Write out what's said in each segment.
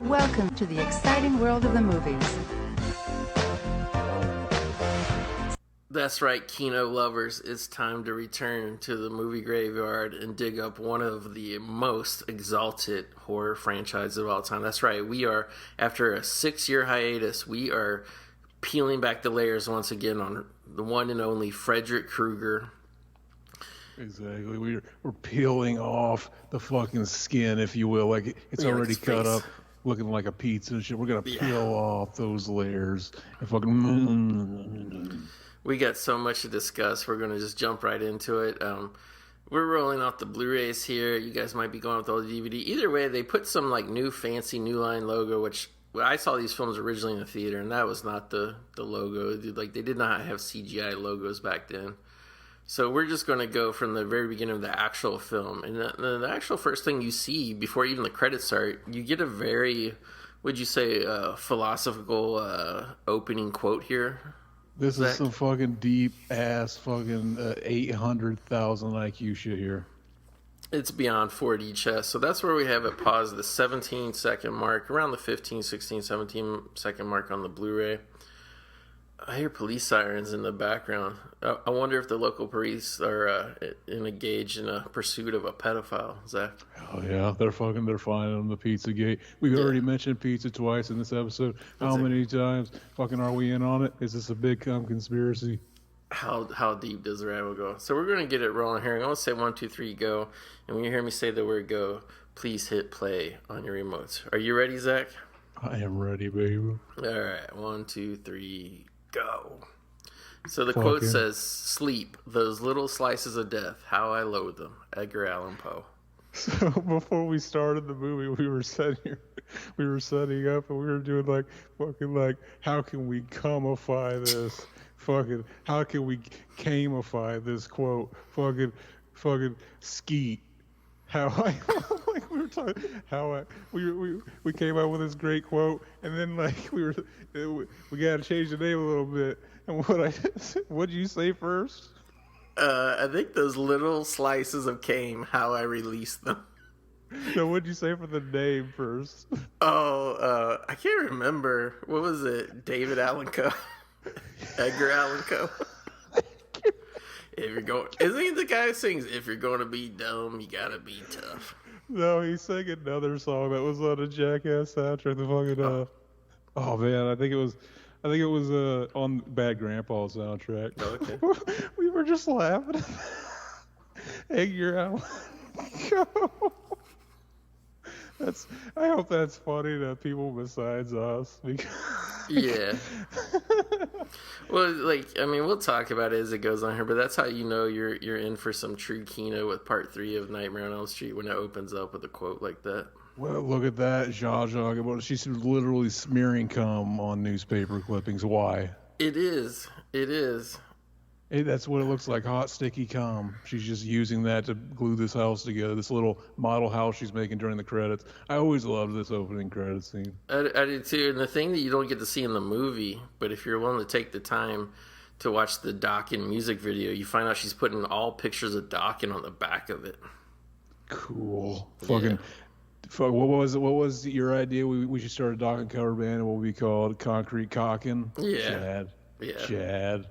Welcome to the exciting world of the movies. That's right, Kino lovers. It's time to return to the movie graveyard and dig up one of the most exalted horror franchises of all time. That's right, we are, after a 6-year hiatus, we are peeling back the layers once again on the one and only Frederick Krueger. Exactly. We're peeling off the fucking skin, if you will. Like it's already cut up, looking like a pizza and shit. We're gonna peel off those layers and fucking. We got so much to discuss. We're gonna just jump right into it. We're rolling off the Blu-rays here. You guys might be going with all the DVD. Either way, they put some like new fancy New Line logo, which I saw these films originally in the theater, and that was not the logo. Like they did not have CGI logos back then. So we're just going to go from the very beginning of the actual film. And the actual first thing you see before even the credits start, you get a very, would you say, philosophical opening quote here? This is some fucking deep-ass fucking 800,000 IQ shit here. It's beyond 4D chess. So that's where we have it paused, the 17-second mark, around the 15, 16, 17-second mark on the Blu-ray. I hear police sirens in the background. I wonder if the local police are engaged in a pursuit of a pedophile, Zach. Oh yeah, they're finding them the pizza gate. We've already mentioned pizza twice in this episode. How many times fucking are we in on it? Is this a big conspiracy? How deep does the rabbit go? So we're gonna get it rolling here. I'm gonna say 1, 2, 3, go. And when you hear me say the word go, please hit play on your remotes. Are you ready, Zach? I am ready, baby. All right, 1, 2, 3, go. So the quote says, "Sleep, those little slices of death, how I loathe them." Edgar Allan Poe. So before we started the movie, we were setting up, and we were doing like how can we commify this? How can we gamify this quote? Fucking skeet. How I like we were talking we came up with this great quote, and then like we gotta change the name a little bit. And what'd you say first? I think those little slices of cane, how I release them. No, what'd you say for the name first? Oh, I can't remember. What was it? David Allan Coe? Edgar Allan Coe? If you're going, isn't he the guy who sings, "If you're going to be dumb, you gotta be tough"? No, he sang another song that was on a Jackass soundtrack. The fucking oh man, I think it was on Bad Grandpa's soundtrack. Oh, okay. We were just laughing. Edgar Allan Coe. I hope that's funny to people besides us. Yeah. Well, like, I mean, we'll talk about it as it goes on here, but that's how you know you're in for some true Kino with part 3 of Nightmare on Elm Street when it opens up with a quote like that. Well, look at that, Zsa Zsa. She's literally smearing cum on newspaper clippings. Why? It is. That's what it looks like, hot, sticky cum. She's just using that to glue this house together, this little model house she's making during the credits. I always loved this opening credit scene. I did too, and the thing that you don't get to see in the movie, but if you're willing to take the time to watch the Dokken music video, you find out she's putting all pictures of Dokken on the back of it. Cool. Yeah. Fuck, what was your idea? We should start a Dokken cover band, and what would be called Concrete Cockin'? Yeah. Chad.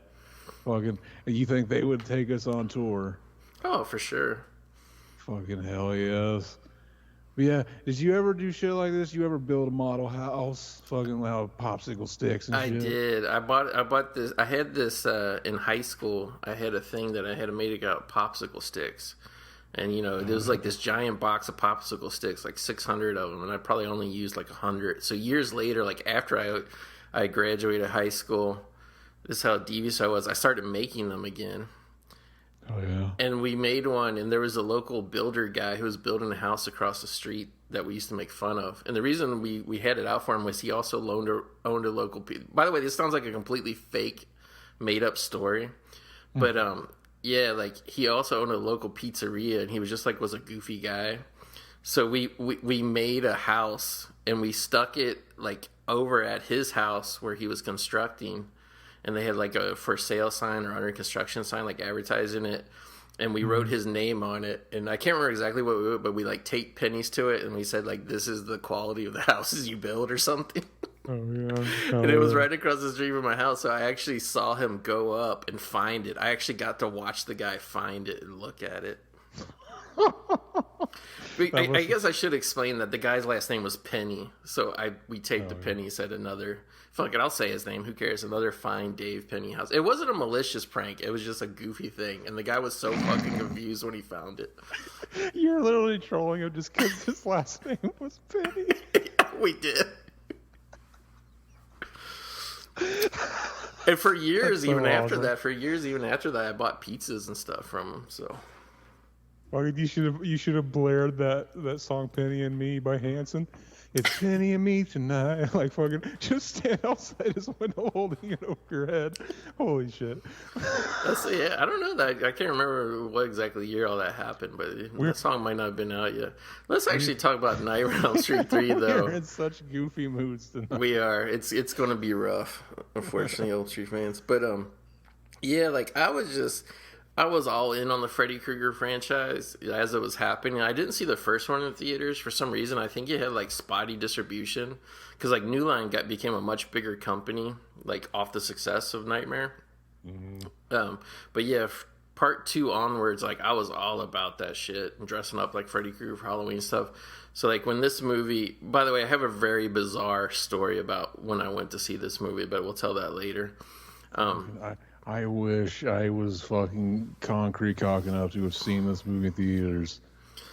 Fucking, you think they would take us on tour? Oh, for sure. Fucking hell yes. But yeah, did you ever do shit like this? You ever build a model house? Fucking loud popsicle sticks and shit? I did. I bought this. I had this in high school. I had a thing that I had made out of popsicle sticks. And, you know, there was like this giant box of popsicle sticks, like 600 of them. And I probably only used like 100. So years later, like after I graduated high school, this is how devious I was. I started making them again. Oh, yeah. And we made one, and there was a local builder guy who was building a house across the street that we used to make fun of. And the reason we had it out for him was he also owned a local... By the way, this sounds like a completely fake, made-up story. But, yeah, like, he also owned a local pizzeria, and he was just, like, was a goofy guy. So we made a house, and we stuck it, like, over at his house where he was constructing. And they had like a for sale sign or under construction sign, like advertising it. and we wrote his name on it. And I can't remember exactly what we wrote, but we like taped pennies to it, and we said like, "This is the quality of the houses you build," or something. Oh yeah. And it was right across the street from my house, so I actually saw him go up and find it. I actually got to watch the guy find it and look at it. I guess I should explain that the guy's last name was Penny, so we taped the pennies at another. Fuck it, I'll say his name. Who cares? Another Find Dave Penny house. It wasn't a malicious prank. It was just a goofy thing, and the guy was so fucking confused when he found it. You're literally trolling him just because his last name was Penny. Yeah, we did. And for years, so even awesome. after that, I bought pizzas and stuff from him. So, well, you should have blared that song "Penny and Me" by Hanson. It's Penny and me tonight. Like fucking, just stand outside his window holding it over your head. Holy shit! Yeah, I don't know that. I can't remember what exactly year all that happened, but that song might not have been out yet. Let's actually talk about Nightmare on Elm Street 3, though. We're in such goofy moods tonight. We are. It's going to be rough, unfortunately, Elm Street fans. But yeah, like I was all in on the Freddy Krueger franchise as it was happening. I didn't see the first one in theaters for some reason. I think it had like spotty distribution because like New Line became a much bigger company like off the success of Nightmare. Mm-hmm. But yeah, part 2 onwards, like I was all about that shit and dressing up like Freddy Krueger for Halloween stuff. So like when this movie, by the way, I have a very bizarre story about when I went to see this movie, but we'll tell that later. I wish I was fucking concrete cock enough to have seen this movie in theaters.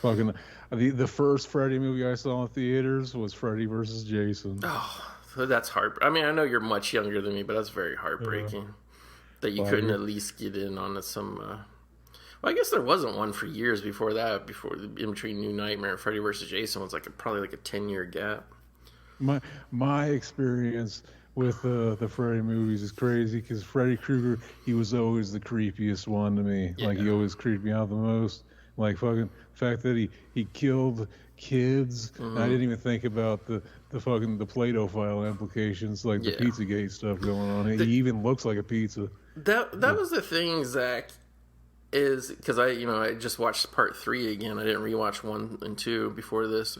Fucking the first Freddy movie I saw in theaters was Freddy versus Jason. Oh, that's hard. I mean, I know you're much younger than me, but that's very heartbreaking that you couldn't at least get in on some. Well, I guess there wasn't one for years before that. Before in between New Nightmare and Freddy versus Jason was probably like a 10-year gap. My experience with the Freddy movies is crazy because Freddy Krueger, he was always the creepiest one to me. Yeah. Like he always creeped me out the most. Like fucking fact that he killed kids. Mm-hmm. I didn't even think about the Play-Doh file implications, like the Pizzagate stuff going on. He even looks like a pizza. That was the thing, Zach. Is because I just watched part 3 again. I didn't rewatch 1 and 2 before this.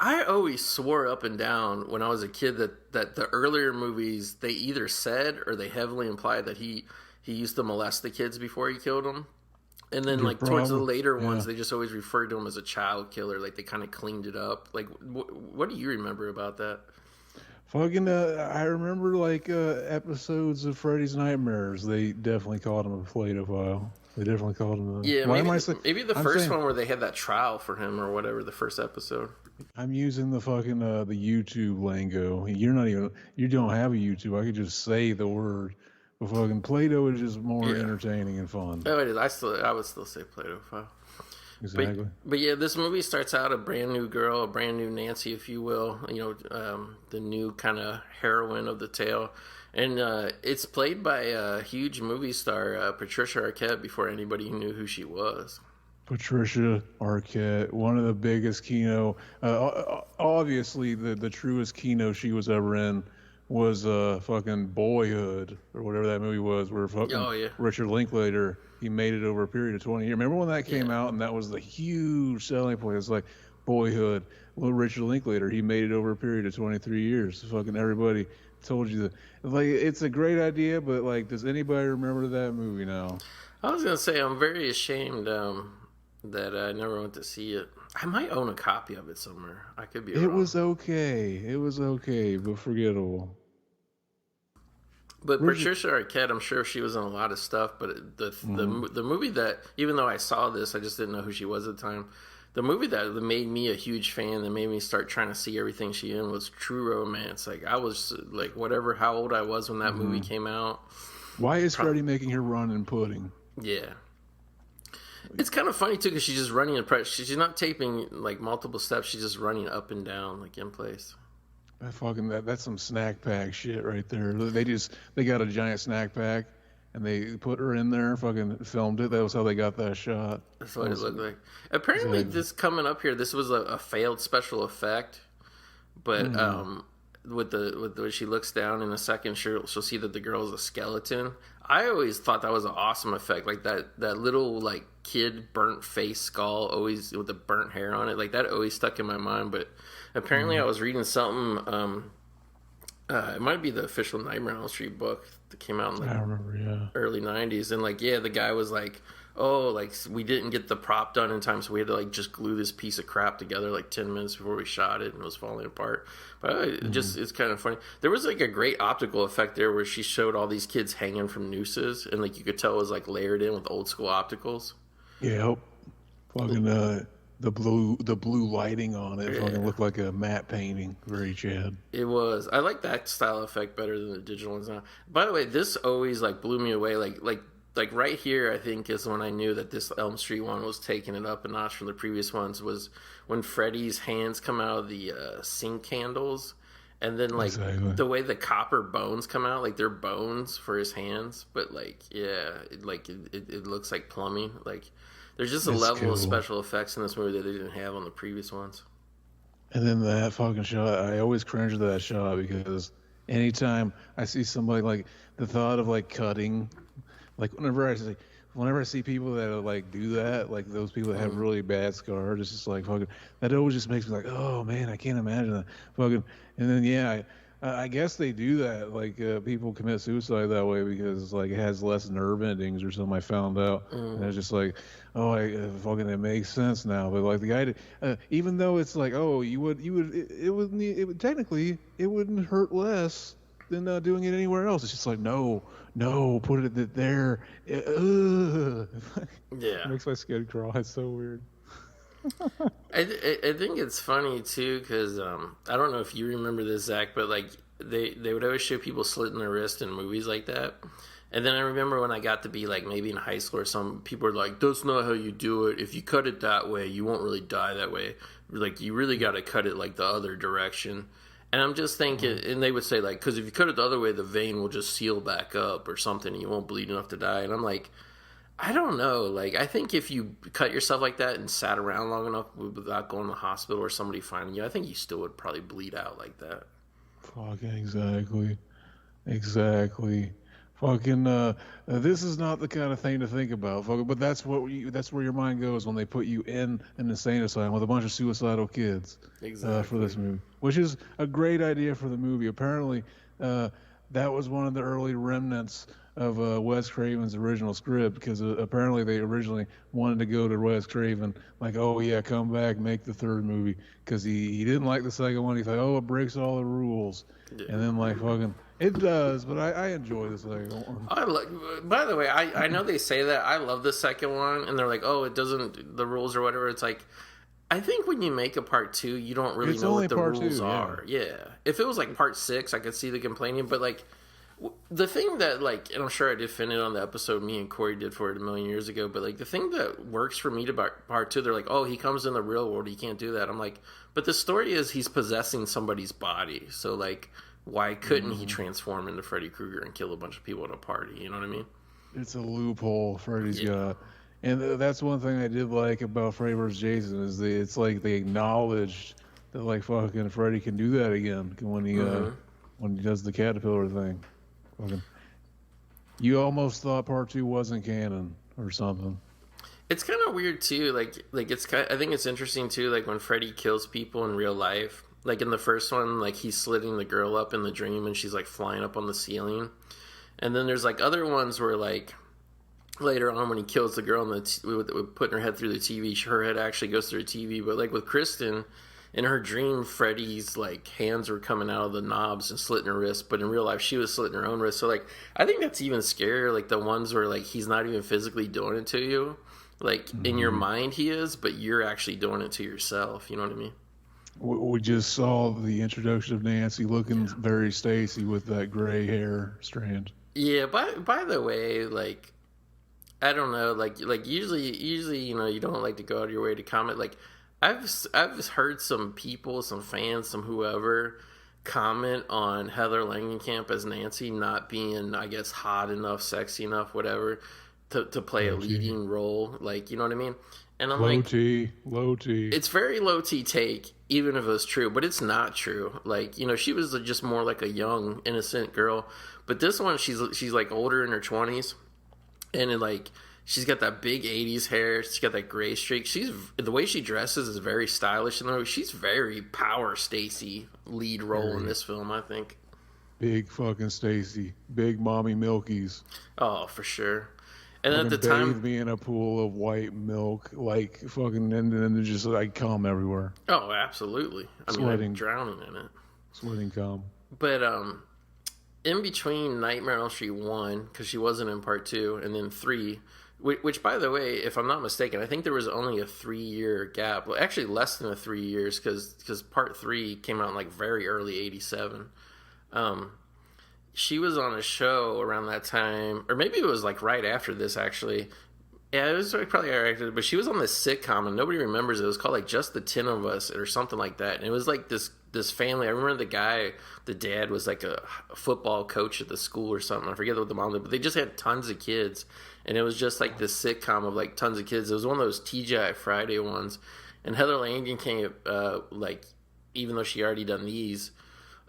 I always swore up and down when I was a kid that the earlier movies, they either said or they heavily implied that he used to molest the kids before he killed them. And then towards the later ones, they just always referred to him as a child killer. Like they kind of cleaned it up. Like what do you remember about that? Fucking, I remember episodes of Freddy's Nightmares. They definitely called him a Play-Doh. They definitely called him. Yeah, maybe the first one where they had that trial for him or whatever. The first episode. I'm using the fucking the YouTube lingo. You don't have a YouTube. I could just say the word. But fucking Play-Doh is just more entertaining and fun. Oh, it is. I would still say Play-Doh file. Exactly. But yeah, this movie starts out a brand new girl, a brand new Nancy, if you will. The new kind of heroine of the tale. And it's played by a huge movie star, Patricia Arquette, before anybody knew who she was. Patricia Arquette, one of the biggest Kino. Obviously, the truest Kino she was ever in was fucking Boyhood, or whatever that movie was, where fucking Richard Linklater, he made it over a period of 20 years. Remember when that came out, and that was the huge selling point? It's like Boyhood. Well, Richard Linklater, he made it over a period of 23 years. Fucking everybody told you that. Like, it's a great idea, but does anybody remember that movie now? I was gonna say I'm very ashamed that I never went to see it. I might own a copy of it somewhere. I could be wrong. It was okay, but forgettable. But Patricia Arquette, I'm sure she was in a lot of stuff. But the movie that, even though I saw this, I just didn't know who she was at the time. The movie that made me a huge fan, that made me start trying to see everything she in, was True Romance. Like I was how old I was when that movie came out. Why is Freddie making her run in pudding? Yeah. It's kind of funny too because she's just running in press. She's not taping multiple steps. She's just running up and down in place. That's some snack pack shit right there. They got a giant snack pack and they put her in there. Fucking filmed it. That was how they got that shot. That's what it looked like. Apparently, this coming up here, this was a failed special effect, but when she looks down in a second, she'll see that the girl is a skeleton. I always thought that was an awesome effect, like that little like kid burnt face skull, always with the burnt hair on it, like that always stuck in my mind. But apparently, I was reading something. It might be the official Nightmare on Elm Street book that came out in the early '90s, and like the guy was like, oh, like we didn't get the prop done in time, so we had to like just glue this piece of crap together like 10 minutes before we shot it, and it was falling apart. But it's kind of funny. There was like a great optical effect there where she showed all these kids hanging from nooses, and like you could tell it was like layered in with old school opticals. Yep. Fucking the blue lighting on it fucking looked like a matte painting. Very Chad. It was. I like that style effect better than the digital ones now. By the way, this always like blew me away. Like right here, I think is when I knew that this Elm Street one was taking it up a notch from the previous ones, was when Freddy's hands come out of the sink handles, and then like the way the copper bones come out, like they're bones for his hands, but like it looks like plumbing. Like there's just a level of special effects in this movie that they didn't have on the previous ones. And then that fucking shot, I always cringe at that shot because anytime I see somebody, like the thought of like cutting. Like whenever I see people that like do that, like those people that have really bad scars, it's just like fucking. That always just makes me like, oh man, I can't imagine that fucking. And then I guess they do that. Like people commit suicide that way because like it has less nerve endings or something. I found out, and it's just like, oh, fucking it makes sense now. But like the guy, even though it's like, oh, it would technically it wouldn't hurt less than doing it anywhere else. It's just like no, put it there. It makes my skin crawl. It's so weird. I think it's funny too because I don't know if you remember this, Zach, but like they would always show people slitting their wrist in movies like that. And then I remember when I got to be like maybe in high school or something, people were like, that's not how you do it. If you cut it that way, you won't really die that way. Like you really got to cut it like the other direction. And I'm just thinking, and they would say, like, because if you cut it the other way, the vein will just seal back up or something, and you won't bleed enough to die. And I'm like, I don't know. Like, I think if you cut yourself like that and sat around long enough without going to the hospital or somebody finding you, I think you still would probably bleed out like that. Fucking exactly. Fucking, this is not the kind of thing to think about, fucking, but that's where your mind goes when they put you in an insane asylum with a bunch of suicidal kids. Exactly. For this movie, which is a great idea for the movie. Apparently, that was one of the early remnants of Wes Craven's original script, because apparently they originally wanted to go to Wes Craven like, oh yeah, come back, make the third movie, because he didn't like the second one. He thought, oh, it breaks all the rules. Yeah. And then like fucking it does, but I enjoy the second one. By the way, I know they say that. I love the second one, and they're like, oh, it doesn't, the rules or whatever. It's like, I think when you make a part 2, you don't really know what the rules are. Yeah. If it was like part 6, I could see the complaining, but like the thing that like, and I'm sure I defended on the episode me and Corey did for it a million years ago, but like the thing that works for me to part 2, they're like, oh, he comes in the real world, he can't do that. I'm like, but the story is he's possessing somebody's body, so like, why couldn't he transform into Freddy Krueger and kill a bunch of people at a party? You know what I mean? It's a loophole Freddy's got. And that's one thing I did like about Freddy vs. Jason is it's like they acknowledged that like fucking Freddy can do that again when he does the caterpillar thing. Fucking, you almost thought part 2 wasn't canon or something. It's kind of weird too. Like it's kind. I think it's interesting too. Like when Freddy kills people in real life. Like in the first one, like he's slitting the girl up in the dream and she's like flying up on the ceiling. And then there's like other ones where like later on when he kills the girl with putting her head through the TV, her head actually goes through the TV. But like with Kristen, in her dream, Freddy's like hands were coming out of the knobs and slitting her wrist. But in real life, she was slitting her own wrist. So like I think that's even scarier. Like the ones where like he's not even physically doing it to you. Like in your mind he is, but you're actually doing it to yourself. You know what I mean? We just saw the introduction of Nancy looking very Stacy with that gray hair strand. Yeah, by the way, like, I don't know, like usually, you know, you don't like to go out of your way to comment. Like, I've heard some people, some fans, some whoever comment on Heather Langenkamp as Nancy not being, I guess, hot enough, sexy enough, whatever. to play a leading role, like, you know what I mean? And I'm low T. It's very low T take, even if it was true, but it's not true. Like, you know, she was just more like a young, innocent girl. But this one, she's like older in her 20s, and like she's got that big 80s hair. She's got that gray streak. The way she dresses is very stylish, and she's very power Stacy lead role in this film, I think. Big fucking Stacy, big mommy milkies. Oh, for sure. And fucking at the time, bathe me in a pool of white milk, like fucking, and then just like cum everywhere. Oh, absolutely. I mean, I'm drowning in it. Sweating cum. But in between Nightmare on Elm Street 1, because she wasn't in part 2, and then 3, which, by the way, if I'm not mistaken, I think there was only a 3-year gap. Well, actually less than 3 years, because part 3 came out in like very early 87. She was on a show around that time, or maybe it was like right after this, actually. Yeah, it was probably right after, but she was on this sitcom, and nobody remembers it. It was called like Just the 10 of Us or something like that. And it was like this family. I remember the dad was like a football coach at the school or something. I forget what the mom did, but they just had tons of kids. And it was just like this sitcom of like tons of kids. It was one of those TGI Friday ones. And Heather Langenkamp came, like, even though she already done these,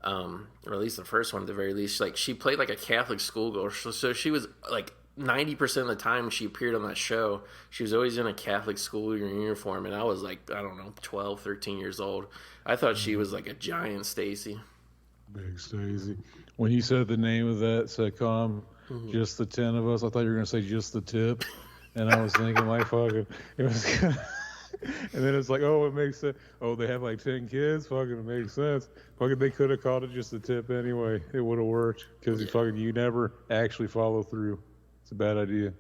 or at least the first one at the very least, like she played like a Catholic schoolgirl. So she was like 90% of the time she appeared on that show, she was always in a Catholic school uniform. And I was like, I don't know, 12, 13 years old. I thought she was like a giant Stacy. Big Stacy. When you said the name of that sitcom, Just the 10 of Us, I thought you were going to say Just the Tip. And I was thinking, like, fucking, it was and then it's like, oh, it makes sense. Oh, they have like 10 kids? Fucking, it makes sense. Fucking, they could have called it Just the Tip anyway. It would have worked. Because you never actually follow through. It's a bad idea.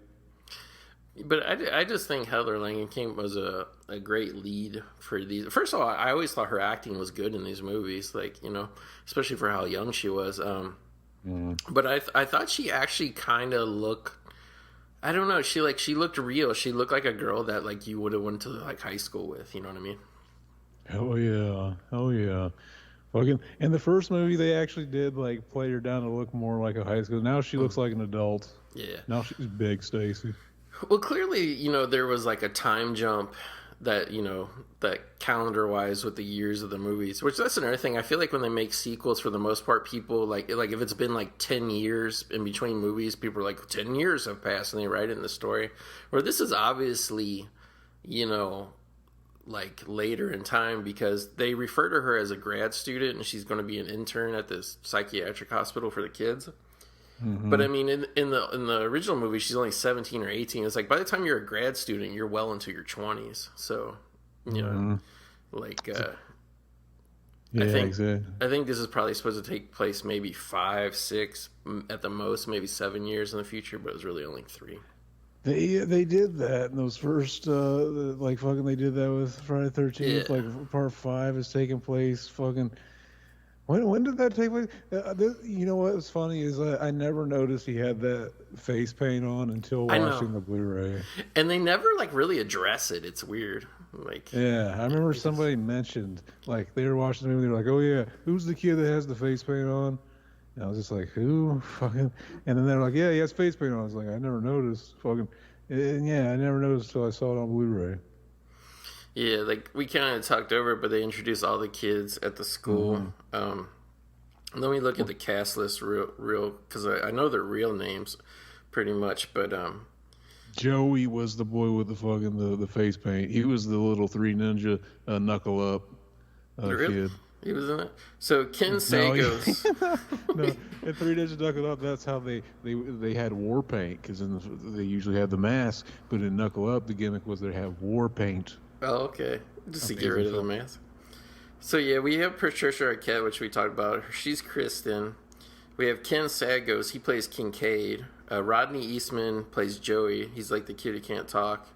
But I just think Heather Langenkamp was a great lead for these. First of all, I always thought her acting was good in these movies, like, you know, especially for how young she was. But I thought she actually kind of looked, I don't know, she looked real. She looked like a girl that like you would have went to like high school with, you know what I mean? Hell yeah. Fucking, in the first movie, they actually did like play her down to look more like a high school. Now she looks like an adult. Yeah. Now she's big Stacy. Well, clearly, you know, there was like a time jump that, you know, that calendar-wise with the years of the movies, which that's another thing. I feel like when they make sequels, for the most part, people, like if it's been like 10 years in between movies, people are like, 10 years have passed, and they write it in the story. Where this is obviously, you know, like later in time, because they refer to her as a grad student, and she's going to be an intern at this psychiatric hospital for the kids. But I mean, in the original movie, she's only 17 or 18. It's like by the time you're a grad student, you're well into your 20s. So, you know, like, yeah, exactly. I think this is probably supposed to take place maybe 5, 6, at the most, maybe 7 years in the future, but it was really only 3. They did that in those first, like fucking, they did that with Friday the 13th. Yeah. Like part 5 is taking place fucking. When did that take place? You know what was funny is I never noticed he had that face paint on until watching the Blu-ray. And they never like really address it. It's weird. Like, yeah, I remember somebody mentioned, like, they were watching the movie. They were like, "Oh yeah, who's the kid that has the face paint on?" And I was just like, "Who?" Fucking. And then they're like, "Yeah, he has face paint on." I was like, "I never noticed." Fucking. And yeah, I never noticed until I saw it on Blu-ray. Yeah, like we kind of talked over it, but they introduced all the kids at the school. Let me look at the cast list real, because I know their real names pretty much, but Joey was the boy with the fucking the face paint. He was the little Three Ninja knuckle up kid. He was in it. So Ken Sagoes. No, in Three Ninja Knuckle Up, that's how they had war paint, because they usually had the mask, but in Knuckle Up, the gimmick was they have war paint. Oh, okay. Just to get rid of the mask. So, yeah, we have Patricia Arquette, which we talked about. She's Kristen. We have Ken Sagoes. He plays Kincaid. Rodney Eastman plays Joey. He's like the kid who can't talk.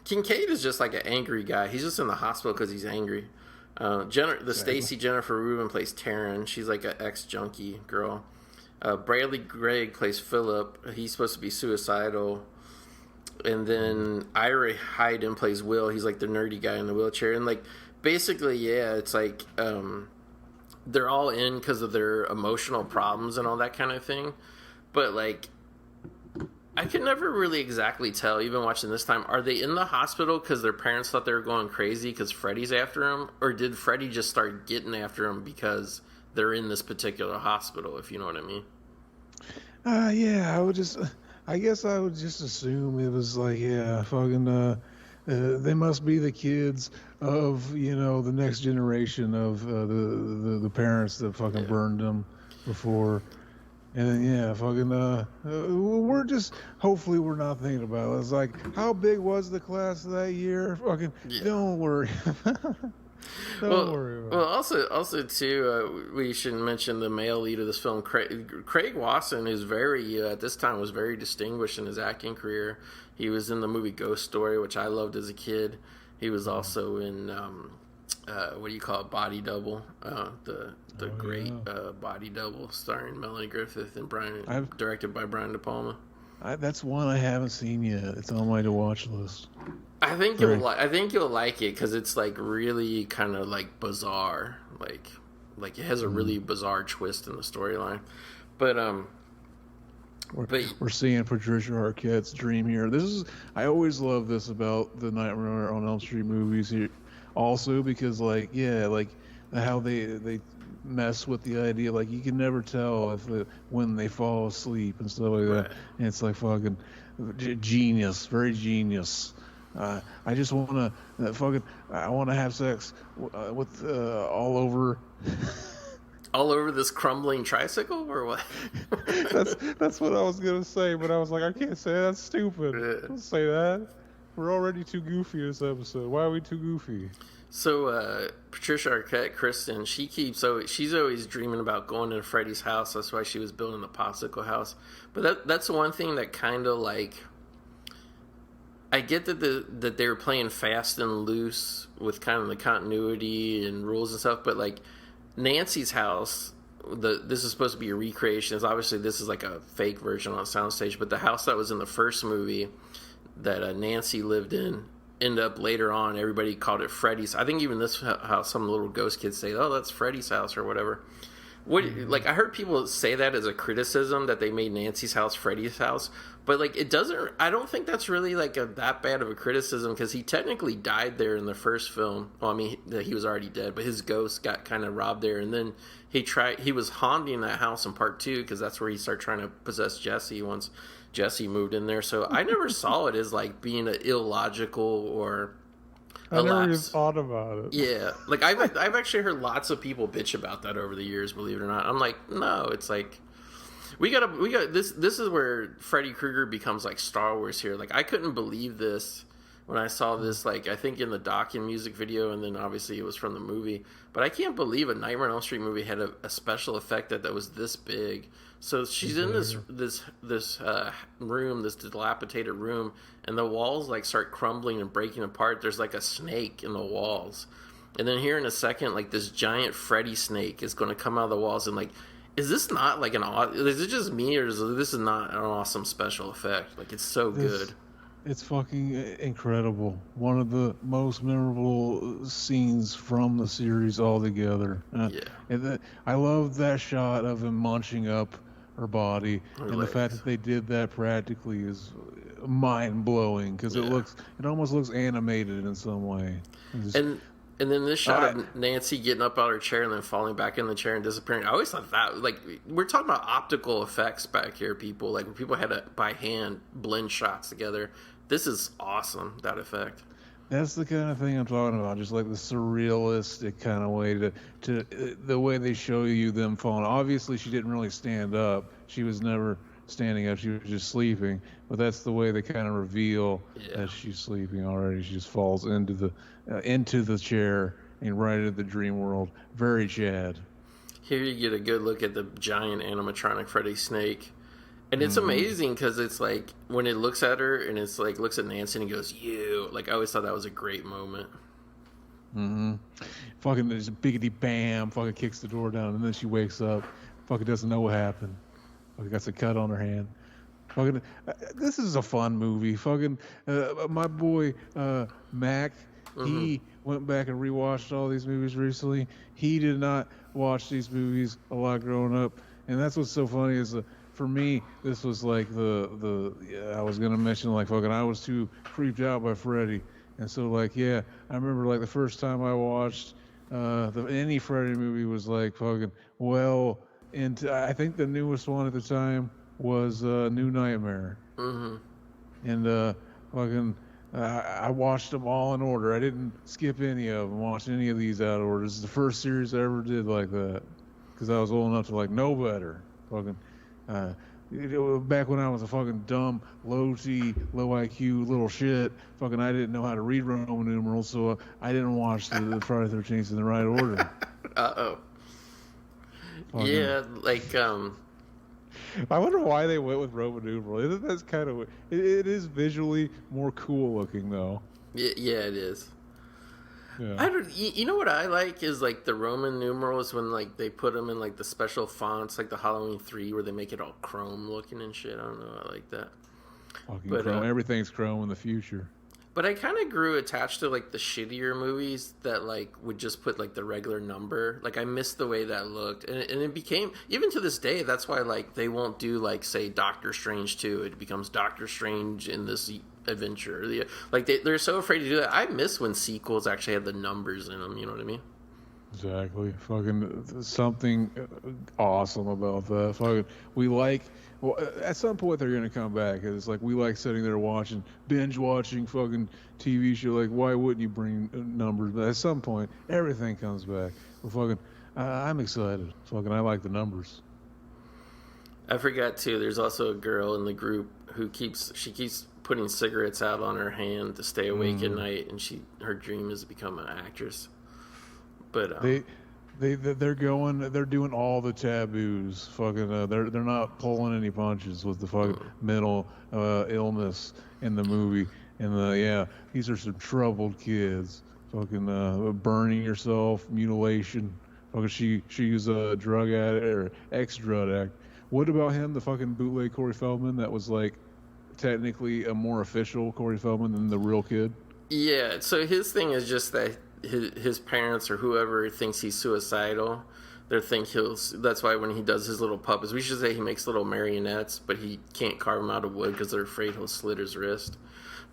Kincaid is just like an angry guy. He's just in the hospital because he's angry. Stacy Jennifer Rubin plays Taryn. She's like an ex-junkie girl. Bradley Gregg plays Philip. He's supposed to be suicidal. And then Ira Hayden plays Will. He's like the nerdy guy in the wheelchair. And like basically, yeah, it's like they're all in because of their emotional problems and all that kind of thing. But like I could never really exactly tell, even watching this time. Are they in the hospital because their parents thought they were going crazy because Freddy's after them? Or did Freddy just start getting after them because they're in this particular hospital, if you know what I mean? Yeah, I guess I would just assume it was like, yeah, fucking, they must be the kids of, the next generation of the parents that fucking burned them before. And then, yeah, fucking, we're just, hopefully we're not thinking about it. It's like, how big was the class that year? Fucking, don't worry. Don't worry about it. Well, also too, we should mention the male lead of this film, Craig Wasson, is at this time was very distinguished in his acting career. He was in the movie Ghost Story, which I loved as a kid. He was also in, what do you call it, Body Double, the great Body Double, starring Melanie Griffith and directed by Brian De Palma. That's one I haven't seen yet. It's on my to-watch list. I think you'll like it because it's like really kind of like bizarre, like it has a really bizarre twist in the storyline. But we're seeing Patricia Arquette's dream here. I always love this about the Nightmare on Elm Street movies here, also because how they mess with the idea, like you can never tell when they fall asleep and stuff like that. And it's like fucking genius, very genius. I just want to I want to have sex with all over. All over this crumbling tricycle, or what? that's what I was gonna say, but I was like, I can't say that. That's stupid. Don't say that. We're already too goofy this episode. Why are we too goofy? So Patricia Arquette, Kristen, she's always dreaming about going to Freddy's house. That's why she was building the popsicle house. But that's one thing that kind of like, I get that they were playing fast and loose with kind of the continuity and rules and stuff, but like Nancy's house, this is supposed to be a recreation. Obviously this is like a fake version on a soundstage, but the house that was in the first movie that Nancy lived in, ended up later on, everybody called it Freddy's. I think even this house, some little ghost kids say, oh, that's Freddy's house or whatever. Like I heard people say that as a criticism that they made Nancy's house Freddy's house, but like I don't think that's really like that bad of a criticism because he technically died there in the first film. Well, I mean he was already dead, but his ghost got kind of robbed there, and then he was haunting that house in part 2 because that's where he started trying to possess Jesse once Jesse moved in there. So I never saw it as like being an illogical or I never even thought about it. Yeah, like I've actually heard lots of people bitch about that over the years. Believe it or not, I'm like, no, it's like we got this. This is where Freddy Krueger becomes like Star Wars here. Like I couldn't believe this when I saw this. Like I think in the docu music video, and then obviously it was from the movie. But I can't believe a Nightmare on Elm Street movie had a special effect that was this big. So she's in this room, this dilapidated room, and the walls like start crumbling and breaking apart. There's like a snake in the walls, and then here in a second, like this giant Freddy snake is going to come out of the walls. And like, is this not like is it just me, or is this not an awesome special effect? Like it's so good. It's fucking incredible. One of the most memorable scenes from the series altogether. And I love that shot of him munching up her body, and the fact that they did that practically is mind-blowing because it almost looks animated in some way. And then this shot of Nancy getting up out of her chair and then falling back in the chair and disappearing. I always thought that, like, we're talking about optical effects back here, people. Like, people had to, by hand, blend shots together. This is awesome, that effect. That's the kind of thing I'm talking about, just like the surrealistic kind of way to the way they show you them falling. Obviously, she didn't really stand up. She was never standing up. She was just sleeping. But that's the way they kind of reveal that she's sleeping already. She just falls into the chair and right into the dream world. Very Chad. Here you get a good look at the giant animatronic Freddy snake. And it's amazing because it's like when it looks at her and it's like looks at Nancy and it goes, you. Like I always thought that was a great moment. Fucking there's a biggity bam, fucking kicks the door down and then she wakes up. Fucking doesn't know what happened. Fucking got a cut on her hand. Fucking this is a fun movie. Fucking my boy Mac, he went back and rewatched all these movies recently. He did not watch these movies a lot growing up. And that's what's so funny is for me, this was like I was gonna mention like fucking I was too creeped out by Freddy, and so like yeah, I remember like the first time I watched any Freddy movie was like fucking well, and I think the newest one at the time was New Nightmare, Mm-hmm. and fucking. I watched them all in order. I didn't skip any of them. Watch any of these out of order. This is the first series I ever did like that, because I was old enough to like know better. Fucking, back when I was a fucking dumb, low T, low IQ little shit. Fucking, I didn't know how to read Roman numerals, so I didn't watch the Friday 13th in the right order. Uh-oh. Fucking, Yeah, like, I wonder why they went with Roman numerals. That's kind of it is visually more cool looking though. yeah, it is. Yeah. I don't. You know what I like is like the Roman numerals when like they put them in like the special fonts, like the Halloween 3, where they make it all chrome looking and shit. I don't know. I like that. Fucking But, chrome. Everything's chrome in the future. But I kind of grew attached to like the shittier movies that like would just put like the regular number. Like I missed the way that looked, and it became, even to this day, that's why like they won't do like say Doctor Strange 2. It becomes Doctor Strange in this adventure. Like they're so afraid to do that. I miss when sequels actually had the numbers in them. You know what I mean? Exactly. Fucking something awesome about that. Fucking we like. Well, at some point they're gonna come back. It's like we like sitting there watching, binge watching fucking TV show. Like, why wouldn't you bring numbers? But at some point, everything comes back. But fucking, I'm excited. Fucking, I like the numbers. I forgot too. There's also a girl in the group who keeps putting cigarettes out on her hand to stay awake at night, and her dream is to become an actress. But they're doing all the taboos. Fucking, they're not pulling any punches with the fucking mental illness in the movie. And these are some troubled kids. Fucking burning yourself, mutilation. Fucking she's a drug addict or ex-drug addict. What about him, the fucking bootleg Corey Feldman that was like technically a more official Corey Feldman than the real kid? Yeah, so his thing is just that his parents or whoever thinks he's suicidal. That's why when he does his little puppets, we should say he makes little marionettes, but he can't carve them out of wood because they're afraid he'll slit his wrist.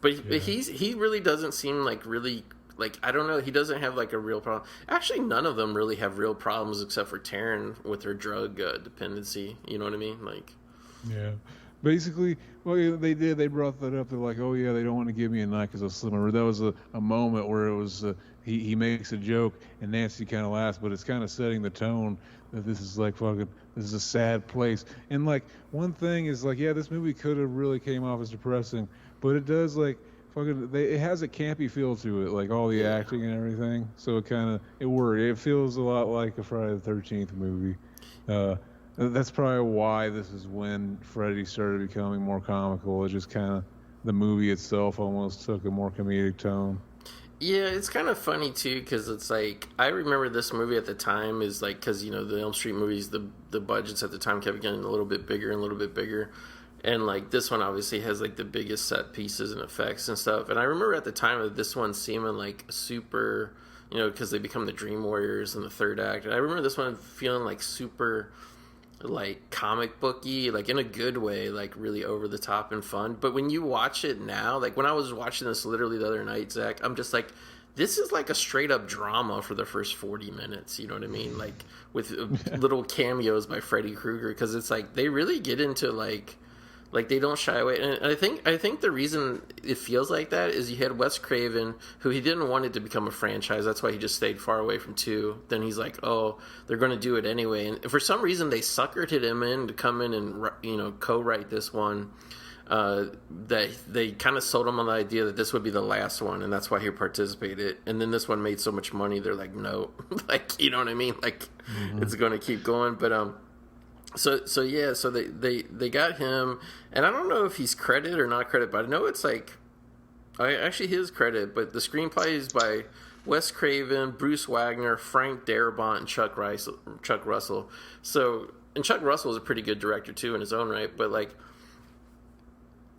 But he really doesn't seem like really, like, I don't know, he doesn't have like a real problem. Actually, none of them really have real problems except for Taryn with her drug dependency. You know what I mean? Like, yeah. Basically, well, they brought that up. They're like, oh yeah, they don't want to give me a knife because I'm slimmer. That was a moment where it was he makes a joke and Nancy kind of laughs, but it's kind of setting the tone that this is like fucking, this is a sad place. And like one thing is like, yeah, this movie could have really came off as depressing, but it does like fucking, it has a campy feel to it, like all the acting and everything. So it worked. It feels a lot like a Friday the 13th movie. That's probably why this is when Freddy started becoming more comical. It just kind of, the movie itself almost took a more comedic tone. Yeah, it's kind of funny too, because it's like, I remember this movie at the time is like, because, you know, the Elm Street movies, the budgets at the time kept getting a little bit bigger and a little bit bigger. And like this one obviously has like the biggest set pieces and effects and stuff. And I remember at the time of this one seeming like super, you know, because they become the Dream Warriors in the third act. And I remember this one feeling like super, like comic booky, like in a good way, like really over the top and fun. But when you watch it now, like when I was watching this literally the other night, Zach, I'm just like, this is like a straight up drama for the first 40 minutes. You know what I mean? Like with little cameos by Freddy Krueger, because it's like they really get into like they don't shy away. And I think the reason it feels like that is you had Wes Craven, who he didn't want it to become a franchise. That's why he just stayed far away from 2. Then he's like, oh, they're going to do it anyway. And for some reason, they suckered him in to come in and, you know, co-write this one. That they kind of sold him on the idea that this would be the last one, and that's why he participated. And then this one made so much money, they're like, no. Like, you know what I mean? Like, it's going to keep going. But, So they got him, and I don't know if he's credited or not credited, but I know it's like, actually his credit, but the screenplay is by Wes Craven, Bruce Wagner, Frank Darabont, and Chuck Russell. So, and Chuck Russell is a pretty good director too in his own right, but like,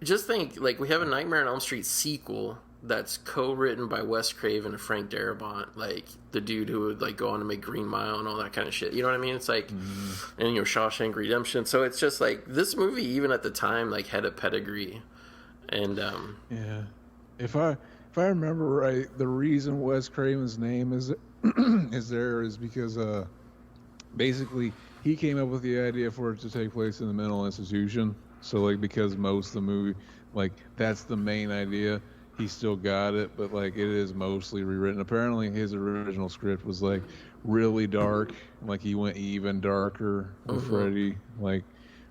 just think, like, we have a Nightmare on Elm Street sequel that's co-written by Wes Craven and Frank Darabont, like the dude who would like go on to make Green Mile and all that kind of shit. You know what I mean? It's like, and Shawshank Redemption. So it's just like this movie, even at the time, like had a pedigree. And yeah, if I remember right, the reason Wes Craven's name is is because basically he came up with the idea for it to take place in the mental institution. So like because most of the movie, like that's the main idea. He still got it, but like it is mostly rewritten. Apparently his original script was like really dark, like he went even darker with Freddy, like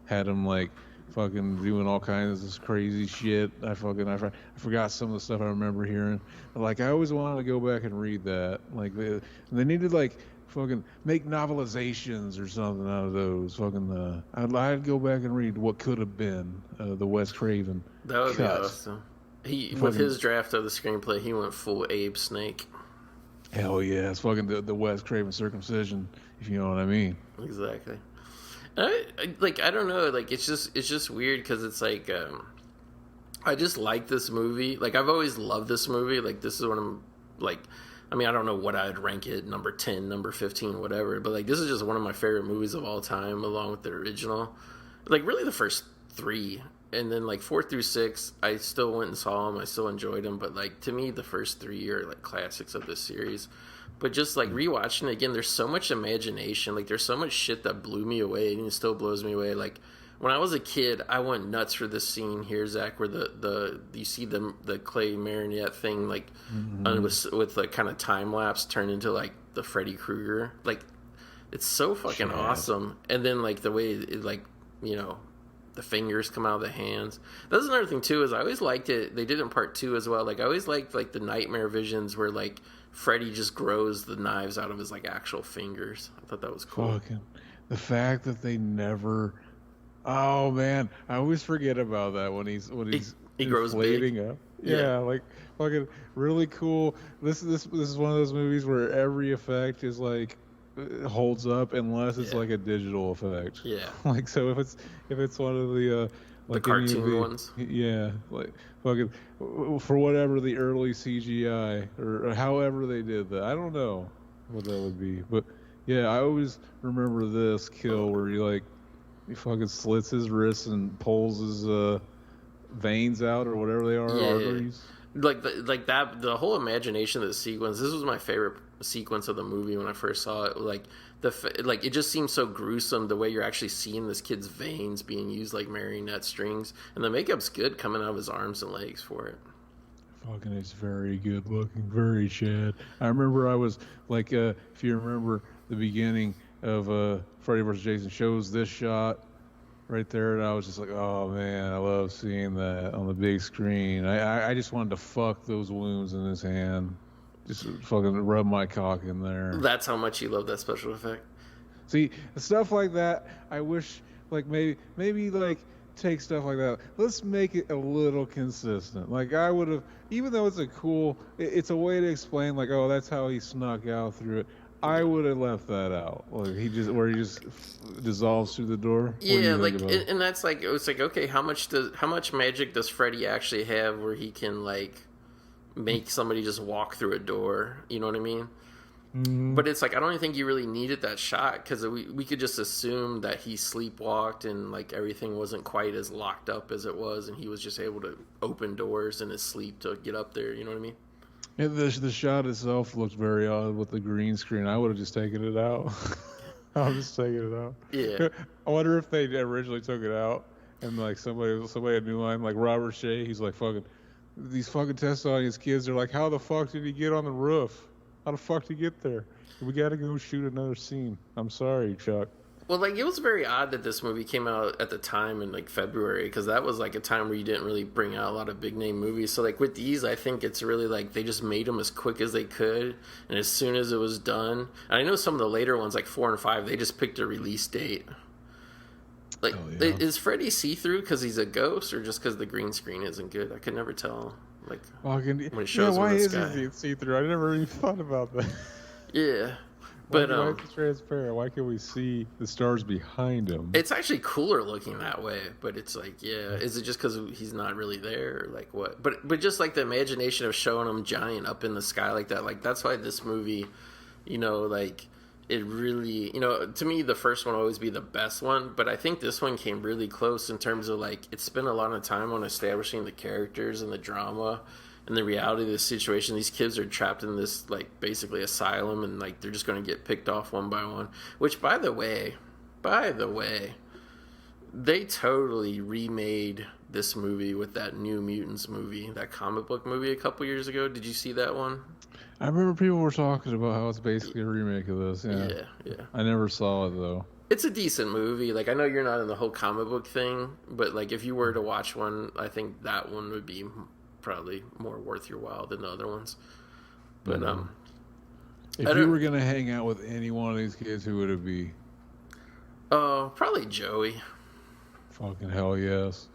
had him like fucking doing all kinds of this crazy shit. I forgot some of the stuff I remember hearing. But, like I always wanted to go back and read that. Like they needed like fucking make novelizations or something out of those. Fucking I'd go back and read what could have been the Wes Craven. That would be awesome. With his draft of the screenplay, he went full Abe Snake. Hell yeah, it's fucking the Wes Craven circumcision, if you know what I mean. Exactly. I don't know, like it's just weird because it's like I just like this movie. Like I've always loved this movie. Like this is one of like, I mean I don't know what I'd rank it, number 10, number 15, whatever. But like this is just one of my favorite movies of all time, along with the original. Like really the first 3. And then, like, 4 through 6, I still went and saw them. I still enjoyed them. But, like, to me, the first 3 are, like, classics of this series. But just, like, rewatching it again, there's so much imagination. Like, there's so much shit that blew me away, and it still blows me away. Like, when I was a kid, I went nuts for this scene here, Zach, where you see the clay marionette thing, like, with the kind of time-lapse turn into, like, the Freddy Krueger. Like, it's so fucking awesome. And then, like, the way it, like, you know, the fingers come out of the hands. That's another thing too, is I always liked it. They did it in part 2 as well. Like I always liked like the nightmare visions where like Freddy just grows the knives out of his like actual fingers. I thought that was cool. Fucking the fact that they never. Oh man, I always forget about that when he grows big. Up. Yeah, like fucking really cool. This is one of those movies where every effect is like holds up unless it's like a digital effect. Yeah. Like so if it's one of the like the cartoon ones. Yeah, like fucking for whatever the early CGI or however they did that. I don't know what that would be, but yeah, I always remember this kill where he fucking slits his wrists and pulls his veins out or whatever they are, arteries. Like the whole imagination of the sequence. This was my favorite sequence of the movie when I first saw it. Like it just seems so gruesome the way you're actually seeing this kid's veins being used like marionette strings, and the makeup's good coming out of his arms and legs for it. Fucking, it's very good looking, very Chad. I remember I was like, if you remember the beginning of Freddy vs. Jason shows this shot right there, and I was just like, oh man, I love seeing that on the big screen. I just wanted to fuck those wounds in his hand. Just fucking rub my cock in there. That's how much you love that special effect. See, stuff like that, I wish, like, maybe like, take stuff like that. Let's make it a little consistent. Like, I would have, even though it's a way to explain, like, oh, that's how he snuck out through it. I would have left that out. Like, he just dissolves through the door. Yeah, like, and that's like, it was like, okay, how much magic does Freddy actually have where he can, like, make somebody just walk through a door? You know what I mean? Mm-hmm. But it's like, I don't even think you really needed that shot, because we could just assume that he sleepwalked and like everything wasn't quite as locked up as it was, and he was just able to open doors in his sleep to get up there. You know what I mean? Yeah, the shot itself looks very odd with the green screen. I would have just taken it out. I'll just take it out. Yeah. I wonder if they originally took it out and like somebody had New Line, like Robert Shea. He's like, fucking these fucking test audience kids are like, how the fuck did he get on the roof? How the fuck did he get there? We got to go shoot another scene. I'm sorry, Chuck. Well, like, it was very odd that this movie came out at the time in, like, February, because that was, like, a time where you didn't really bring out a lot of big-name movies. So, like, with these, I think it's really, like, they just made them as quick as they could, and as soon as it was done... And I know some of the later ones, like 4 and 5, they just picked a release date. Like, is Freddy see-through because he's a ghost, or just because the green screen isn't good? I could never tell, like, when it shows him in the sky. Why is he see-through? I never even thought about that. Yeah. But why is it transparent? Why can't we see the stars behind him? it's actually cooler looking that way. But it's like, yeah, is it just because he's not really there, or like what? But just like the imagination of showing him giant up in the sky like that, like that's why this movie, you know, like it really, you know, to me the first one will always be the best one. But I think this one came really close in terms of like it spent a lot of time on establishing the characters and the drama. And the reality of the situation, these kids are trapped in this, like, basically asylum, and, like, they're just going to get picked off one by one. Which, by the way, they totally remade this movie with that New Mutants movie, that comic book movie a couple years ago. Did you see that one? I remember people were talking about how it's basically a remake of this. Yeah. I never saw it, though. It's a decent movie. Like, I know you're not in the whole comic book thing, but, like, if you were to watch one, I think that one would be probably more worth your while than the other ones. But if you were gonna hang out with any one of these kids, who would it be? Probably Joey. Fucking hell yes.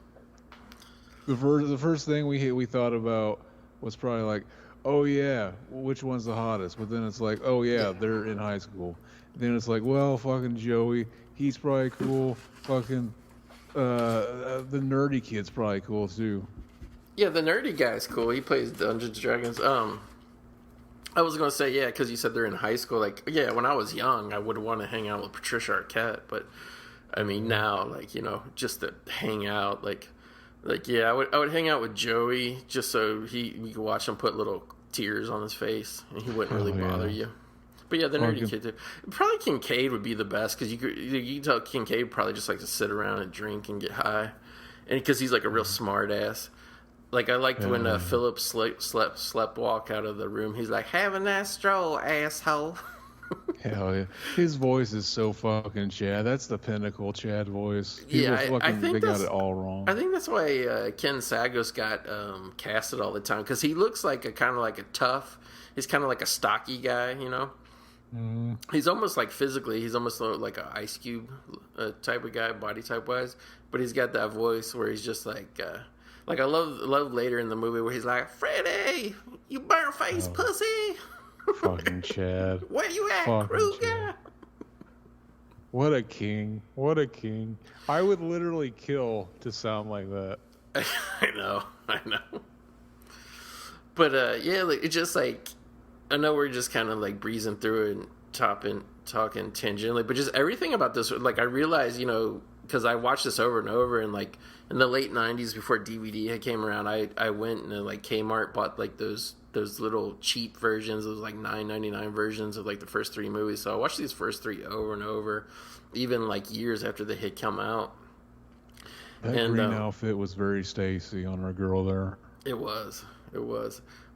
The first thing we thought about was probably like, oh yeah, which one's the hottest? But then it's like, oh yeah, they're in high school. Then it's like, well, fucking Joey, he's probably cool. Fucking the nerdy kid's probably cool too. Yeah, the nerdy guy's cool. He plays Dungeons & Dragons. I was going to say, yeah, because you said they're in high school. Like, yeah, when I was young, I would want to hang out with Patricia Arquette. But, I mean, now, like, you know, just to hang out, like yeah, I would hang out with Joey just so we could watch him put little tears on his face, and he wouldn't really bother you. But, yeah, the nerdy kid, too. Probably Kincaid would be the best, because you can tell Kincaid probably just like to sit around and drink and get high. And because he's, like, a real smart ass. Like, I liked when Philip slept walk out of the room. He's like, have a nice stroll, asshole. Hell yeah. His voice is so fucking Chad. That's the pinnacle Chad voice. They got it all wrong. I think that's why Ken Sagos got casted all the time. Because he looks like a kind of like a tough, he's kind of like a stocky guy, you know? Mm. He's almost like physically, he's almost like an Ice Cube type of guy, body type wise. But he's got that voice where he's just like I love later in the movie where he's like, Freddy, you burnt face pussy. Fucking Chad. Where you at, Krueger? What a king. What a king. I would literally kill to sound like that. I know. But, yeah, like, it's just like, I know we're just kind of like breezing through it and talking tangentially, but just everything about this, like, I realized, you know, because I watched this over and over, and like in the late 90s before DVD had came around, I went and like Kmart bought like those little cheap versions, those like $9.99 versions of like the first three movies. So I watched these first three over and over, even like years after they had come out. That green outfit was very Stacy on our girl there. It was.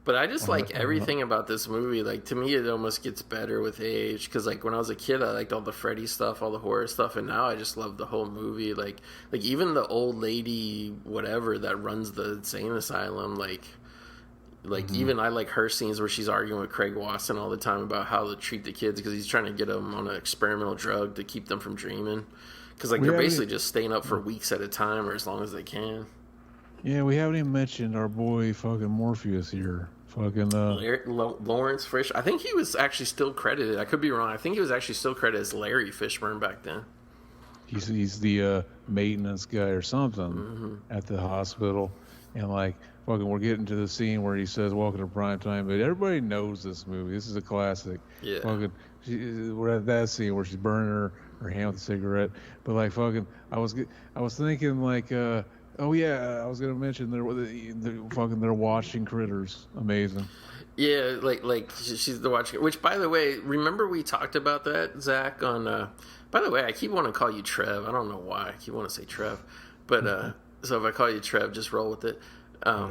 But I just like everything about this movie. Like, to me, it almost gets better with age. Because, like, when I was a kid, I liked all the Freddy stuff, all the horror stuff. And now I just love the whole movie. Like even the old lady, whatever, that runs the insane asylum. Like even I like her scenes where she's arguing with Craig Wasson all the time about how to treat the kids. Because he's trying to get them on an experimental drug to keep them from dreaming. Because, like, they're basically just staying up for weeks at a time or as long as they can. Yeah, we haven't even mentioned our boy fucking Morpheus here. Fucking Lawrence Fish. I think he was actually still credited. I could be wrong. I think he was actually still credited as Larry Fishburne back then. He's the maintenance guy or something at the hospital, and like fucking we're getting to the scene where he says "Welcome to Primetime," but everybody knows this movie. This is a classic. Yeah. Fucking, we're at that scene where she's burning her hand with a cigarette. But like fucking, I was thinking like. Oh yeah, I was gonna mention they're watching Critters. Amazing. Yeah, like she's the watching. Which, by the way, remember we talked about that, Zach? On by the way, I keep wanting to call you Trev. I don't know why. I keep wanting to say Trev, but so if I call you Trev, just roll with it.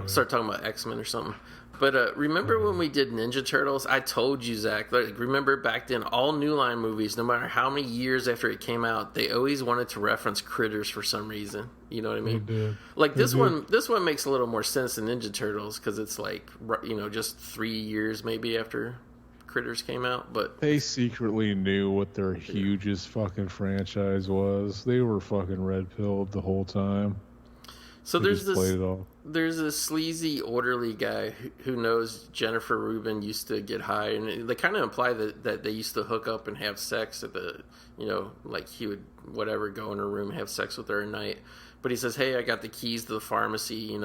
Start talking about X-Men or something. But remember when we did Ninja Turtles? I told you, Zach, like, remember back then, all New Line movies, no matter how many years after it came out, they always wanted to reference Critters for some reason. You know what I mean? They did. Like, this one makes a little more sense than Ninja Turtles, because it's like, you know, just 3 years maybe after Critters came out. But they secretly knew what their hugest fucking franchise was. They were fucking red-pilled the whole time. So He just played it off. there's this sleazy orderly guy who knows Jennifer Rubin used to get high, and they kind of imply that they used to hook up and have sex at the, like he would whatever go in her room, have sex with her at night. But he says, "Hey, I got the keys to the pharmacy,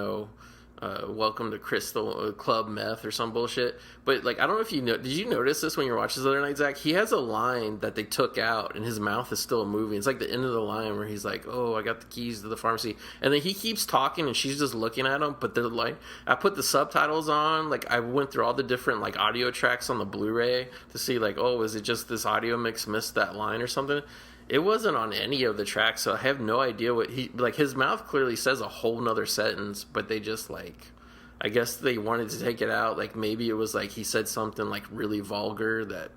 welcome to Crystal Club Meth," or some bullshit. But like, I don't know if did you notice this when you were watching this other night, Zach? He has a line that they took out and his mouth is still moving. It's like the end of the line where he's like, "Oh, I got the keys to the pharmacy," and then he keeps talking and she's just looking at him. But they're like, I put the subtitles on, like I went through all the different like audio tracks on the Blu-ray to see like, oh, is it just this audio mix missed that line or something? It wasn't on any of the tracks, so I have no idea what his mouth clearly says a whole nother sentence, but they just like, I guess they wanted to take it out. Like maybe it was like he said something like really vulgar that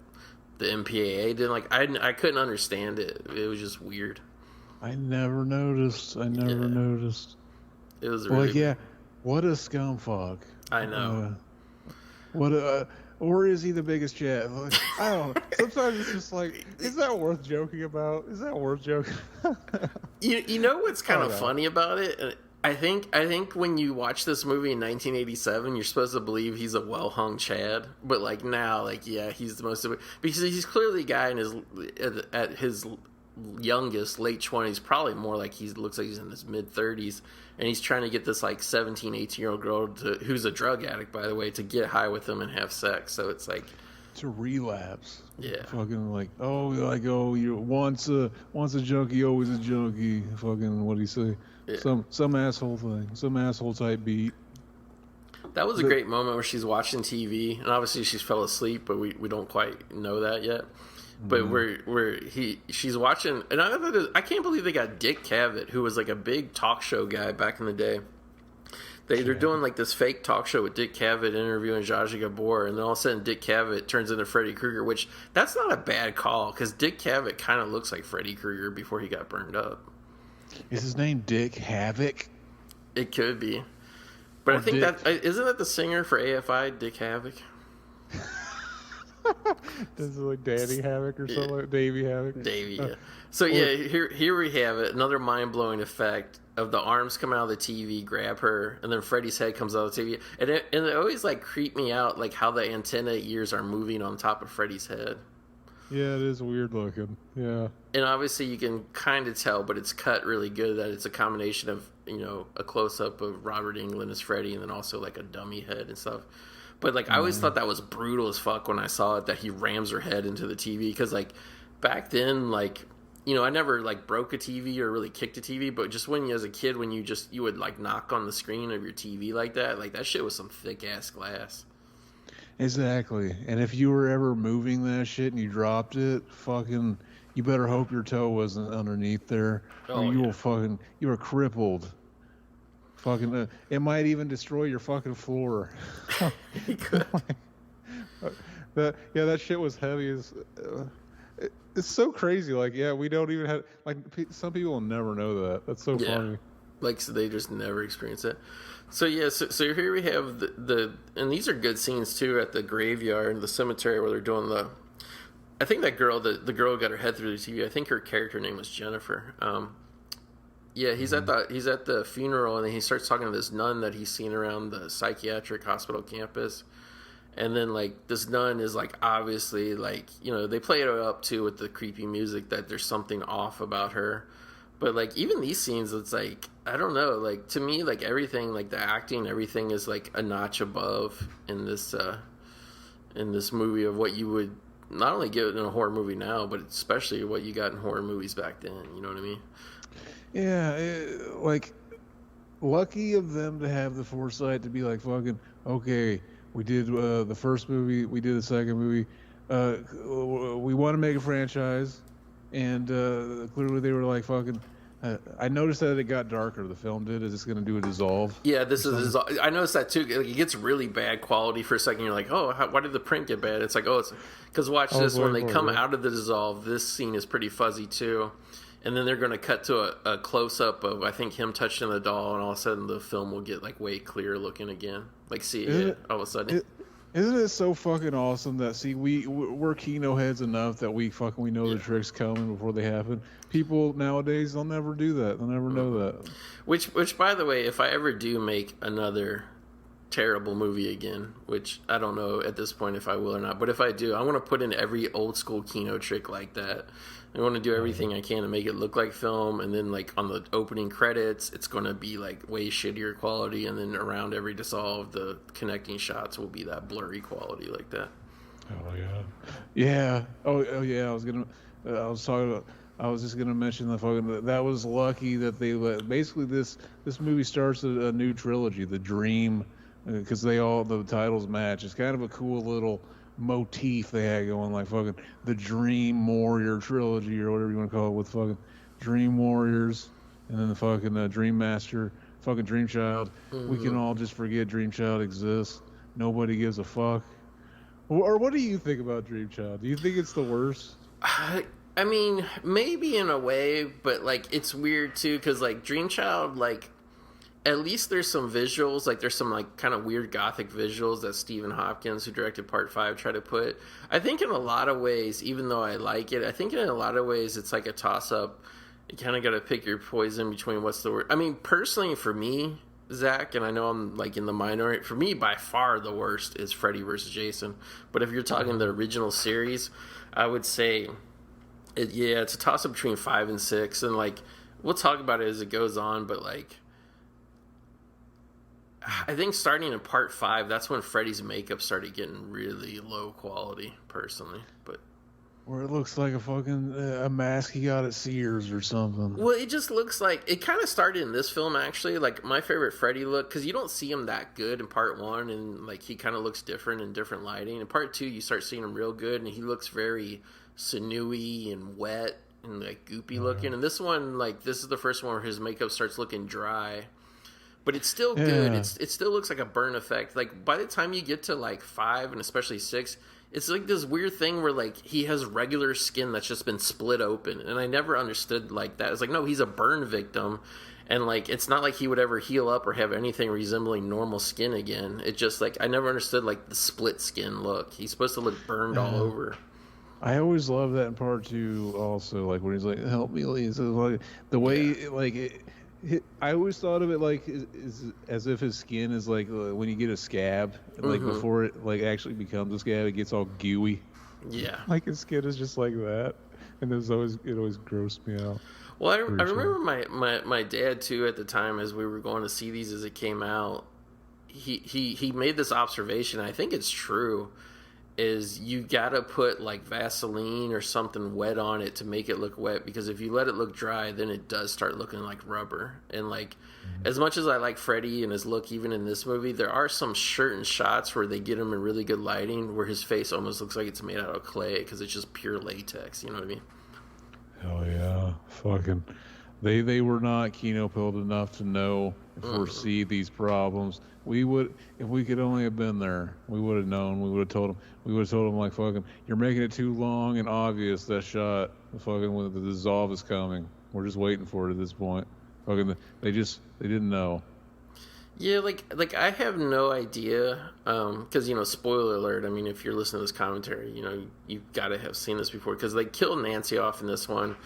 the MPAA didn't like. I couldn't understand it. It was just weird. I never noticed. Noticed. It was really yeah. What a scumfuck. I know. Or is he the biggest jet? Like, I don't know. Sometimes it's just like, is that worth joking about? Is that worth joking? You know what's kind of funny about it? I think when you watch this movie in 1987, you're supposed to believe he's a well-hung Chad. But like now, like yeah, he's the most, because he's clearly a guy at his youngest, late 20s, probably more like he looks like he's in his mid 30s, and he's trying to get this like 17, 18-year-old girl who's a drug addict, by the way, to get high with him and have sex. So it's like to relapse. Yeah. Fucking you once a junkie, always a junkie. Fucking what do you say? Yeah. Some asshole thing, some asshole type beat. That was a great moment where she's watching TV, and obviously she's fell asleep, but we don't quite know that yet. But she's watching, and I can't believe they got Dick Cavett, who was like a big talk show guy back in the day. They're doing like this fake talk show with Dick Cavett interviewing Zsa Zsa Gabor, and then all of a sudden Dick Cavett turns into Freddy Krueger, which that's not a bad call because Dick Cavett kind of looks like Freddy Krueger before he got burned up. Is his name Dick Havoc? It could be, but I think isn't that the singer for AFI, Dick Havoc? This is like Danny Havoc or something, like Davey Havoc. Davey, yeah. So yeah, here we have it. Another mind-blowing effect of the arms come out of the TV, grab her, and then Freddy's head comes out of the TV. And it always like creeped me out, like how the antenna ears are moving on top of Freddy's head. Yeah, it is weird looking. Yeah. And obviously you can kind of tell, but it's cut really good that it's a combination of, a close-up of Robert Englund as Freddy and then also like a dummy head and stuff. But like I always thought that was brutal as fuck when I saw it, that he rams her head into the TV, because like back then, like, I never like broke a TV or really kicked a TV, but just when you as a kid, when you would like knock on the screen of your TV like that shit was some thick ass glass. Exactly. And if you were ever moving that shit and you dropped it, fucking, you better hope your toe wasn't underneath there, or you were crippled. Fucking, it might even destroy your fucking floor. It could. That shit was heavy as. It's so crazy. Like, yeah, we don't even have, like, some people will never know that. That's so funny. Like, so they just never experience it. So yeah, so here we have the and these are good scenes too at the graveyard, the cemetery, where they're doing I think that girl, the girl who got her head through the TV, I think her character name was Jennifer. Yeah, he's at the funeral, and then he starts talking to this nun that he's seen around the psychiatric hospital campus. And then, like, this nun is, like, obviously, like, they play it up, too, with the creepy music, that there's something off about her. But, like, even these scenes, it's, like, I don't know. Like, to me, like, everything, like, the acting, everything is, like, a notch above in this movie of what you would not only get in a horror movie now, but especially what you got in horror movies back then. You know what I mean? Yeah, like, lucky of them to have the foresight to be like, fucking, okay, we did the first movie, we did the second movie, we want to make a franchise, and clearly they were like, fucking, I noticed that it got darker, the film did. Is this going to do a dissolve? Yeah, I noticed that too. Like, it gets really bad quality for a second. You're like, oh, why did the print get bad? It's like, oh, it's because watch this. When they come out of the dissolve, this scene is pretty fuzzy too. And then they're going to cut to a close-up of, I think, him touching the doll, and all of a sudden the film will get, like, way clearer looking again. Like, see it all of a sudden. Isn't it so fucking awesome that we're Kino heads enough that we know Yeah. the tricks coming before they happen. People nowadays they'll never do that. They'll never know that. Which by the way, if I ever do make another terrible movie again, which I don't know at this point if I will or not, but if I do, I want to put in every old school Kino trick like that. I want to do everything I can to make it look like film, and then like on the opening credits, it's going to be like way shittier quality, and then around every dissolve, the connecting shots will be that blurry quality like that. Oh yeah, yeah. Oh yeah. I was just gonna mention the fucking. That was lucky that they let. Basically, this movie starts a new trilogy, the Dream, because the titles match. It's kind of a cool little motif they had going, like fucking the Dream Warrior trilogy or whatever you want to call it, with fucking Dream Warriors and then the fucking Dream Master, fucking Dream Child. We can all just forget Dream Child exists. Nobody gives a fuck. Or what do you think about Dream Child? Do you think it's the worst? I mean, maybe in a way, but like it's weird too because like Dream Child, like at least there's some visuals, like there's some like kind of weird gothic visuals that Stephen Hopkins, who directed Part 5, tried to put. I think in a lot of ways, even though I like it, I think in a lot of ways it's like a toss up. You kind of got to pick your poison between what's the word. I mean, personally for me, Zach, and I know I'm like in the minority, for me by far the worst is Freddy vs. Jason. But if you're talking the original series, I would say it's a toss up between 5 and 6, and like we'll talk about it as it goes on, but like I think starting in Part 5, that's when Freddy's makeup started getting really low quality, personally. But where it looks like a fucking a mask he got at Sears or something. well, it just looks like it kind of started in this film actually. Like my favorite Freddy look, because you don't see him that good in Part 1, and like he kind of looks different in different lighting. In Part 2, you start seeing him real good, and he looks very sinewy and wet and like goopy looking. And this one, like this is the first one where his makeup starts looking dry. But it's still good. It still looks like a burn effect. Like by the time you get to like 5 and especially 6, it's like this weird thing where like he has regular skin that's just been split open, and I never understood like that. It's like, no, he's a burn victim, and like it's not like he would ever heal up or have anything resembling normal skin again. It just like I never understood like the split skin look. He's supposed to look burned all over. I always love that in Part 2 also, like when he's like, help me, Lee. So like the way I always thought of it like is as if his skin is like when you get a scab, like before it like actually becomes a scab, it gets all gooey. Yeah, like his skin is just like that, and it always grossed me out. Well, I remember my dad too at the time, as we were going to see these as it came out. He made this observation. I think it's true. Is you gotta put like Vaseline or something wet on it to make it look wet, because if you let it look dry, then it does start looking like rubber. And like as much as I like Freddy and his look even in this movie, there are some certain shots where they get him in really good lighting where his face almost looks like it's made out of clay because it's just pure latex, you know what I mean? Hell yeah. Fucking they were not Kino pilled enough to know and foresee these problems. We would, if we could only have been there, we would have known. We would have told them like, fucking, you're making it too long and obvious, that shot. Fucking when the dissolve is coming. We're just waiting for it at this point. Fucking, they didn't know. Yeah, like I have no idea, because, you know, spoiler alert, I mean, if you're listening to this commentary, you know, you've got to have seen this before, because they killed Nancy off in this one.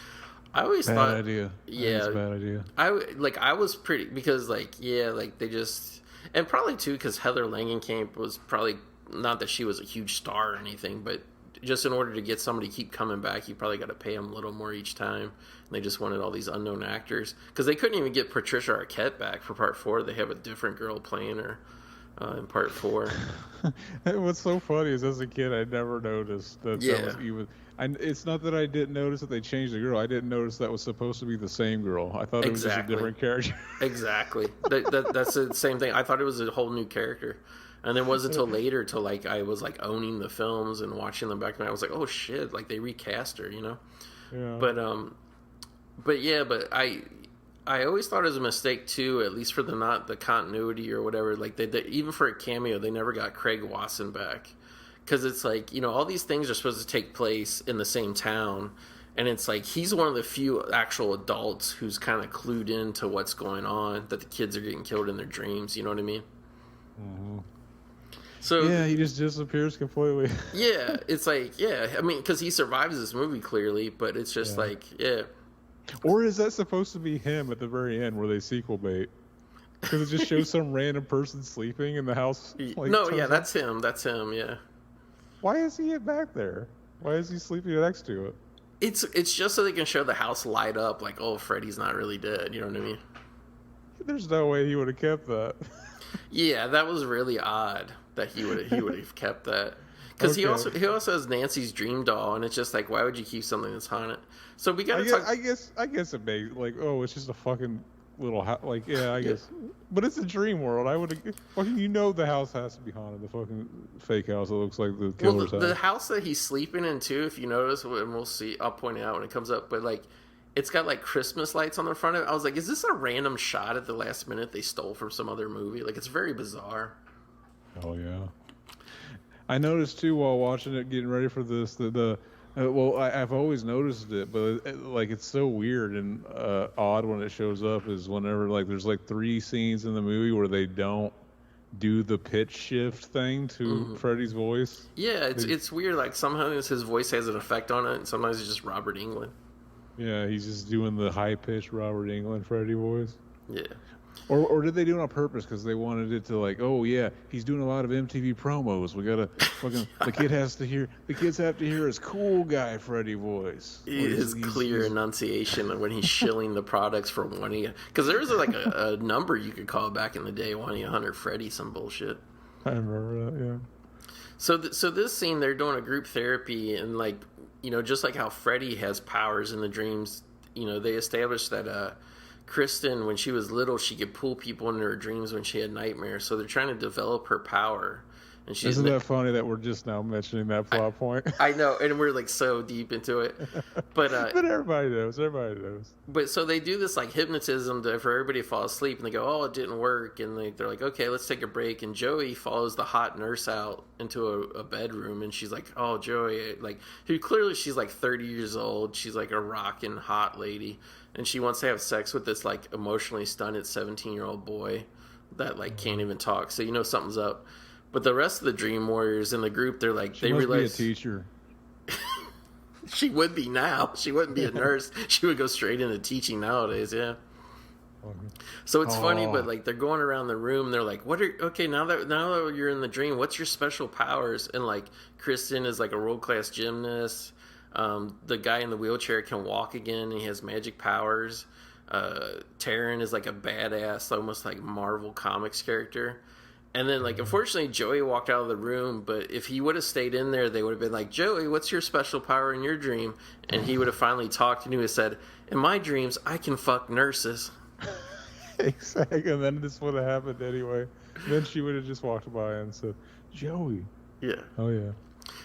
I always thought... Bad idea. Yeah. That's a bad idea. I was pretty... Because, like, yeah, like, they just... And probably, too, because Heather Langenkamp was probably... Not that she was a huge star or anything, but just in order to get somebody to keep coming back, you probably got to pay them a little more each time. And they just wanted all these unknown actors. Because they couldn't even get Patricia Arquette back for Part 4. They have a different girl playing her in Part 4. What's so funny is, as a kid, I never noticed that that was even... it's not that I didn't notice that they changed the girl. I didn't notice that was supposed to be the same girl. I thought it was just a different character. Exactly. That's the same thing. I thought it was a whole new character. And it wasn't until later, till like I was like owning the films and watching them back then, I was like, oh shit, like they recast her, you know? Yeah. But I always thought it was a mistake too, at least for the continuity or whatever. Like they even for a cameo, they never got Craig Wasson back. Because it's like, you know, all these things are supposed to take place in the same town. And it's like, he's one of the few actual adults who's kind of clued into what's going on, that the kids are getting killed in their dreams. You know what I mean? Mm-hmm. So yeah, he just disappears completely. yeah, it's like, yeah, I mean, because he survives this movie clearly, but it's just like, yeah. Or is that supposed to be him at the very end where they sequel bait? Because it just shows some random person sleeping in the house. Like, No, yeah, that's him. That's him. Yeah. Why is he back there? Why is he sleeping next to it? It's just so they can show the house light up, like, oh, Freddy's not really dead. You know what I mean? There's no way he would have kept that. Yeah, that was really odd that he would have kept that. Because he also has Nancy's dream doll, and it's just like, why would you keep something that's haunted? So we gotta talk. I guess it makes like, oh, it's just a fucking little house. Like, yeah, I guess. But it's a dream world. I would fucking, the house has to be haunted. The fucking fake house that looks like the killer's house. The house that he's sleeping in too, if you notice, and we'll see. I'll point it out when it comes up. But like, it's got like Christmas lights on the front of it. I was like, is this a random shot at the last minute they stole from some other movie? Like, it's very bizarre. Oh yeah. I noticed too while watching it, getting ready for this, that I've always noticed it, but it's so weird and odd when it shows up is whenever like there's like 3 scenes in the movie where they don't do the pitch shift thing to Freddy's voice. Yeah, it's weird. Like sometimes his voice has an effect on it, and sometimes it's just Robert Englund. Yeah, he's just doing the high pitched Robert Englund Freddy voice. Yeah. Or did they do it on purpose because they wanted it to like, oh yeah, he's doing a lot of MTV promos. We gotta fucking the kids have to hear his cool guy Freddy voice. His clear enunciation when he's shilling the products for wanting, because there was like a number you could call back in the day, wanting 100 Freddy, some bullshit. I remember that, yeah. So this scene, they're doing a group therapy, and like, just like how Freddy has powers in the dreams, they established that Kristen, when she was little, she could pull people into her dreams when she had nightmares. So they're trying to develop her power. And isn't that funny that we're just now mentioning that plot point? I know, and we're like so deep into it. But but everybody knows. But so they do this like hypnotism for everybody to fall asleep, and they go, oh, it didn't work. And they're like, okay, let's take a break. And Joey follows the hot nurse out into a bedroom, and she's like, oh, Joey, like, clearly she's like 30 years old. She's like a rockin' hot lady. And she wants to have sex with this like emotionally stunted 17-year-old boy that like can't even talk. So something's up. But the rest of the Dream Warriors in the group, they're like, they realize be a teacher. She would be now. She wouldn't be a nurse. She would go straight into teaching nowadays. Yeah. So it's funny, but like they're going around the room. They're like, now that you're in the dream, what's your special powers? And like Kristen is like a world-class gymnast. The guy in the wheelchair can walk again. And he has magic powers. Taryn is like a badass, almost like Marvel Comics character. And then, like, unfortunately, Joey walked out of the room, but if he would have stayed in there, they would have been like, Joey, what's your special power in your dream? And he would have finally talked, and he would have said, in my dreams, I can fuck nurses. Exactly, and then this would have happened anyway. Then she would have just walked by and said, Joey. Yeah. Oh, yeah.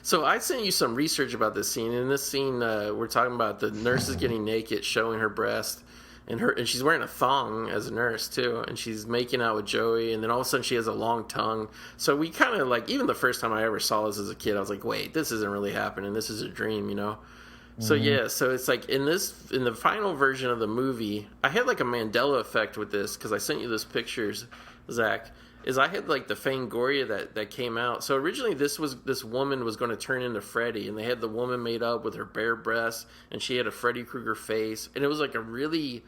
So I sent you some research about this scene. In this scene, we're talking about the nurse is getting naked, showing her breast. And she's wearing a thong as a nurse too, and she's making out with Joey, and then all of a sudden she has a long tongue. So we kind of like, even the first time I ever saw this as a kid, I was like, wait, this isn't really happening. This is a dream, So yeah, so it's like in the final version of the movie, I had like a Mandela effect with this because I sent you those pictures, Zach. I had like the Fangoria that came out. So originally this woman was going to turn into Freddy, and they had the woman made up with her bare breasts, and she had a Freddy Krueger face, and it was like a really,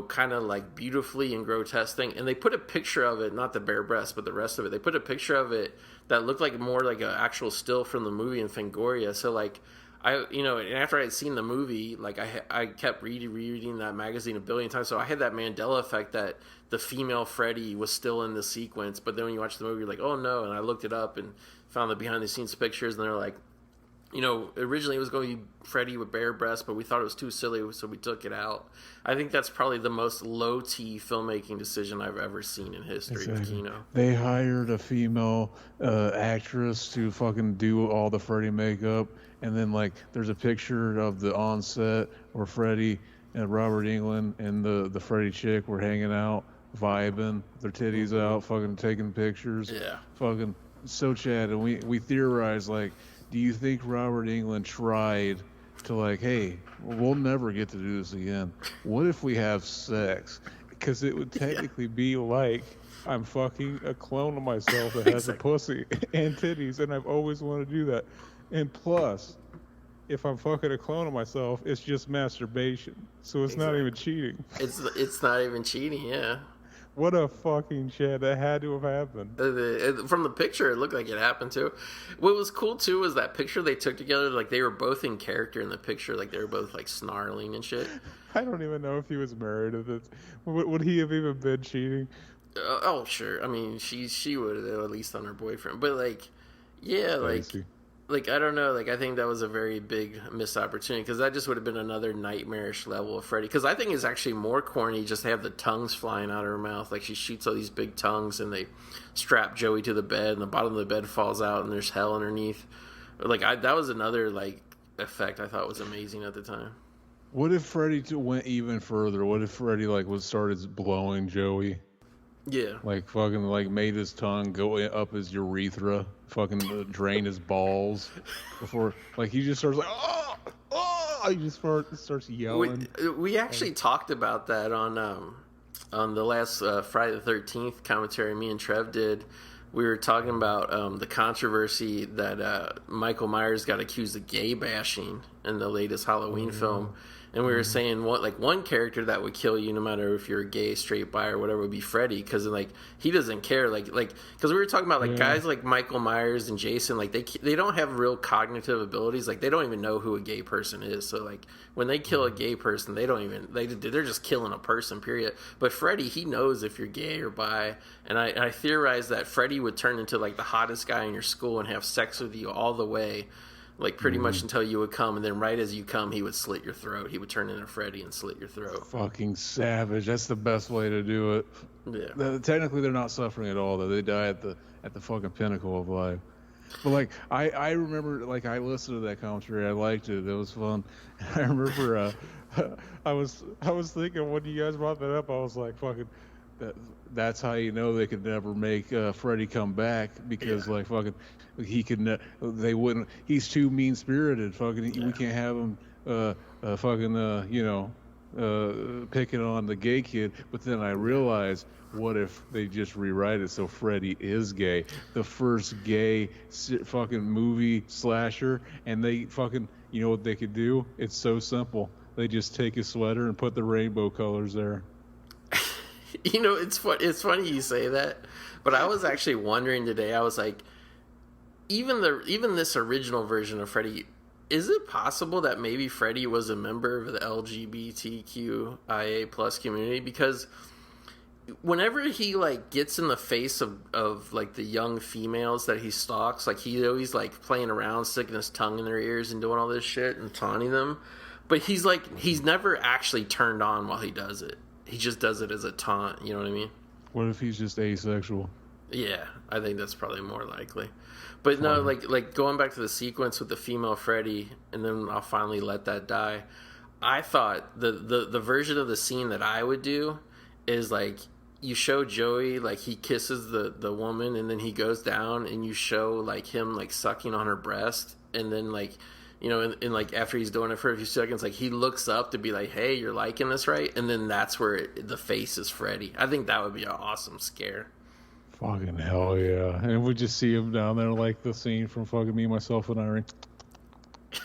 kind of like beautifully and grotesque thing. And they put a picture of it, not the bare breasts, but the rest of it. They put a picture of it that looked like more like an actual still from the movie in Fangoria. So like, and after I had seen the movie, like I kept reading that magazine a billion times. So I had that Mandela effect that the female Freddy was still in the sequence. But then when you watch the movie, you're like, oh no. And I looked it up and found the behind the scenes pictures, and they're like, originally it was going to be Freddy with bare breasts, but we thought it was too silly, so we took it out. I think that's probably the most low-T filmmaking decision I've ever seen in history of Kino. They hired a female actress to fucking do all the Freddy makeup, and then like there's a picture of the on-set where Freddy and Robert Englund and the Freddy chick were hanging out, vibing, their titties out, fucking taking pictures. Yeah. Fucking so Chad, and we theorized like, do you think Robert Englund tried to like, hey, we'll never get to do this again. What if we have sex? Because it would technically be like I'm fucking a clone of myself that has a Exactly. pussy and titties, and I've always wanted to do that. And plus, if I'm fucking a clone of myself, it's just masturbation, so it's not even Exactly. cheating. It's not even cheating. Yeah. What a fucking shit. That had to have happened. From the picture, it looked like it happened too. What was cool too was that picture they took together. Like they were both in character in the picture. Like they were both like snarling and shit. I don't even know if he was married. If it's, would he have even been cheating? Oh sure. I mean, she would have at least on her boyfriend. But like, yeah, Spacey. like I don't know. Like I think that was a very big missed opportunity because that just would have been another nightmarish level of Freddy. Because I think it's actually more corny just to have the tongues flying out of her mouth. Like she shoots all these big tongues and they strap Joey to the bed and the bottom of the bed falls out and there's hell underneath. Like that was another like effect I thought was amazing at the time. What if Freddy went even further? What if Freddy like started blowing Joey? Yeah. Like fucking like made his tongue go up his urethra, fucking drain his balls before like he just starts like he just starts yelling. We actually talked about that on the last Friday the 13th commentary me and Trev did. We were talking about the controversy that Michael Myers got accused of gay bashing in the latest Halloween film. And we were saying one character that would kill you no matter if you're gay, straight, bi, or whatever would be Freddy, because like he doesn't care like because we were talking about like guys like Michael Myers and Jason, like they don't have real cognitive abilities, like they don't even know who a gay person is. So like when they kill a gay person, they're just killing a person, period. But Freddy, he knows if you're gay or bi, and I theorize that Freddy would turn into like the hottest guy in your school and have sex with you all the way. Like, pretty much until you would come, and then right as you come, he would slit your throat. He would turn into Freddy and slit your throat. Fucking savage. That's the best way to do it. Yeah. Technically, they're not suffering at all, though. They die at the fucking pinnacle of life. But, like, I remember, like, I listened to that commentary. I liked it. It was fun. I remember I was thinking when you guys brought that up, I was like, fucking... That's how you know they could never make Freddy come back because like fucking he could they wouldn't. He's too mean spirited. Fucking we can't have him picking on the gay kid. But then I realized, what if they just rewrite it so Freddy is gay, the first gay fucking movie slasher, and they fucking you know what they could do? It's so simple. They just take his sweater and put the rainbow colors there. You know, it's funny you say that, but I was actually wondering today. I was like, even this original version of Freddy, is it possible that maybe Freddy was a member of the LGBTQIA plus community? Because whenever he like gets in the face of like the young females that he stalks, like he's always like playing around, sticking his tongue in their ears and doing all this shit and taunting them. But he's never actually turned on while he does it. He just does it as a taunt, you know what I mean? What if he's just asexual? Yeah, I think that's probably more likely. But no, like going back to the sequence with the female Freddy, and then I'll finally let that die. I thought the version of the scene that I would do is like you show Joey like he kisses the woman, and then he goes down, and you show like him like sucking on her breast, and then like. You know, and like after he's doing it for a few seconds, like he looks up to be like, "Hey, you're liking this, right?" And then that's where the face is Freddy. I think that would be an awesome scare. Fucking hell yeah! And we just see him down there like the scene from fucking Me, Myself, and Irene.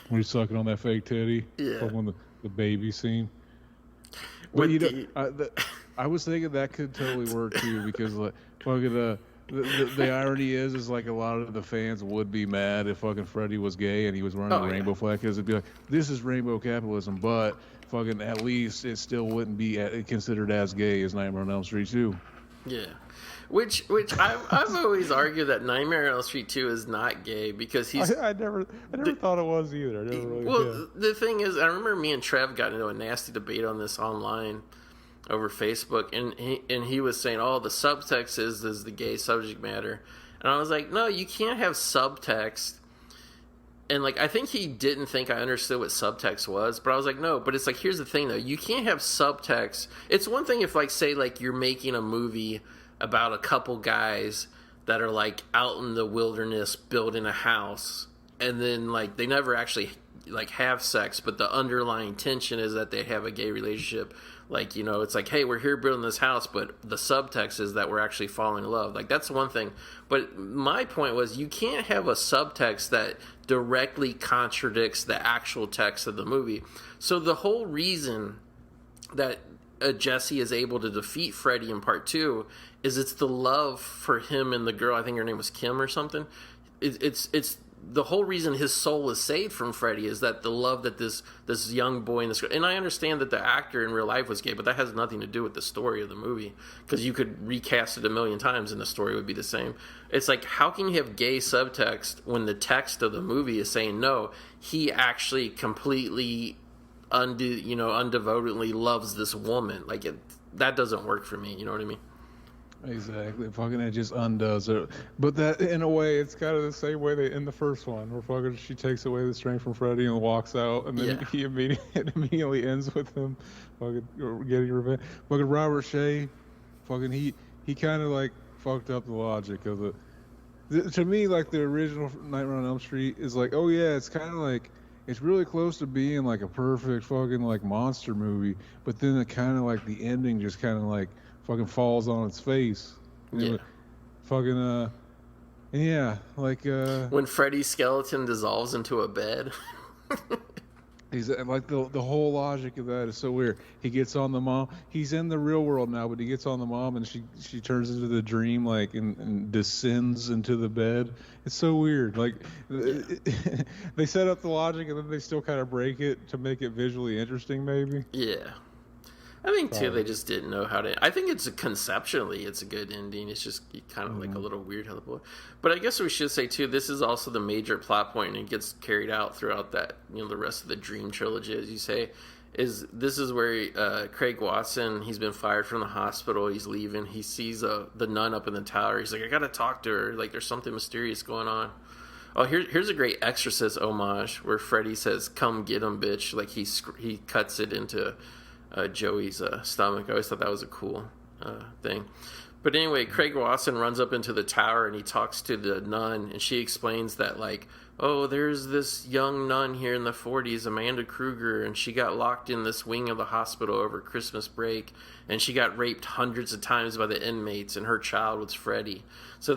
When he's sucking on that fake titty. Yeah. Fucking the baby scene. But I was thinking that could totally work too because like fucking the irony is like a lot of the fans would be mad if fucking Freddy was gay and he was wearing a rainbow flag because it'd be like, this is rainbow capitalism, but fucking at least it still wouldn't be considered as gay as Nightmare on Elm Street 2. Yeah. Which I've always argued that Nightmare on Elm Street 2 is not gay because he's... I never thought it was either. The thing is, I remember me and Trev got into a nasty debate on this online over Facebook, and he was saying, "Oh, the subtext is the gay subject matter," and I was like, "No, you can't have subtext." And like, I think he didn't think I understood what subtext was, but I was like, "No." But it's like, here's the thing, though: you can't have subtext. It's one thing if, like, say, like you're making a movie about a couple guys that are like out in the wilderness building a house, and then like they never actually like have sex, but the underlying tension is that they have a gay relationship. Like, it's like, hey, we're here building this house, but the subtext is that we're actually falling in love. Like, that's one thing. But my point was, you can't have a subtext that directly contradicts the actual text of the movie. So the whole reason that Jesse is able to defeat Freddy in part 2 is it's the love for him and the girl. I think her name was Kim or something. It's the whole reason his soul is saved from Freddy is that the love that this young boy and this girl, and I understand that the actor in real life was gay, but that has nothing to do with the story of the movie, because you could recast it a million times and the story would be the same. It's like, how can you have gay subtext when the text of the movie is saying no, he actually completely undevotedly loves this woman? Like, that doesn't work for me. You know what I mean? Exactly. Fucking it just undoes it. But that, in a way, it's kind of the same way they in the first one, where fucking she takes away the strength from Freddy and walks out, and then he immediately ends with him fucking getting revenge. Fucking Robert Shea, fucking he kind of like fucked up the logic of it. To me, like, the original Nightmare on Elm Street is like, oh yeah, it's kind of like, it's really close to being like a perfect fucking like monster movie, but then it kind of like the ending just kind of like fucking falls on its face. Yeah. Fucking yeah, like when Freddy's skeleton dissolves into a bed. He's like, the whole logic of that is so weird. He gets on the mom. He's in the real world now, but he gets on the mom, and she turns into the dream, like, and descends into the bed. It's so weird. Like, they set up the logic, and then they still kind of break it to make it visually interesting, maybe. Yeah. I think, too, they just didn't know how to... I think conceptually, it's a good ending. It's just kind of like a little weird how the boy... But I guess we should say, too, this is also the major plot point, and it gets carried out throughout that, the rest of the Dream trilogy, as you say. This is where Craig Watson, he's been fired from the hospital, he's leaving, he sees the nun up in the tower, he's like, I gotta talk to her, like, there's something mysterious going on. Oh, here's a great Exorcist homage, where Freddy says, come get him, bitch, like, he cuts it into... Joey's stomach. I always thought that was a cool thing. But anyway, Craig Watson runs up into the tower and he talks to the nun, and she explains that, like, oh, there's this young nun here in the 40s, Amanda Krueger, and she got locked in this wing of the hospital over Christmas break, and she got raped hundreds of times by the inmates, and her child was Freddy. So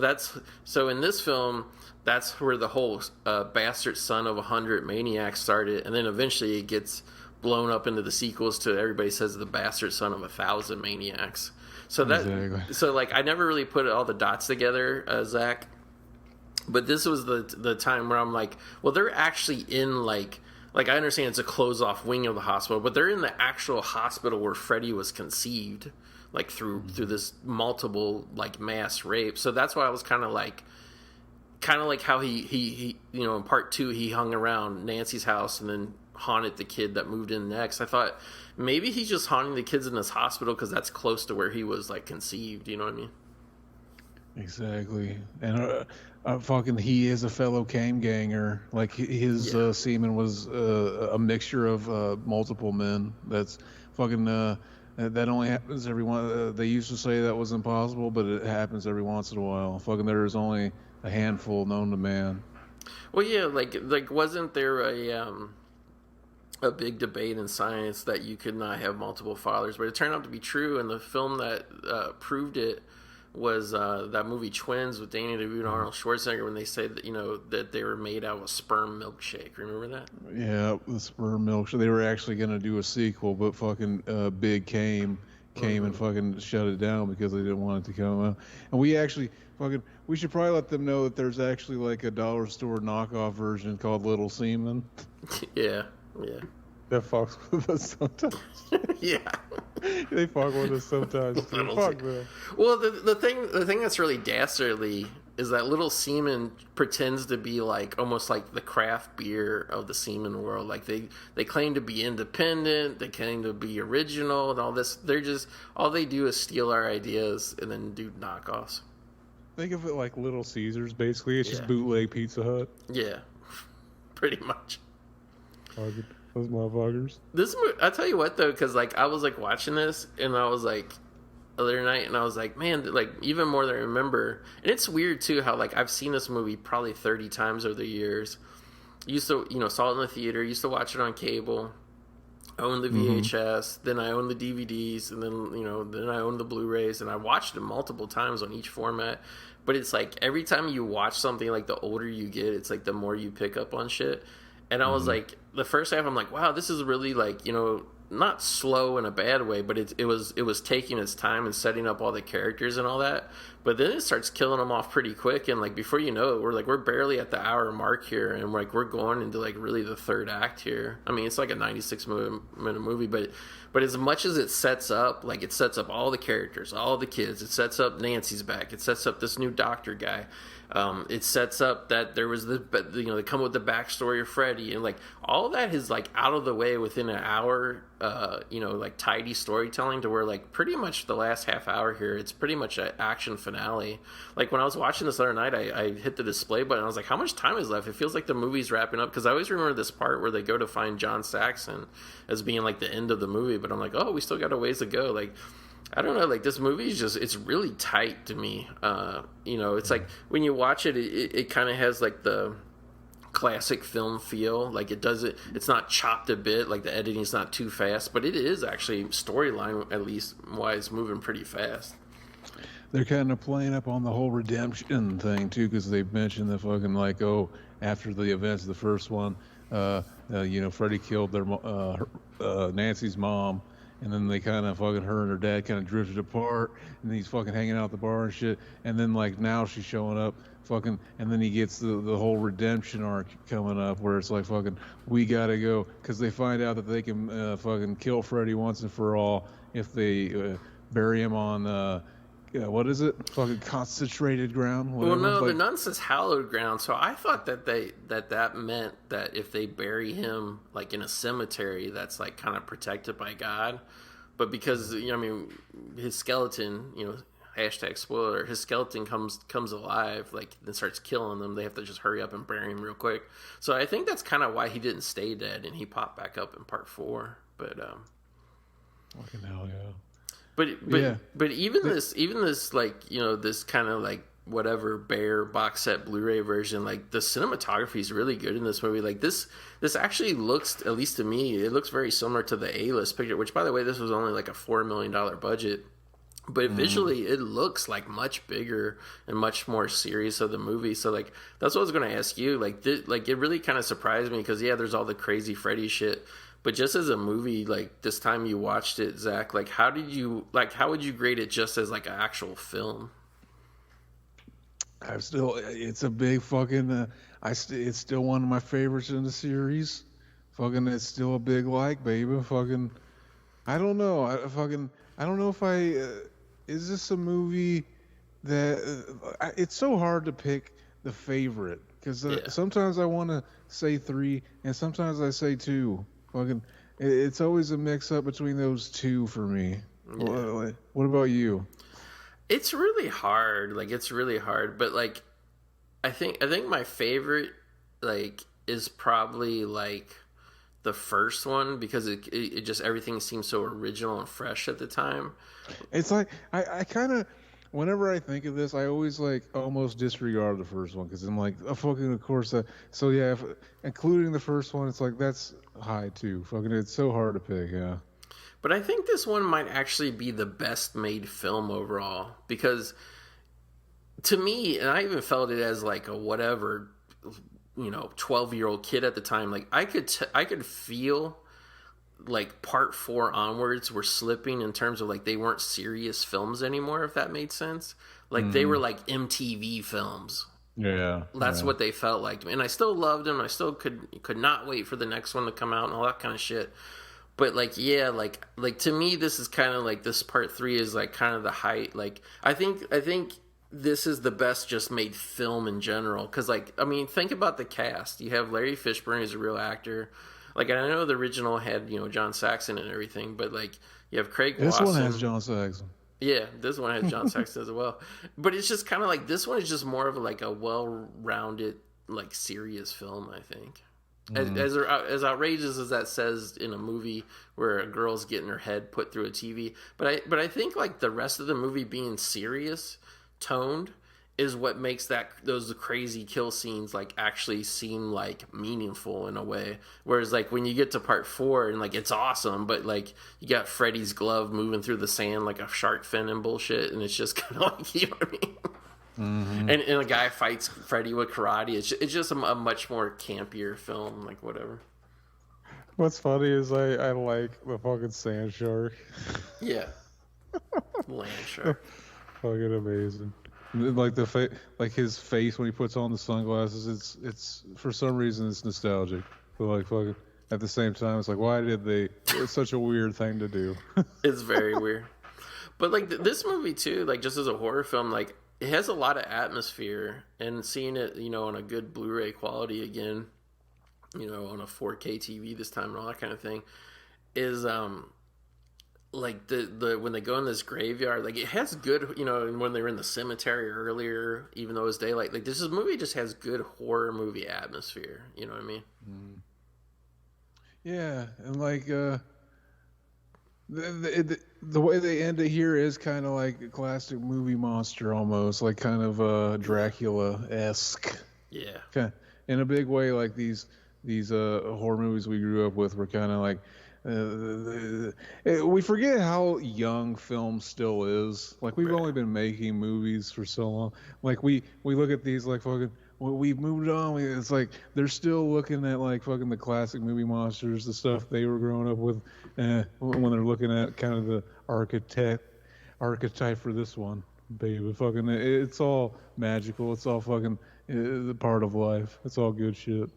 in this film, that's where the whole bastard son of 100 maniacs started, and then eventually it gets blown up into the sequels to, everybody says, the bastard son of 1,000 maniacs. So that, exactly. So like, I never really put all the dots together, Zach. But this was the time where I'm like, well, they're actually in like I understand it's a closed off wing of the hospital, but they're in the actual hospital where Freddy was conceived, like through this multiple like mass rape. So that's why I was kind of like how he in part 2 he hung around Nancy's house and then haunted the kid that moved in next. I thought maybe he's just haunting the kids in this hospital because that's close to where he was like conceived. You know what I mean? Exactly. And fucking, he is a fellow cam ganger. Like, his semen was a mixture of multiple men. That's fucking that only happens every one. They used to say that was impossible, but it happens every once in a while. Fucking, there's only a handful known to man. Well, yeah, like wasn't there a big debate in science that you could not have multiple fathers, but it turned out to be true, and the film that proved it was that movie Twins with Danny DeVito and Arnold Schwarzenegger, when they said that, that they were made out of a sperm milkshake. Remember that? Yeah, the sperm milkshake. They were actually going to do a sequel, but fucking Big came and fucking shut it down because they didn't want it to come out. And we actually we should probably let them know that there's actually like a dollar store knockoff version called Little Seaman. Yeah. That fucks with us sometimes. Yeah. They fuck with us sometimes. Fuck them. Well, the thing that's really dastardly is that Little Seaman pretends to be like almost like the craft beer of the semen world. Like they claim to be independent, they claim to be original and all this. They're just, all they do is steal our ideas and then do knockoffs. Think of it like Little Caesars, basically. It's just bootleg Pizza Hut. Yeah, pretty much. Those motherfuckers. I tell you what though, because like I was like watching this and I was like the other night and I was like, man, like even more than I remember. And it's weird too how like I've seen this movie probably 30 times over the years, used to, saw it in the theater, used to watch it on cable, owned the VHS, then I owned the DVDs, and then I owned the Blu-rays, and I watched it multiple times on each format. But it's like every time you watch something, like the older you get, it's like the more you pick up on shit. And I was like, the first half, I'm like, wow, this is really like, not slow in a bad way, but it was taking its time and setting up all the characters and all that. But then it starts killing them off pretty quick, and like before you know it, we're barely at the hour mark here, and like we're going into like really the third act here. I mean, it's like a 96-minute movie, but as much as it sets up, like it sets up all the characters, all the kids. It sets up Nancy's back. It sets up this new doctor guy. It sets up that there was they come with the backstory of Freddy, and like all that is like out of the way within an hour, like tidy storytelling to where like pretty much the last half hour here, it's pretty much an action finale. Like when I was watching this other night, I hit the display button. I was like, how much time is left? It feels like the movie's wrapping up, because I always remember this part where they go to find John Saxon as being like the end of the movie, but I'm like, oh, we still got a ways to go. Like, I don't know, like this movie is it's really tight to me. It's like when you watch it, it kind of has like the classic film feel. Like it's not chopped a bit, like the editing's not too fast, but it is actually storyline, at least wise, moving pretty fast. They're kind of playing up on the whole redemption thing too, because they mentioned the fucking like, after the events of the first one, Freddy killed their Nancy's mom. And then they kind of fucking, her and her dad kind of drifted apart, and he's fucking hanging out at the bar and shit. And then like now she's showing up, fucking, and then he gets the whole redemption arc coming up where it's like fucking, we gotta go, because they find out that they can fucking kill Freddy once and for all if they bury him on what is it? Fucking concentrated ground. Whatever. Well, no, the nun says hallowed ground, so I thought that that meant that if they bury him like in a cemetery that's like kind of protected by God, but because his skeleton, hashtag spoiler, his skeleton comes alive, like, and starts killing them, they have to just hurry up and bury him real quick. So I think that's kind of why he didn't stay dead and he popped back up in part 4. But fucking hell yeah. But even this like this kind of like whatever bare box set Blu-ray version, like the cinematography is really good in this movie. Like this actually looks, at least to me, it looks very similar to the A-list picture, which by the way, this was only like a $4 million budget. But visually, it looks like much bigger and much more serious of the movie. So like that's what I was going to ask you. Like it really kind of surprised me, because there's all the crazy Freddy shit. But just as a movie, like this time you watched it, Zach, like how would you grade it just as like an actual film? It's a big fucking, it's still one of my favorites in the series. Fucking, it's still a big like, baby. Fucking, I don't know. I don't know if is this a movie that, it's so hard to pick the favorite, because sometimes I want to say 3 and sometimes I say 2. Fucking, it's always a mix up between those 2 for me. Yeah. What about you? It's really hard. Like, it's really hard. But like, I think my favorite like is probably like the first one, because it just, everything seems so original and fresh at the time. It's like I kind of, whenever I think of this, I always like almost disregard the first one, because I'm like, fucking, of course. So yeah, including the first one, it's like that's high too. Fucking, it's so hard to pick. Yeah. But I think this one might actually be the best made film overall, because to me, and I even felt it as like a whatever, 12-year-old kid at the time, like I could feel like part 4 onwards were slipping in terms of like they weren't serious films anymore, if that made sense. Like they were like MTV films. Yeah. That's what they felt like. And I still loved them. I still could not wait for the next one to come out and all that kind of shit. But like, yeah, like to me, this is kind of like, this part 3 is like kind of the height. Like, I think this is the best just made film in general. Cause like, I mean, think about the cast. You have Larry Fishburne, who's a real actor. Like, I know the original had, John Saxon and everything, but like, you have Craig Wasson. This one has John Saxon. Yeah, this one has John Saxon as well. But it's just kind of like, this one is just more of like a well-rounded, like, serious film, I think. As outrageous as that says in a movie where a girl's getting her head put through a TV, but I think like the rest of the movie being serious, toned, is what makes those crazy kill scenes like actually seem like meaningful in a way. Whereas like when you get to part 4 and like it's awesome, but like you got Freddy's glove moving through the sand like a shark fin and bullshit, and it's just kind of like, you know what I mean? Mm-hmm. And a guy fights Freddy with karate. It's just a much more campier film, like whatever. What's funny is I like the fucking sand shark. Yeah, land shark. Fucking amazing. Like like his face when he puts on the sunglasses, it's for some reason it's nostalgic, but like fucking at the same time it's like, why did they? It's such a weird thing to do. It's very weird. But like this movie too, like just as a horror film, like it has a lot of atmosphere, and seeing it, you know, on a good Blu-ray quality again, you know, on a 4K TV this time and all that kind of thing, is like the when they go in this graveyard, like it has good, you know, and when they were in the cemetery earlier, even though it's daylight, like this movie just has good horror movie atmosphere, you know what I mean? Yeah, and like the way they end it here is kind of like a classic movie monster almost, like kind of Dracula-esque. Yeah. Okay. In a big way, like these horror movies we grew up with were kind of like we forget how young film still is. Like we've only been making movies for so long. Like we look at these like fucking, well, we've moved on. It's like they're still looking at like fucking the classic movie monsters, the stuff they were growing up with, when they're looking at kind of the archetype for this one, baby. Fucking, it's all magical. It's all fucking the part of life. It's all good shit.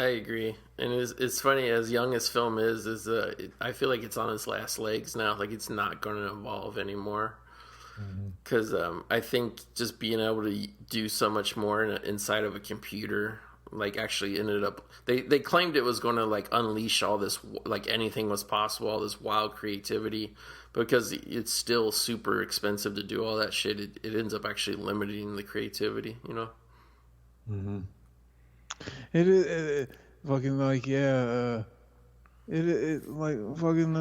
I agree, and it's funny, as young as film is I feel like it's on its last legs now. Like it's not going to evolve anymore, because I think just being able to do so much more inside of a computer, like actually ended up. They claimed it was going to like unleash all this, like anything was possible, all this wild creativity, because it's still super expensive to do all that shit. It ends up actually limiting the creativity, you know. Mm-hmm. It is fucking like, yeah. It like fucking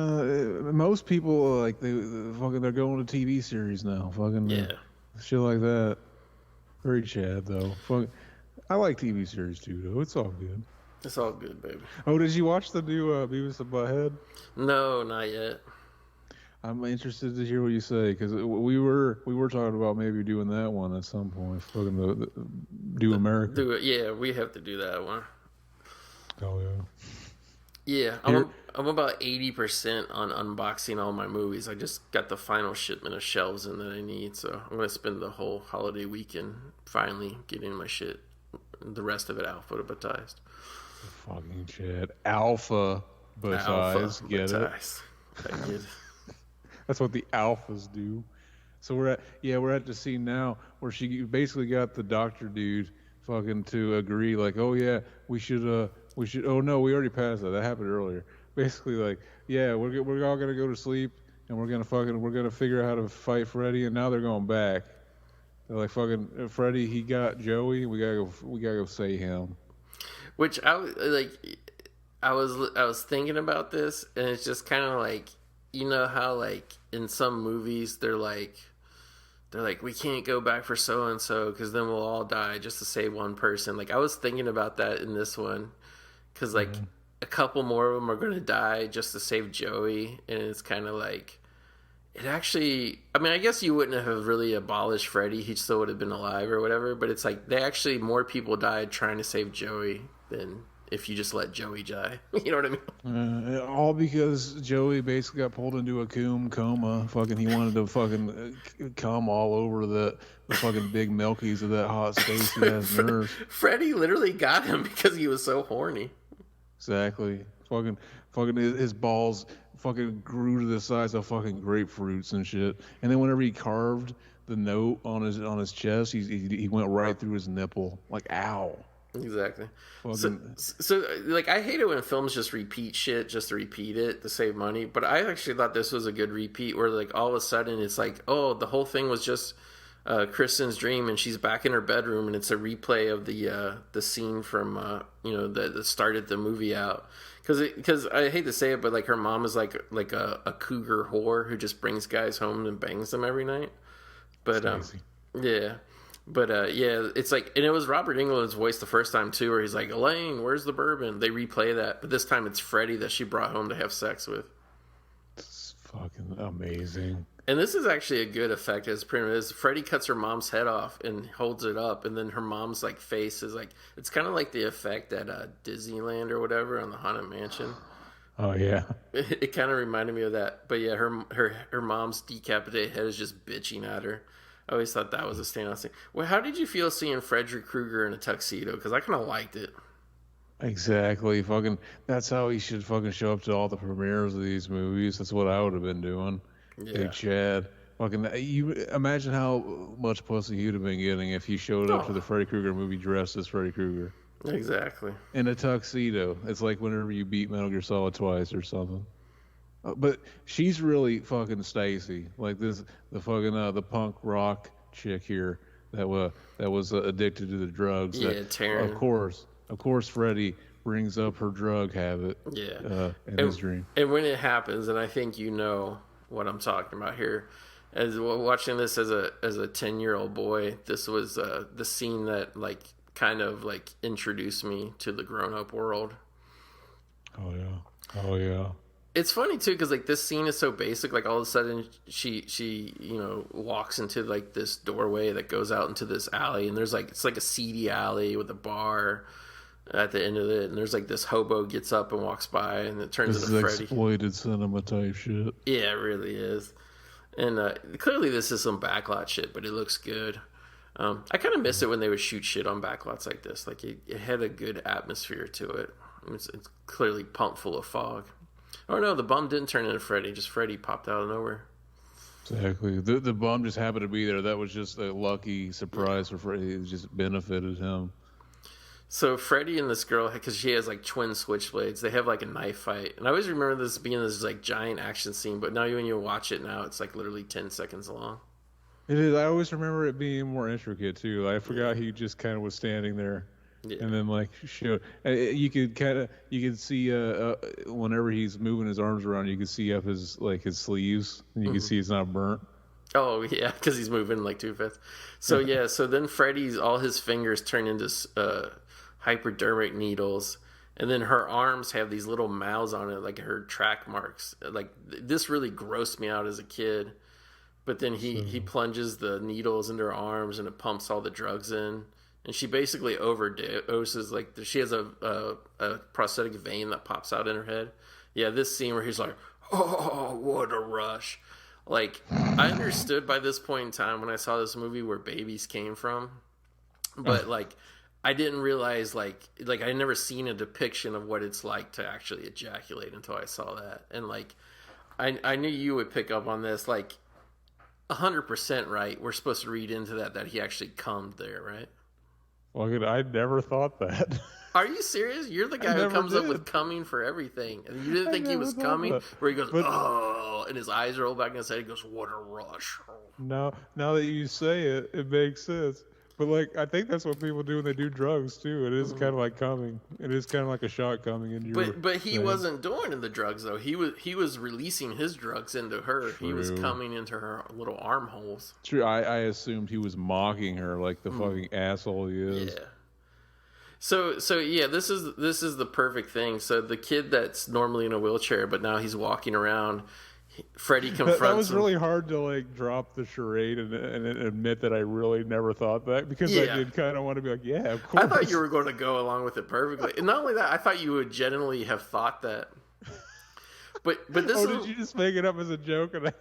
most people like they're going to TV series now. Fucking yeah, shit like that. Very Chad though. Fuck, I like TV series too though. It's all good. It's all good, baby. Oh, did you watch the new Beavis and Butthead? No, not yet. I'm interested to hear what you say, because we were talking about maybe doing that one at some point. Fucking do America. Do it, yeah. We have to do that one. Oh yeah. Yeah, I'm about 80% on unboxing all my movies. I just got the final shipment of shelves in that I need, so I'm gonna spend the whole holiday weekend finally getting my shit, the rest of it alphabetized. Fucking shit, alphabetized. Get it? I get it. That's what the alphas do. So we're at the scene now where she basically got the doctor dude fucking to agree, like, oh yeah, we should, oh no, we already passed that. That happened earlier. Basically, like, yeah, we're all gonna go to sleep and we're gonna figure out how to fight Freddy, and now they're going back. They're like, fucking Freddy, he got Joey. We gotta go save him. Which I was thinking about this, and it's just kind of like, you know how like in some movies they're like we can't go back for so and so because then we'll all die just to save one person. Like I was thinking about that in this one, because like a couple more of them are going to die just to save Joey, and it's kind of like it actually. I mean, I guess you wouldn't have really abolished Freddy; he still would have been alive or whatever. But it's like more people died trying to save Joey than if you just let Joey die. You know what I mean? All because Joey basically got pulled into a coma. Fucking, he wanted to fucking come all over the fucking big milkies of that hot space he has nerves. Freddy literally got him because he was so horny. Exactly. Fucking his balls fucking grew to the size of fucking grapefruits and shit. And then whenever he carved the note on his chest, he went right through his nipple. Like, ow. Exactly. So like, I hate it when films just repeat shit just to repeat it to save money. But I actually thought this was a good repeat, where like all of a sudden it's like, oh, the whole thing was just Kristen's dream, and she's back in her bedroom, and it's a replay of the scene from that started the movie out. Because I hate to say it, but like her mom is like a cougar whore who just brings guys home and bangs them every night. But yeah. But yeah, it's like, and it was Robert Englund's voice the first time too, where he's like, Elaine, where's the bourbon? They replay that, but this time it's Freddy that she brought home to have sex with. It's fucking amazing. And this is actually a good effect. As Freddy cuts her mom's head off and holds it up, and then her mom's like face is like, it's kind of like the effect at Disneyland or whatever on the Haunted Mansion. Oh yeah. It kind of reminded me of that. But yeah, her mom's decapitated head is just bitching at her. I always thought that was a standout scene. Well, how did you feel seeing Frederick Krueger in a tuxedo? Because I kind of liked it. Exactly. Fucking. That's how he should fucking show up to all the premieres of these movies. That's what I would have been doing. Yeah. Hey, Chad. Fucking. You imagine how much pussy you'd have been getting if you showed up to the Freddy Krueger movie dressed as Freddy Krueger. Exactly. In a tuxedo. It's like whenever you beat Metal Gear Solid twice or something. But she's really fucking Stacy, like the fucking the punk rock chick here that was addicted to the drugs. Yeah, Taryn. Of course, Freddy brings up her drug habit. Yeah, in his dream. And when it happens, and I think you know what I'm talking about here, as watching this as a 10-year-old boy, this was the scene that like kind of like introduced me to the grown-up world. Oh yeah. It's funny too because like this scene is so basic. Like all of a sudden she walks into like this doorway that goes out into this alley, and there's like it's like a seedy alley with a bar at the end of it, and there's like this hobo gets up and walks by, and it turns into Freddy. Exploited cinema type shit. Yeah, it really is. And clearly this is some backlot shit, but it looks good. I kind of miss it when they would shoot shit on backlots like this. Like it had a good atmosphere to it. It's clearly pumped full of fog. Oh no, the bum didn't turn into Freddy. Just Freddy popped out of nowhere. Exactly. The bum just happened to be there. That was just a lucky surprise for Freddy. It just benefited him. So Freddy and this girl, because she has like twin switchblades, they have like a knife fight. And I always remember this being this like giant action scene, but now when you watch it now, it's like literally 10 seconds long. It is. I always remember it being more intricate too. I forgot he just kind of was standing there. Yeah. And then like you could see whenever he's moving his arms around, you can see up his sleeves, and you can see it's not burnt. Oh yeah, because he's moving like too fast. So yeah, so then Freddy's all his fingers turn into hypodermic needles, and then her arms have these little mouths on it, like her track marks. Like this really grossed me out as a kid. But then he plunges the needles into her arms, and it pumps all the drugs in. And she basically overdoses. Like she has a prosthetic vein that pops out in her head. Yeah, this scene where he's like, "Oh, what a rush!" Like I understood by this point in time when I saw this movie where babies came from, but like I didn't realize like I had never seen a depiction of what it's like to actually ejaculate until I saw that. And like I knew you would pick up on this. Like 100% right. We're supposed to read into that he actually cummed there, right? Well, I never thought that. Are you serious? You're the guy who comes up with coming for everything. And you didn't think he was coming? Where he goes, oh, and his eyes roll back in his head. He goes, what a rush. Now that you say it, it makes sense. But like, I think that's what people do when they do drugs too. It is kind of like coming. It is kind of like a shot coming into your. But he wasn't doing the drugs though. He was releasing his drugs into her. True. He was coming into her little armholes. True. I assumed he was mocking her like the fucking asshole he is. Yeah. So yeah, this is the perfect thing. So the kid that's normally in a wheelchair, but now he's walking around. Freddy confronts that was him. really hard to like drop the charade and admit that I really never thought that, because I did kind of want to be like, yeah, of course. I thought you were going to go along with it perfectly. And not only that, I thought you would genuinely have thought that. But this did you just make it up as a joke and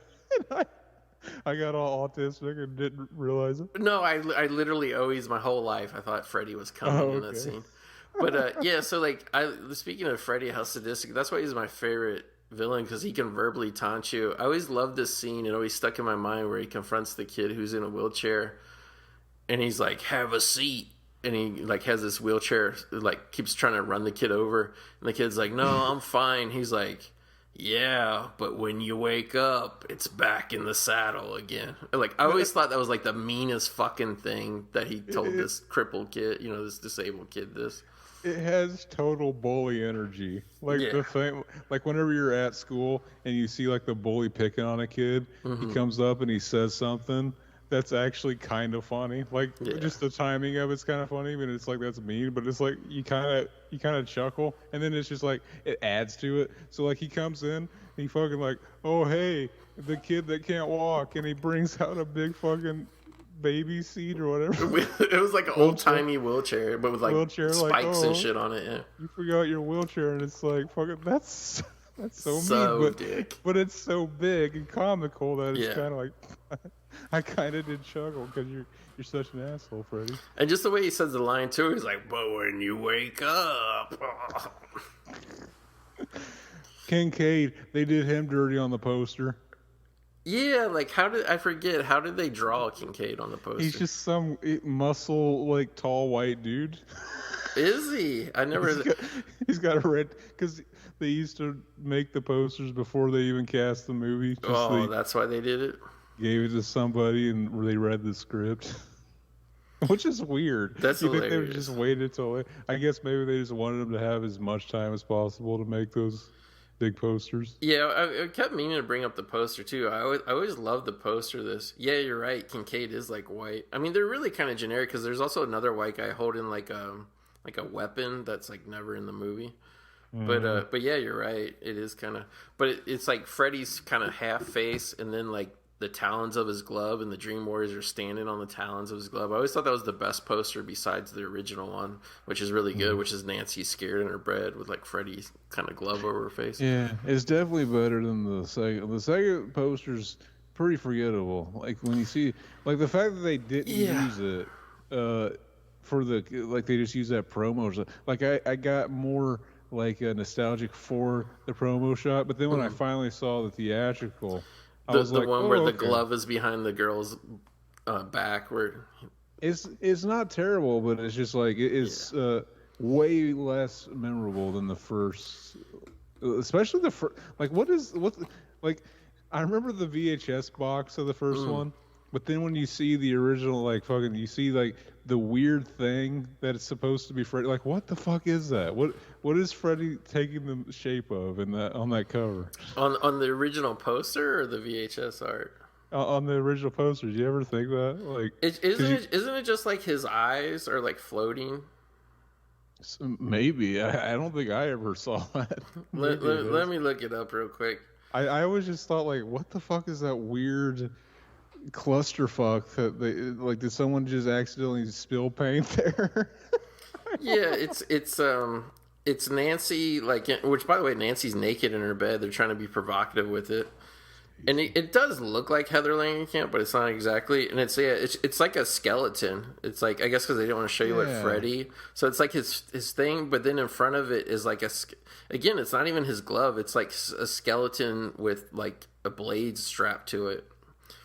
I got all autistic and didn't realize it? No, I literally always, my whole life, I thought Freddy was coming in that scene. But yeah, so like, speaking of Freddy, how sadistic, that's why he's my favorite villain, because he can verbally taunt you. I always loved this scene. It always stuck in my mind where he confronts the kid who's in a wheelchair, and he's like, have a seat. And he like has this wheelchair, like keeps trying to run the kid over. And the kid's like, no, I'm fine. He's like, yeah, but when you wake up, it's back in the saddle again. Like, I always thought that was like the meanest fucking thing that he told this crippled kid, this disabled kid this. It has total bully energy. Like the thing, like whenever you're at school and you see like the bully picking on a kid, he comes up and he says something that's actually kind of funny. Like just the timing of it's kind of funny. I mean, it's like that's mean, but it's like you kind of chuckle, and then it's just like it adds to it. So like he comes in, and he fucking like, oh hey, the kid that can't walk, and he brings out a big fucking baby seat or whatever. It was like an old timey wheelchair, but with like spikes and shit on it. Yeah. You forgot your wheelchair, and it's like fucking that's so mean, dick. But it's so big and comical that it's kind of like I kind of did chuckle because you're such an asshole, Freddy. And just the way he says the line too, he's like, "But when you wake up." Kincaid, they did him dirty on the poster. Yeah, like how did they draw Kincaid on the poster? He's just some muscle, like tall white dude. Is he? I never. He's got a red because they used to make the posters before they even cast the movie. That's why they did it. Gave it to somebody and they read the script, which is weird. That's hilarious. Think they just waited till? I guess maybe they just wanted them to have as much time as possible to make those big posters. Yeah, I kept meaning to bring up the poster too. I always loved the poster. Yeah, you're right. Kincaid is like white. I mean, they're really kind of generic because there's also another white guy holding like a weapon that's like never in the movie. But yeah, you're right. It is kind of, but it's like Freddy's kind of half face, and then like the talons of his glove, and the Dream Warriors are standing on the talons of his glove. I always thought that was the best poster besides the original one, which is really good, which is Nancy scared in her bed with like Freddy's kind of glove over her face. Yeah, it's definitely better than the second. The second poster's pretty forgettable. Like when you see, like the fact that they didn't use it for the, like they just use that promo. Like I got more like nostalgic for the promo shot, but then when I finally saw the theatrical, the one where the glove is behind the girl's back, where it's not terrible, but it's just like it's way less memorable than the first, especially the first. Like like I remember the VHS box of the first one, but then when you see the original, like fucking, you see like the weird thing that it's supposed to be Freddy. Like, what the fuck is that? What is Freddy taking the shape of on that cover? On the original poster or the VHS art? On the original poster. Did you ever think that? Like, isn't it just like his eyes are like floating? Maybe. I don't think I ever saw that. Let me look it up real quick. I always just thought, like, what the fuck is that weird clusterfuck that they, like, did someone just accidentally spill paint there? Yeah, it's Nancy, like, which by the way, Nancy's naked in her bed. They're trying to be provocative with it, and it does look like Heather Langenkamp, but it's not exactly. And it's like a skeleton. It's like, I guess because they didn't want to show you like Freddy, so it's like his thing. But then in front of it is like again, it's not even his glove. It's like a skeleton with like a blade strapped to it.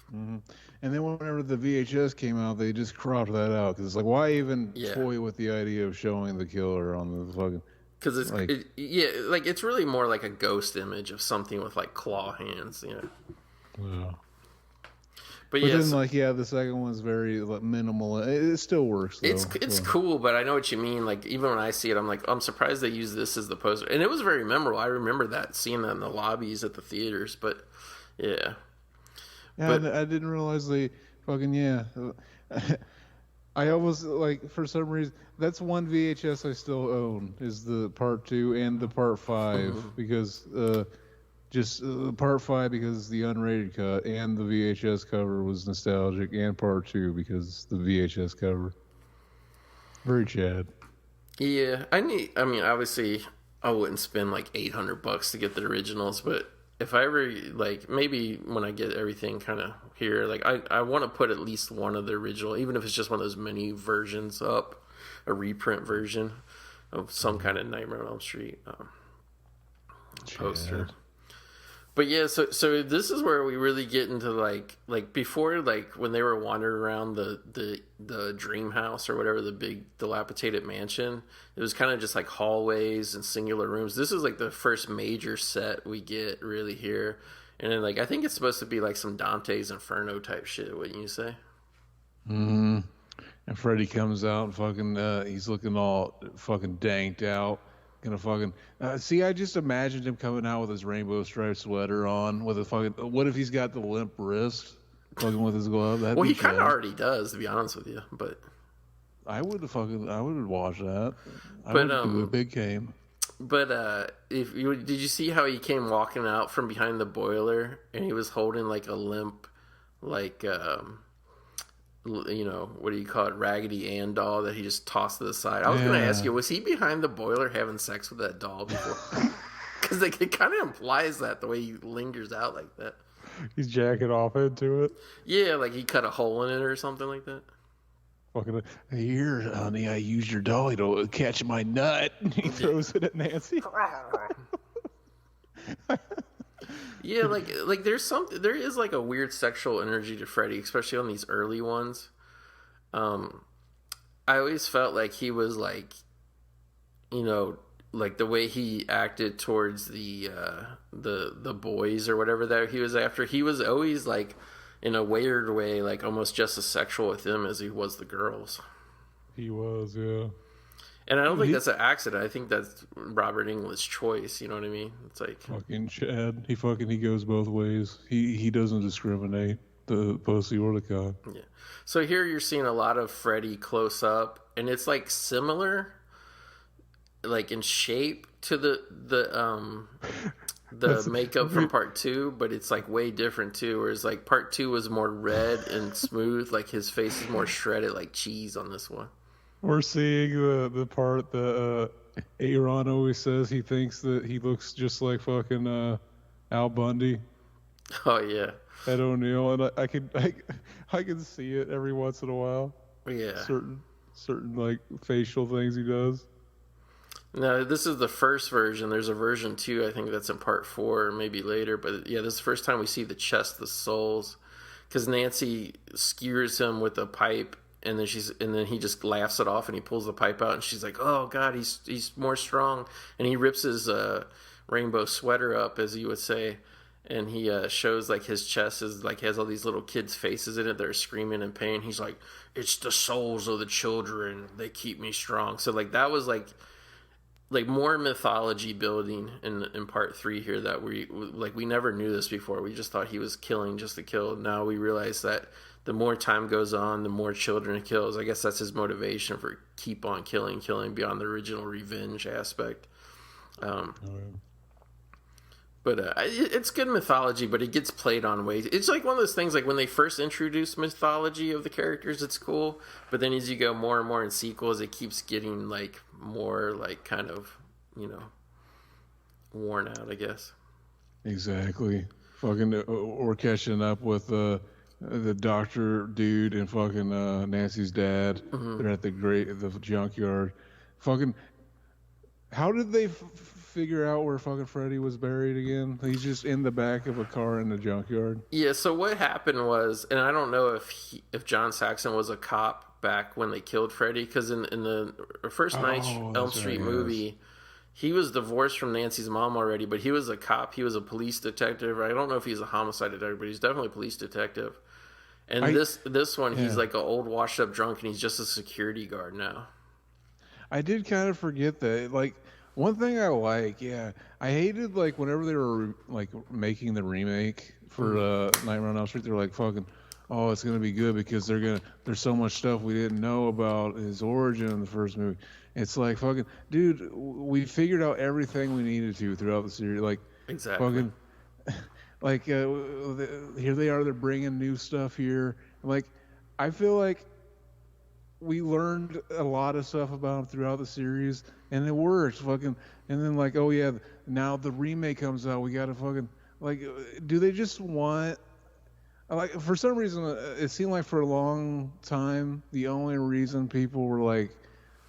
Mm-hmm. And then whenever the VHS came out, they just cropped that out because it's like, why even toy with the idea of showing the killer on the fucking? Because it's like, it's really more like a ghost image of something with like claw hands, Yeah. But then the second one's very minimal. It still works though. It's cool, but I know what you mean. Like even when I see it, I'm like, I'm surprised they use this as the poster, and it was very memorable. I remember seeing that in the lobbies at the theaters, but yeah. Yeah, I didn't realize they fucking I always, like, for some reason, that's one VHS I still own, is the part 2 and the part 5, because part 5 because the unrated cut, and the VHS cover was nostalgic, and part 2 because the VHS cover. Very Chad. Yeah, I mean, obviously, I wouldn't spend like $800 to get the originals, but if I ever, like, maybe when I get everything kind of here, like, I want to put at least one of the original, even if it's just one of those mini versions up, a reprint version of some kind of Nightmare on Elm Street poster. But yeah, so this is where we really get into like before, like when they were wandering around the dream house or whatever, the big dilapidated mansion, it was kind of just like hallways and singular rooms. This is like the first major set we get really here, and then like I think it's supposed to be like some Dante's Inferno type shit. Wouldn't you say? Mm-hmm. And Freddy comes out and fucking he's looking all fucking danked out. Gonna fucking see. I just imagined him coming out with his rainbow striped sweater on, with a fucking. What if he's got the limp wrist? fucking with his glove. That'd Well, be he kind of Chad. already does, to be honest with you. But I would watch that. I But, would do a big game. did you see how he came walking out from behind the boiler and he was holding like a limp, like what do you call it, Raggedy Ann doll that he just tossed to the side? I was going to ask you, was he behind the boiler having sex with that doll before? Because it kind of implies that the way he lingers out like that. He's jacking off into it. Yeah, like he cut a hole in it or something like that. Fucking, here, honey, I used your dolly to catch my nut. He throws it at Nancy. Yeah, like there is like a weird sexual energy to Freddy, especially on these early ones. I always felt like he was like, like the way he acted towards the boys or whatever that he was after. He was always like, in a weird way, like almost just as sexual with them as he was the girls. He was, yeah. And I don't think that's an accident. I think that's Robert Englund's choice. You know what I mean? It's like fucking Chad. He goes both ways. He doesn't discriminate, the pussy or the cock. Yeah. So here you're seeing a lot of Freddy close up, and it's like similar, like in shape to the makeup from part 2, but it's like way different too. Whereas like part 2 was more red and smooth, like his face is more shredded like cheese on this one. We're seeing the part that Aaron always says he thinks that he looks just like fucking Al Bundy. Oh yeah, Ed O'Neill, and I can see it every once in a while. Yeah, certain like facial things he does. No, this is the first version. There's a version 2, I think that's in part 4, or maybe later. But yeah, this is the first time we see the chest of souls, because Nancy skewers him with a pipe. And then he just laughs it off and he pulls the pipe out and she's like, "Oh God, he's more strong." And he rips his rainbow sweater up, as you would say, and he shows like his chest is like has all these little kids' faces in it that are screaming in pain. He's like, "It's the souls of the children. They keep me strong." So like that was like more mythology building in part 3 here that we never knew this before. We just thought he was killing just to kill. Now we realize that the more time goes on, the more children he kills. I guess that's his motivation for keep on killing beyond the original revenge aspect. But it's good mythology, but it gets played on ways. It's like one of those things, like when they first introduce mythology of the characters, it's cool. But then as you go more and more in sequels, it keeps getting like more like kind of, worn out, I guess. Exactly. Fucking, or catching up with the doctor dude and fucking Nancy's dad. Mm-hmm. They're at the junkyard. Fucking, how did they figure out where fucking Freddy was buried again? He's just in the back of a car in the junkyard. Yeah. So what happened was, and I don't know if John Saxon was a cop back when they killed Freddy, because in the first night's Elm Street movie, he was divorced from Nancy's mom already, but he was a cop. He was a police detective. I don't know if he's a homicide detective, but he's definitely a police detective. And this one, he's like an old washed up drunk, and he's just a security guard now. I did kind of forget that. Like, one thing I I hated like whenever they were like making the remake for Nightmare on Elm Street, they're like fucking, oh, it's gonna be good because there's so much stuff we didn't know about his origin in the first movie. It's like fucking, dude, we figured out everything we needed to throughout the series. Like, exactly. Fucking, like here they are, they're bringing new stuff here. Like, I feel like we learned a lot of stuff about him throughout the series, and it works. Fucking, and then like, oh yeah, now the remake comes out. We gotta fucking like, do they just want? Like, for some reason, it seemed like for a long time the only reason people were like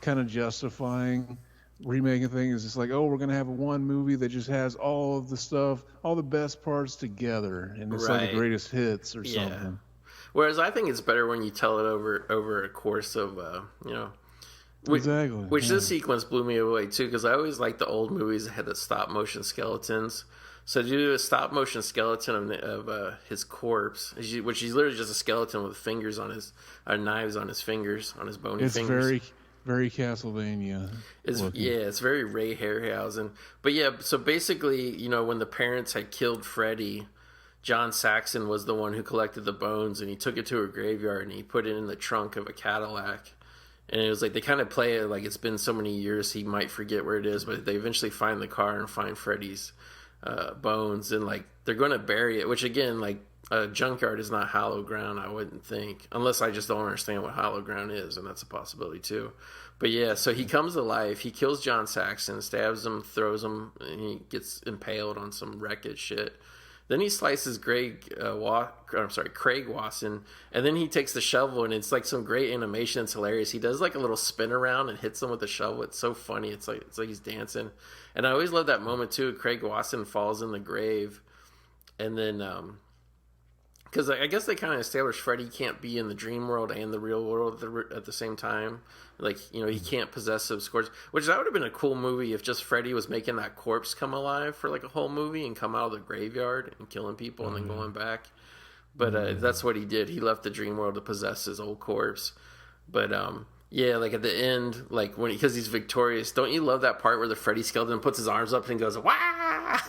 kind of justifying remaking things is just like, oh, we're gonna have one movie that just has all of the stuff, all the best parts together, and it's like the greatest hits or something. Whereas I think it's better when you tell it over a course of exactly. Which this sequence blew me away too, because I always liked the old movies that had the stop motion skeletons. So to do a stop motion skeleton of his corpse, which is literally just a skeleton with fingers on his knives on his fingers, on his bony fingers. It's very Castlevania. It's very Ray Harryhausen. But yeah, so basically, when the parents had killed Freddy, John Saxon was the one who collected the bones, and he took it to a graveyard and he put it in the trunk of a Cadillac. And it was like they kind of play it like it's been so many years he might forget where it is, but they eventually find the car and find Freddy's bones, and like they're going to bury it, which again, like a junkyard is not hallowed ground, I wouldn't think, unless I just don't understand what hallowed ground is, and that's a possibility too. But yeah, so he comes to life, he kills John Saxon, stabs him, throws him, and he gets impaled on some wreckage shit. Then he slices Craig Wasson, and then he takes the shovel, and it's like some great animation. It's hilarious. He does like a little spin around and hits him with the shovel. It's so funny. It's like he's dancing. And I always love that moment too. Craig Wasson falls in the grave, and then because I guess they kind of established Freddy can't be in the dream world and the real world at the same time. Like, you know, he can't possess those corpses, which that would have been a cool movie if just Freddy was making that corpse come alive for like a whole movie and come out of the graveyard and killing people and then going back. But that's what he did. He left the dream world to possess his old corpse. But yeah, like at the end, like because he's victorious, don't you love that part where the Freddy skeleton puts his arms up and goes, "Wah!"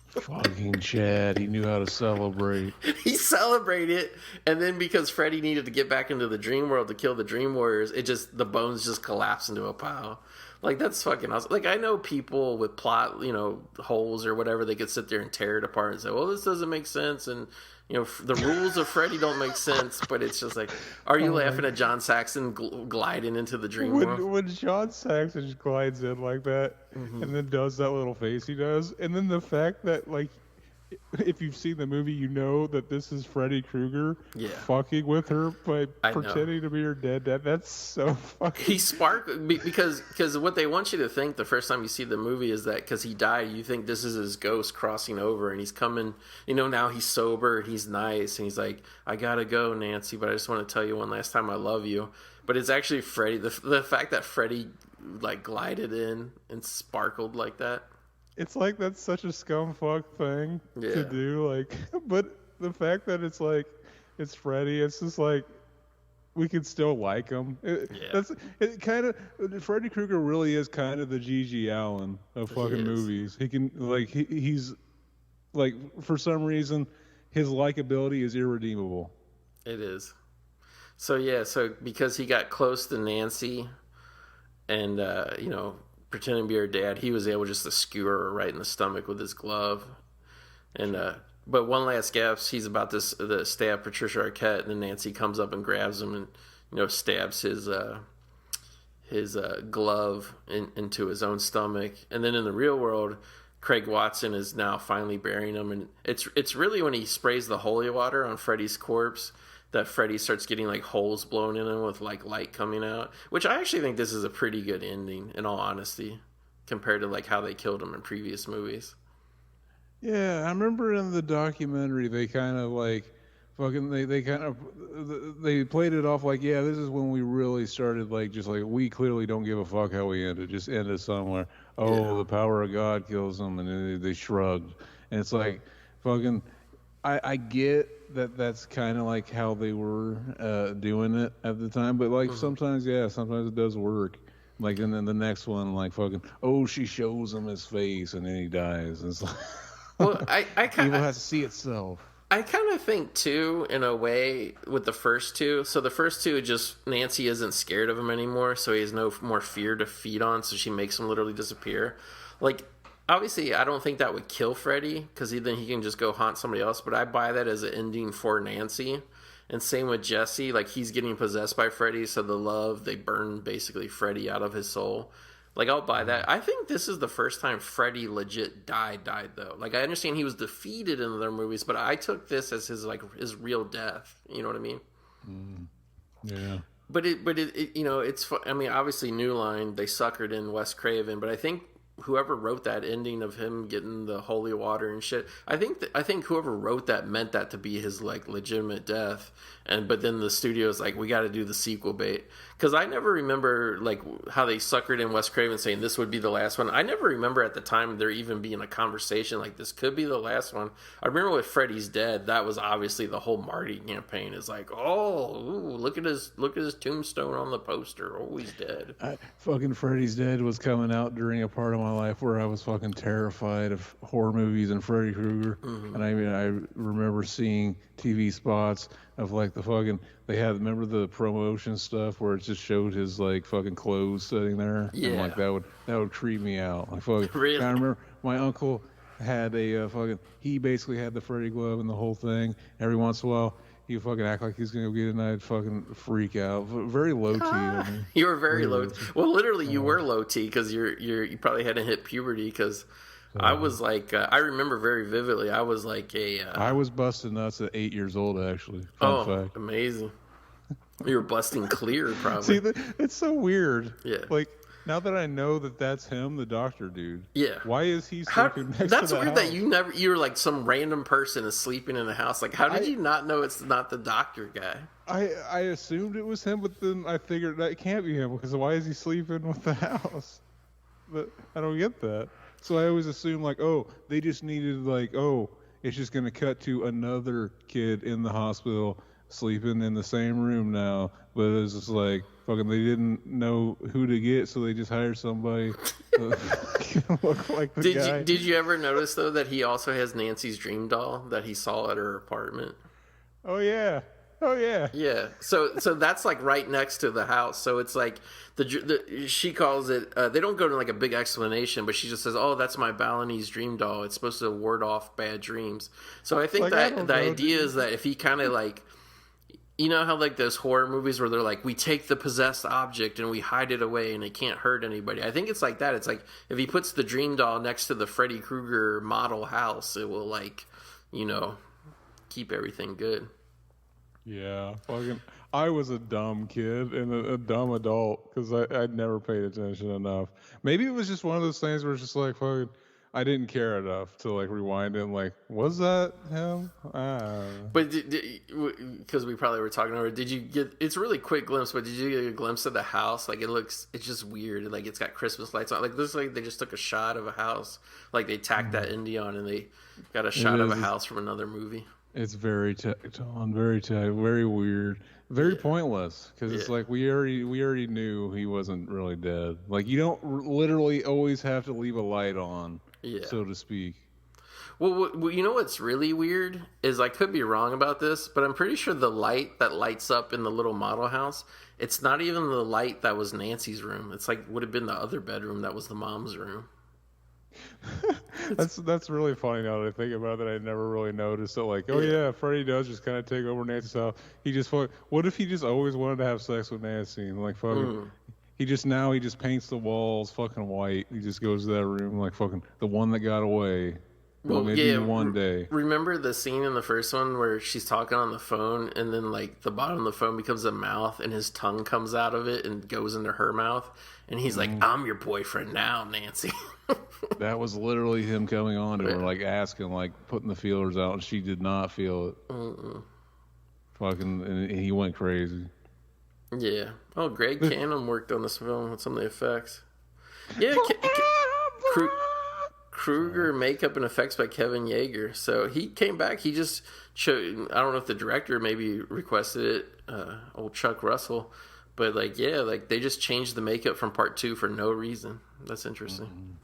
Fucking Chad, he knew how to celebrate. He celebrated, and then because Freddy needed to get back into the dream world to kill the Dream Warriors, the bones just collapse into a pile. Like, that's fucking awesome. Like, I know people with plot, you know, holes or whatever, they could sit there and tear it apart and say, well, this doesn't make sense, and, you know, the rules of Freddy don't make sense, but it's just like, are you laughing at John Saxon gliding into the dream world? When John Saxon just glides in like that, and then does that little face he does, and then the fact that, like, if you've seen the movie, you know that this is Freddy Krueger fucking with her by pretending to be her dead dad. That's so fucking... He sparked... Because what they want you to think the first time you see the movie is that because he died, you think this is his ghost crossing over, and he's coming... You know, now he's sober, he's nice, and he's like, I gotta go, Nancy, but I just want to tell you one last time I love you. But it's actually Freddy. The fact that Freddy, like, glided in and sparkled like that... It's like that's such a scumfuck thing to do, like, but the fact that it's like it's Freddy, it's just like we can still like him. Freddy Krueger really is kind of the G.G. Allen of fucking movies. He can he's like for some reason his likability is irredeemable. It is. So because he got close to Nancy, and you know, pretending to be her dad, he was able just to skewer her right in the stomach with his glove. And but one last gasp, he's about to stab Patricia Arquette, and then Nancy comes up and grabs him and, you know, stabs his glove into his own stomach. And then in the real world, Craig Watson is now finally burying him, and it's really when he sprays the holy water on Freddy's corpse that Freddy starts getting like holes blown in him with like light coming out, which I actually think this is a pretty good ending, in all honesty, compared to like how they killed him in previous movies. Yeah, I remember in the documentary they kind of like fucking they played it off like, yeah, this is when we really started like just like we clearly don't give a fuck how we end it, just end it somewhere. Oh, the power of God kills them, and then they shrugged, and it's like fucking. I get that's kind of like how they were doing it at the time, but like sometimes it does work. Like, and then the next one, like fucking, oh, she shows him his face and then he dies. It's like, well, I kind evil has to see itself. I kind of think too, in a way, with the first two. So the first two, just Nancy isn't scared of him anymore, so he has no more fear to feed on. So she makes him literally disappear. Like, obviously, I don't think that would kill Freddy, because then he can just go haunt somebody else, but I buy that as an ending for Nancy. And same with Jesse, like, he's getting possessed by Freddy, so they burn basically Freddy out of his soul. Like, I'll buy that. I think this is the first time Freddy legit died though. Like, I understand he was defeated in their movies, but I took this as his real death. You know what I mean? Yeah. But it you know, it's, I mean, obviously New Line, they suckered in Wes Craven, but I think whoever wrote that ending of him getting the holy water and shit, I think whoever wrote that meant that to be his like legitimate death, but then the studio's like, we got to do the sequel bait, because I never remember like how they suckered in Wes Craven saying this would be the last one. I never remember at the time there even being a conversation like this could be the last one. I remember with Freddy's Dead, that was obviously the whole Marty campaign is like, oh, ooh, look at his tombstone on the poster, oh, he's dead. Fucking Freddy's Dead was coming out during a part of my my life where I was fucking terrified of horror movies and Freddy Krueger. Mm-hmm. And I mean, I remember seeing TV spots of like the fucking, they had, remember the promotion stuff where it just showed his like fucking clothes sitting there? Yeah. And like that would creep me out. Like fucking, Really? I remember my uncle had a he basically had the Freddy glove and the whole thing. Every once in a while, he would fucking act like he's gonna get it, and I'd fucking freak out. Very low T. I mean, You were very low. Well, literally, you were low T because you probably hadn't hit puberty. Because I was like, I remember very vividly. I was like I was busting nuts at 8 years old, actually. Fun fact. Amazing! You were busting clear, probably. See, it's so weird. Yeah. Like, now that I know that that's him, the doctor dude. Yeah. Why is he sleeping next to the That's weird house? that you're like some random person is sleeping in the house. Like, how did you not know it's not the doctor guy? I assumed it was him, but then I figured that can't be him because why is he sleeping with the house? But I don't get that. So I always assume like, oh, they just needed like, oh, it's just gonna cut to another kid in the hospital sleeping in the same room now. But it's just like fucking they didn't know who to get, so they just hired somebody to look like the guy. Did you ever notice though that he also has Nancy's dream doll that he saw at her apartment? Oh yeah. Yeah. So that's like right next to the house. So it's like she calls it. They don't go to like a big explanation, but she just says, "Oh, that's my Balinese dream doll. It's supposed to ward off bad dreams." So I think that the idea is that if he kind of like. You know how like those horror movies where they're like, we take the possessed object and we hide it away and it can't hurt anybody. I think it's like that. It's like if he puts the dream doll next to the Freddy Krueger model house, it will like, keep everything good. Yeah, fucking. I was a dumb kid and a dumb adult because I'd never paid attention enough. Maybe it was just one of those things where it's just like fucking. I didn't care enough to like rewind it and like, was that him? But because we probably were talking over, did you get? It's a really quick glimpse, but did you get a glimpse of the house? Like it's just weird. Like it's got Christmas lights on. Like looks like they just took a shot of a house. Like they tacked that indie on and they got a shot of a house from another movie. It's very tacked on, very weird, very pointless. Because it's like we already knew he wasn't really dead. Like you don't literally always have to leave a light on. Yeah. So to speak. Well, you know what's really weird is I could be wrong about this, but I'm pretty sure the light that lights up in the little model house, it's not even the light that was Nancy's room. It's like would have been the other bedroom that was the mom's room. That's really funny now that I think about it. I never really noticed it. Like, oh yeah, Freddy does just kind of take over Nancy's house. What if he just always wanted to have sex with Nancy and like fucking. He just paints the walls fucking white. He just goes to that room like fucking the one that got away. Well, maybe one day. Remember the scene in the first one where she's talking on the phone and then like the bottom of the phone becomes a mouth and his tongue comes out of it and goes into her mouth and he's like, "I'm your boyfriend now, Nancy." That was literally him coming on to her, like asking, like putting the feelers out, and she did not feel it. Fucking, and he went crazy. Yeah. Oh, Greg Cannon worked on this film with some of the effects. Yeah. Krueger makeup and effects by Kevin Yeager. So he came back. He just showed. I don't know if the director maybe requested it. Old Chuck Russell, but like they just changed the makeup from part 2 for no reason. That's interesting.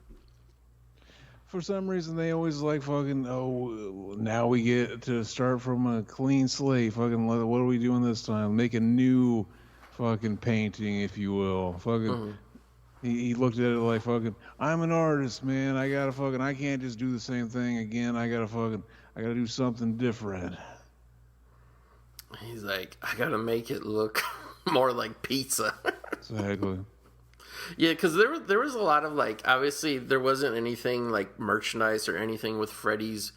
For some reason, they always like fucking. Oh, now we get to start from a clean slate. Fucking, what are we doing this time? Make a new fucking painting, if you will. Fucking. He looked at it like fucking. I'm an artist, man. I can't just do the same thing again. I gotta do something different. He's like, I gotta make it look more like pizza. Exactly. Yeah, because there was a lot of like, obviously there wasn't anything like merchandise or anything with Freddy's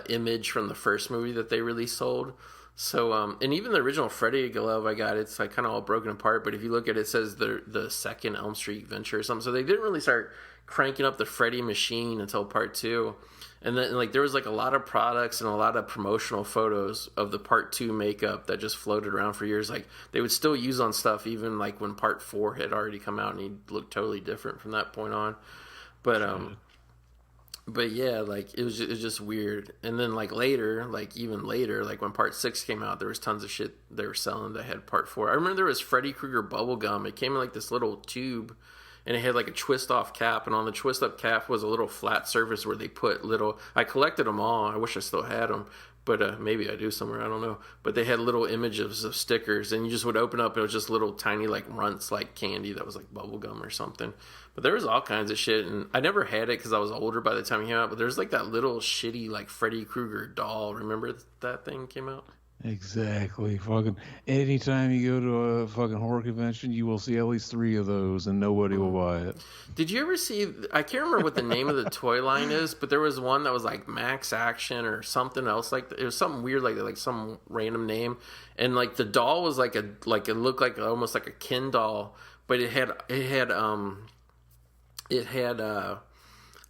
image from the first movie that they really sold. So, and even the original Freddy glove I got, it's like kind of all broken apart. But if you look at it, it says the second Elm Street venture or something. So they didn't really start cranking up the Freddy machine until part 2. And then like there was like a lot of products and a lot of promotional photos of the part 2 makeup that just floated around for years. Like they would still use on stuff even like when part 4 had already come out and he looked totally different from that point on. But yeah, like it was just weird. And then like later, like even later, like when part 6 came out, there was tons of shit they were selling that had part 4. I remember there was Freddy Krueger bubble gum. It came in like this little tube. and it had like a twist off cap, and on the twist up cap was a little flat surface where they put little. I collected them all. I wish I still had them, but maybe I do somewhere. I don't know. But they had little images of stickers, and you just would open up, and it was just little tiny like runts, like candy that was like bubble gum or something. But there was all kinds of shit, and I never had it because I was older by the time it came out. But there's like that little shitty like Freddy Krueger doll. Remember that thing came out? Exactly. Fucking anytime you go to a fucking horror convention, you will see at least 3 of those, and nobody will buy it. Did you ever see? I can't remember what the name of the toy line is, but there was one that was like Max Action or something else. Like it was something weird, like some random name, and like the doll was like it looked like almost like a Ken doll, but it had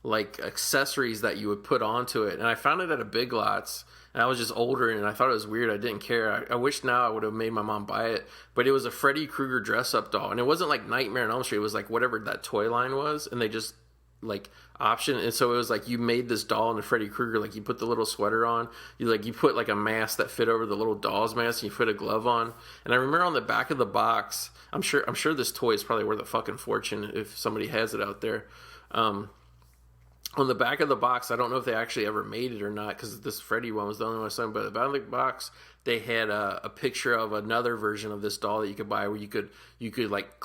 like accessories that you would put onto it, and I found it at a Big Lots. And I was just older, and I thought it was weird. I didn't care. I wish now I would have made my mom buy it. But it was a Freddy Krueger dress-up doll. And it wasn't like Nightmare on Elm Street. It was like whatever that toy line was. And they just, like, option. And so it was like you made this doll into Freddy Krueger. Like, you put the little sweater on. You put, like, a mask that fit over the little doll's mask. And you put a glove on. And I remember on the back of the box, I'm sure this toy is probably worth a fucking fortune if somebody has it out there. On the back of the box, I don't know if they actually ever made it or not, because this Freddy one was the only one I saw. But at the back of the box, they had a picture of another version of this doll that you could buy, where you could like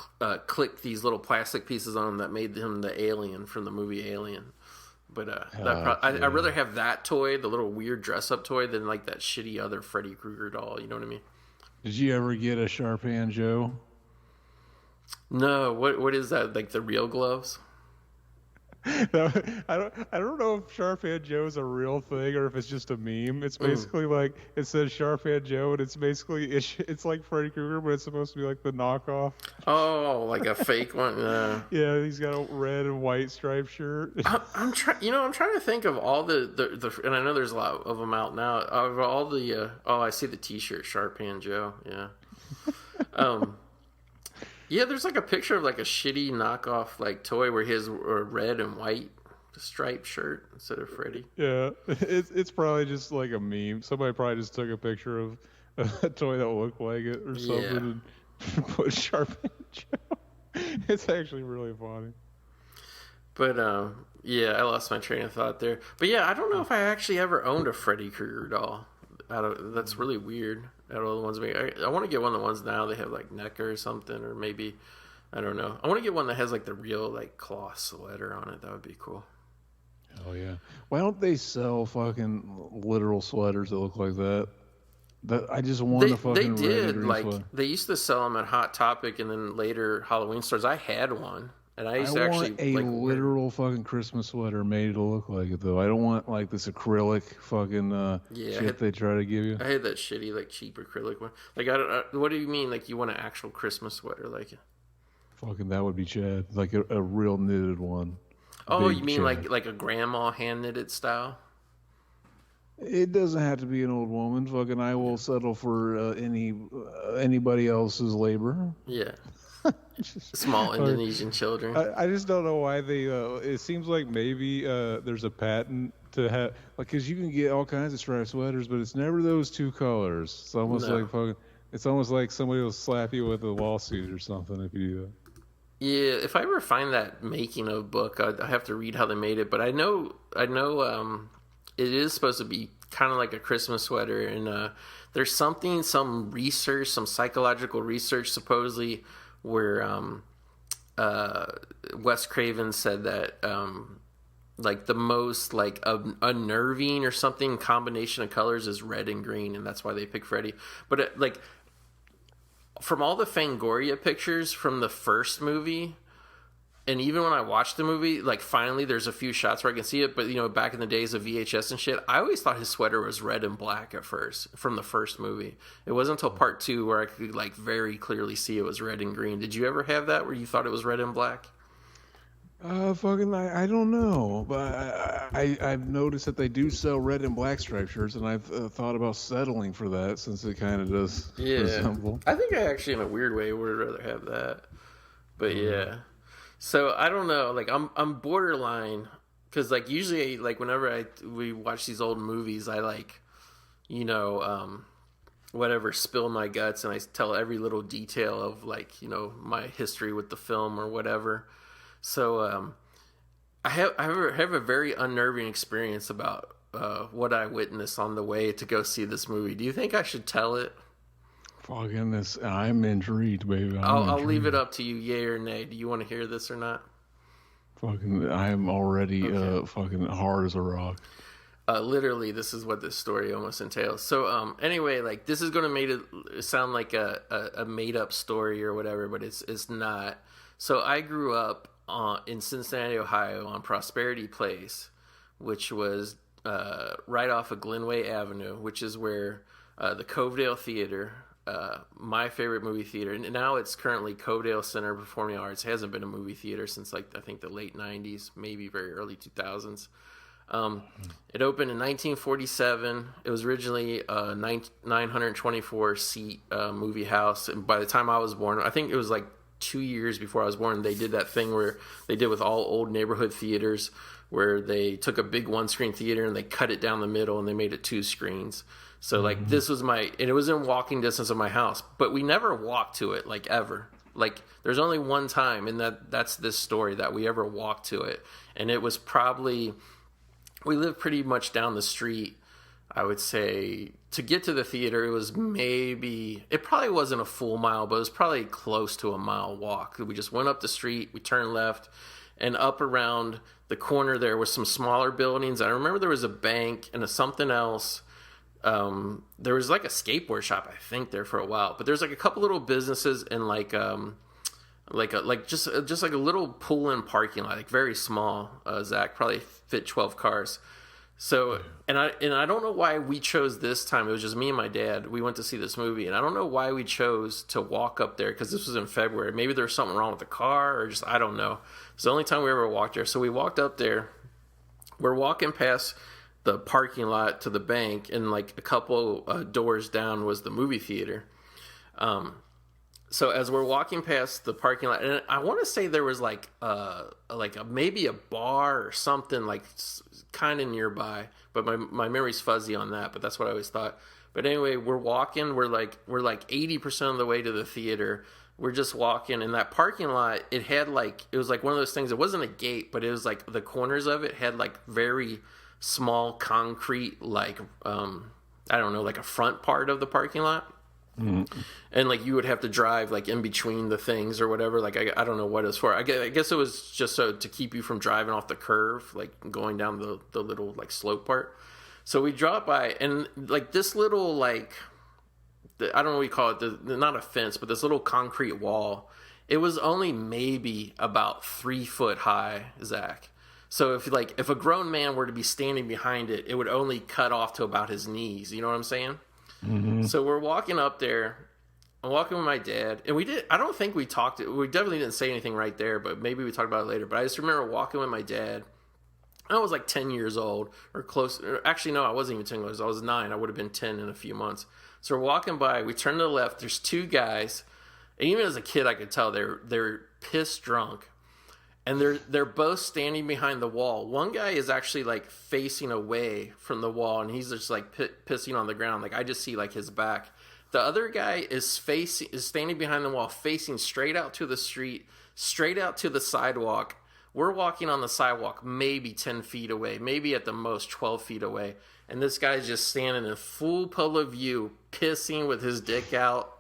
click these little plastic pieces on them that made him the alien from the movie Alien. But I'd rather have that toy, the little weird dress up toy, than like that shitty other Freddy Krueger doll. You know what I mean? Did you ever get a Sharp Hand Joe? No. What is that? Like the real gloves? I don't know if Sharp Hand Joe is a real thing or if it's just a meme. It's basically like it says Sharp Hand Joe, and it's basically it's like Freddy Krueger, but it's supposed to be like the knockoff. Oh, like a fake one. Yeah, he's got a red and white striped shirt. I'm trying to think of all the and I know there's a lot of them out now. Of all the I see the T-shirt Sharp Hand Joe. Yeah. Yeah, there's like a picture of like a shitty knockoff like toy where he has a red and white striped shirt instead of Freddy. Yeah, it's probably just like a meme. Somebody probably just took a picture of a toy that looked like it or something and put Sharp Hand Joe. It's actually really funny. But yeah, I lost my train of thought there. But yeah, I don't know if I actually ever owned a Freddy Krueger doll. That's really weird. Out of all the ones I want to get one of the ones now they have like NECA or something, or maybe I don't know. I want to get one that has like the real like cloth sweater on it. That would be cool. Oh yeah. Why don't they sell fucking literal sweaters that look like that? I just want a fucking. They did like sweater. They used to sell them at Hot Topic and then later Halloween stores. I had one. And I used to actually want a literal fucking Christmas sweater made to look like it though. I don't want like this acrylic fucking shit they try to give you. I had that shitty like cheap acrylic one. Like what do you mean? Like you want an actual Christmas sweater? Like fucking that would be Chad. Like a real knitted one. Oh, you mean Chad. like a grandma hand knitted style? It doesn't have to be an old woman. Fucking I will settle for anybody else's labor. Yeah. Small Indonesian children. I just don't know why they. It seems like maybe there's a patent to have, like, because you can get all kinds of striped sweaters, but it's never those 2 colors. It's almost like fucking. It's almost like somebody will slap you with a lawsuit or something if you do that. Yeah, if I ever find that making of book, I have to read how they made it. But I know, it is supposed to be kind of like a Christmas sweater, and there's some research, some psychological research, supposedly, where Wes Craven said that like the most like unnerving or something combination of colors is red and green, and that's why they pick Freddy. But like from all the Fangoria pictures from the first movie, and even when I watched the movie, like finally there's a few shots where I can see it, but you know, back in the days of VHS and shit, I always thought his sweater was red and black at first from the first movie. It wasn't until part 2 where I could like very clearly see it was red and green. Did you ever have that where you thought it was red and black? I don't know, but I've noticed that they do sell red and black striped shirts, and I've thought about settling for that since it kind of does resemble. I think I actually, in a weird way, would rather have that. But yeah. So I don't know, like I'm borderline, because like usually like whenever we watch these old movies, I like, you know, whatever, spill my guts and I tell every little detail of like, you know, my history with the film or whatever. So I have a very unnerving experience about what I witnessed on the way to go see this movie. Do you think I should tell it? Fucking this, I'm intrigued, baby. I'll leave it up to you, yay or nay. Do you want to hear this or not? Fucking, I am already fucking hard as a rock. Literally, this is what this story almost entails. So, anyway, like this is going to make it sound like a made up story or whatever, but it's not. So I grew up in Cincinnati, Ohio, on Prosperity Place, which was right off of Glenway Avenue, which is where the Covedale Theater, my favorite movie theater, and now it's currently Covedale Center of Performing Arts. It hasn't been a movie theater since I think the late 90s, maybe very early 2000s. It opened in 1947. It was originally a 924 seat movie house, and by the time I was born, I think it was like 2 years before I was born, they did that thing where they did with all old neighborhood theaters, where they took a big one-screen theater and they cut it down the middle and they made it 2 screens. So like this was and it was in walking distance of my house, but we never walked to it, like ever. Like there's only one time, and that's this story, that we ever walked to it, and it was probably, we lived pretty much down the street. I would say to get to the theater, it probably wasn't a full mile, but it was probably close to a mile walk. We just went up the street, we turned left, and up around the corner there was some smaller buildings. I remember there was a bank and something else. There was like a skateboard shop, I think, there for a while, but there's like a couple little businesses and just like a little pull-in parking lot, like very small. Zach, probably fit 12 cars. So, and I don't know why we chose this time. It was just me and my dad. We went to see this movie, and I don't know why we chose to walk up there, because this was in February. Maybe there was something wrong with the car, or just, I don't know. It's the only time we ever walked there. So we walked up there. We're walking past the parking lot to the bank, and like a couple doors down was the movie theater. So as we're walking past the parking lot, and I want to say there was maybe a bar or something like kind of nearby, but my memory's fuzzy on that, but that's what I always thought. But anyway, we're walking, we're like 80% of the way to the theater. We're just walking, and that parking lot, it was like one of those things. It wasn't a gate, but it was like the corners of it had like very small concrete, like I don't know, like a front part of the parking lot. Mm-hmm. And like you would have to drive like in between the things or whatever. Like I don't know what it was for. I guess it was just so to keep you from driving off the curve, like going down the little like slope part. So we drove by, and like this little like, I don't know what you call it, not a fence, but this little concrete wall. It was only maybe about 3 foot high, Zach. So if a grown man were to be standing behind it, it would only cut off to about his knees. You know what I'm saying? Mm-hmm. So we're walking up there. I'm walking with my dad, and I don't think we definitely didn't say anything right there, but maybe we talked about it later. But I just remember walking with my dad. I was like 10 years old or close. Actually, no, I wasn't even 10 years old. I was 9. I would have been 10 in a few months. So we're walking by. We turn to the left. There's 2 guys. And even as a kid, I could tell they're pissed drunk. And they're both standing behind the wall. One guy is actually like facing away from the wall, and he's just like pissing on the ground. Like I just see like his back. The other guy is standing behind the wall, facing straight out to the street, straight out to the sidewalk. We're walking on the sidewalk, maybe 10 feet away, maybe at the most 12 feet away, and this guy's just standing in full public view, pissing with his dick out.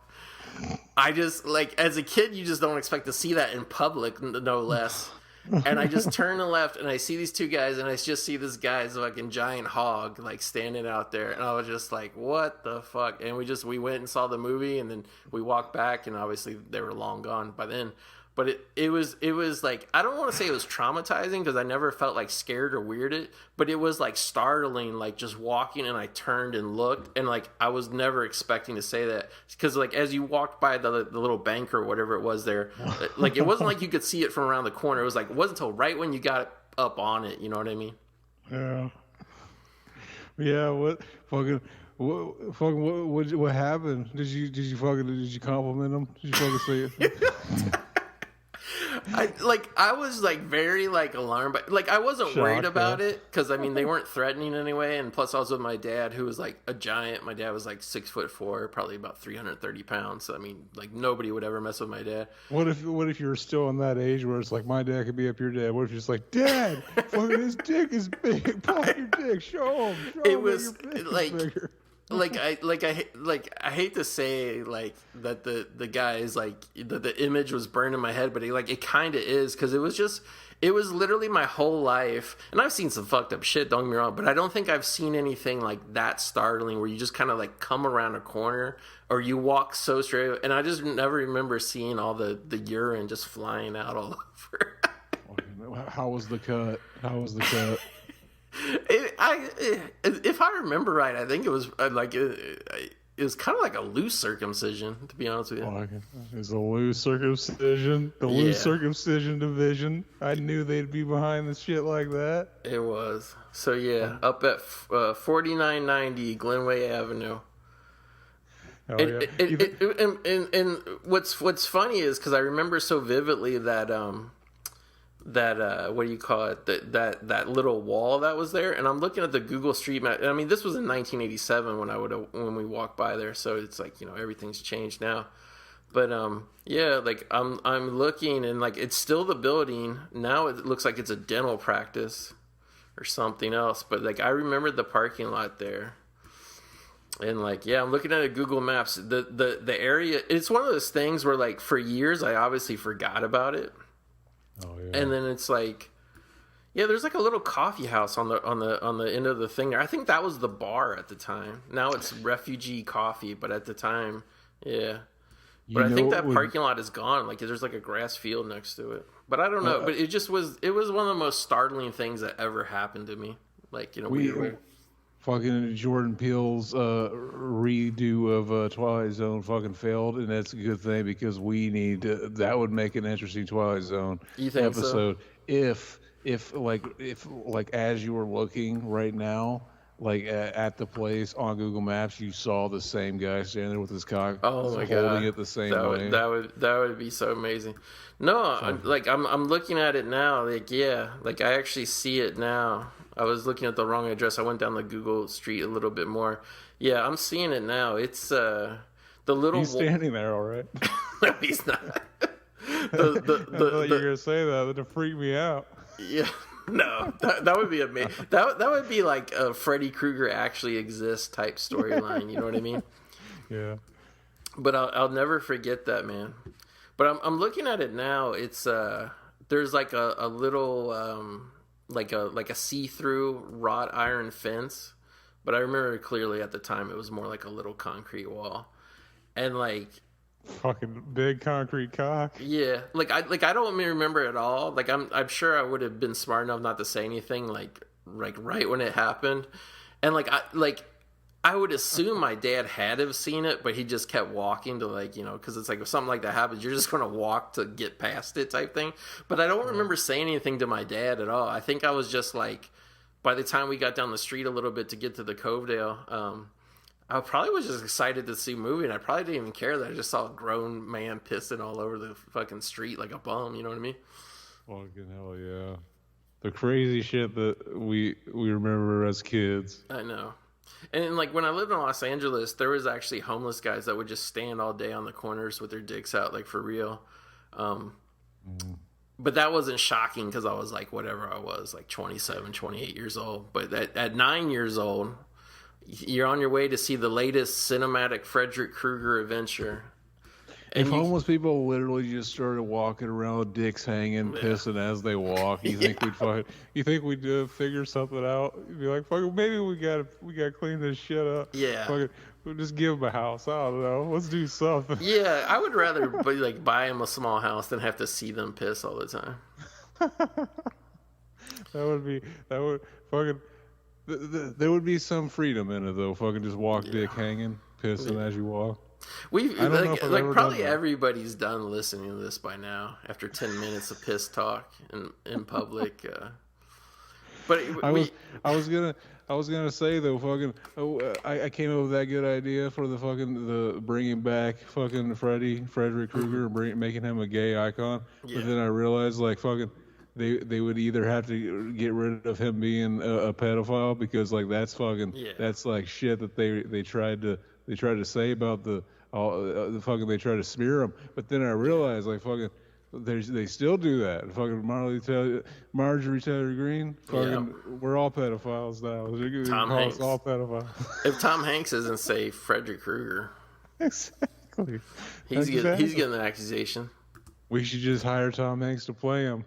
I just, like, as a kid, you just don't expect to see that in public, no less. And I just turn to the left, and I see these 2 guys, and I just see this guy's fucking giant hog, like, standing out there. And I was just like, what the fuck? And we went and saw the movie, and then we walked back, and obviously they were long gone by then. But it was like, I don't want to say it was traumatizing, because I never felt like scared or weirded, but it was like startling, like just walking, and I turned and looked, and like I was never expecting to say that, because like as you walked by the little bank or whatever it was there, like it wasn't like you could see it from around the corner. It was like, it wasn't until right when you got up on it, you know what I mean? Yeah. What happened? Did you compliment him? Did you fucking say it? I was like very like alarmed, but like I wasn't worried about it because I mean they weren't threatening anyway, and plus I was with my dad who was like a giant. My dad was like 6'4", probably about 330 pounds. So I mean, like nobody would ever mess with my dad. What if you're still in that age where it's like my dad could be up your dad? What if you're just like, Dad, fucking his dick is big. Pull out your dick, show him. It was like. I hate to say like that the guy is like the image was burned in my head, but it kind of is because it was literally my whole life, and I've seen some fucked up shit, don't get me wrong, but I don't think I've seen anything like that startling where you just kind of like come around a corner or you walk so straight, and I just never remember seeing all the urine just flying out all over. How was the cut? If I remember right, I think it was like it was kind of like a loose circumcision, to be honest with you. It was a loose circumcision, loose circumcision division. I knew they'd be behind the shit like that. It was. So yeah, up at 4990 Glenway Avenue. And what's funny is because I remember so vividly that what do you call it, that little wall that was there, and I'm looking at the Google Street Map. I mean, this was in 1987 when we walked by there, so it's like, you know, everything's changed now. But yeah, like I'm looking, and like it's still the building now. It looks like it's a dental practice or something else, but like I remember the parking lot there. And like, yeah, I'm looking at a Google Maps. The area, it's one of those things where like for years I obviously forgot about it. Oh, yeah. And then it's like, yeah, there's like a little coffee house on the end of the thing. I think that was the bar at the time. Now it's Refugee Coffee, but at the time, yeah. But I think that parking lot is gone. Like there's like a grass field next to it. But I don't know. But it was one of the most startling things that ever happened to me. Like, you know, weird. Fucking Jordan Peele's redo of Twilight Zone fucking failed, and that's a good thing because we need that would make an interesting Twilight Zone episode. So? If as you were looking right now, like at the place on Google Maps, you saw the same guy standing there with his cock, holding it the same way. That would be so amazing. No, I'm looking at it now. Like yeah, like I actually see it now. I was looking at the wrong address. I went down the Google Street a little bit more. Yeah, I'm seeing it now. It's the little. He's standing there, all right. No, he's not. I thought you were gonna say that to freak me out. Yeah, no, that would be amazing. That would be like a Freddy Krueger actually exists type storyline. You know what I mean? Yeah. But I'll never forget that, man. But I'm looking at it now. It's there's like a little like a see-through wrought iron fence, but I remember clearly at the time it was more like a little concrete wall, and like fucking big concrete cock. Yeah, I don't remember at all. Like I'm sure I would have been smart enough not to say anything like right when it happened, and I would assume my dad had have seen it, but he just kept walking to like, you know, because it's like if something like that happens, you're just going to walk to get past it type thing. But I don't remember saying anything to my dad at all. I think I was just like, by the time we got down the street a little bit to get to the Covedale, I probably was just excited to see a movie, and I probably didn't even care that I just saw a grown man pissing all over the fucking street like a bum, you know what I mean? Fucking hell yeah. The crazy shit that we remember as kids. I know. And like when I lived in Los Angeles, there was actually homeless guys that would just stand all day on the corners with their dicks out, like for real. But that wasn't shocking because I was like, whatever I was, like 27, 28 years old. But at 9 years old, you're on your way to see the latest cinematic Frederick Krueger adventure. If homeless people literally just started walking around with dicks hanging, pissing as they walk, you think we'd figure something out? You'd be like, fuck, maybe we gotta clean this shit up. Yeah. Fuck it, we'll just give them a house. I don't know. Let's do something. Yeah, I would rather buy them a small house than have to see them piss all the time. There would be some freedom in it though. Fucking just walk dick hanging, pissing as you walk. Probably everybody's done listening to this by now after 10 minutes of piss talk in public. But I was I was gonna say though, fucking, I came up with that good idea for the bringing back fucking Frederick Krueger, and making him a gay icon. Yeah. But then I realized like fucking, they would either have to get rid of him being a pedophile because like that's like shit that they tried to say about the fucking they try to smear him. But then I realized like fucking. They still do that. Fucking Marjorie Taylor Greene. Fucking, we're all pedophiles now. Tom Hanks. All pedophiles. If Tom Hanks isn't, say, Frederick Krueger, Exactly. he's getting an accusation. We should just hire Tom Hanks to play him.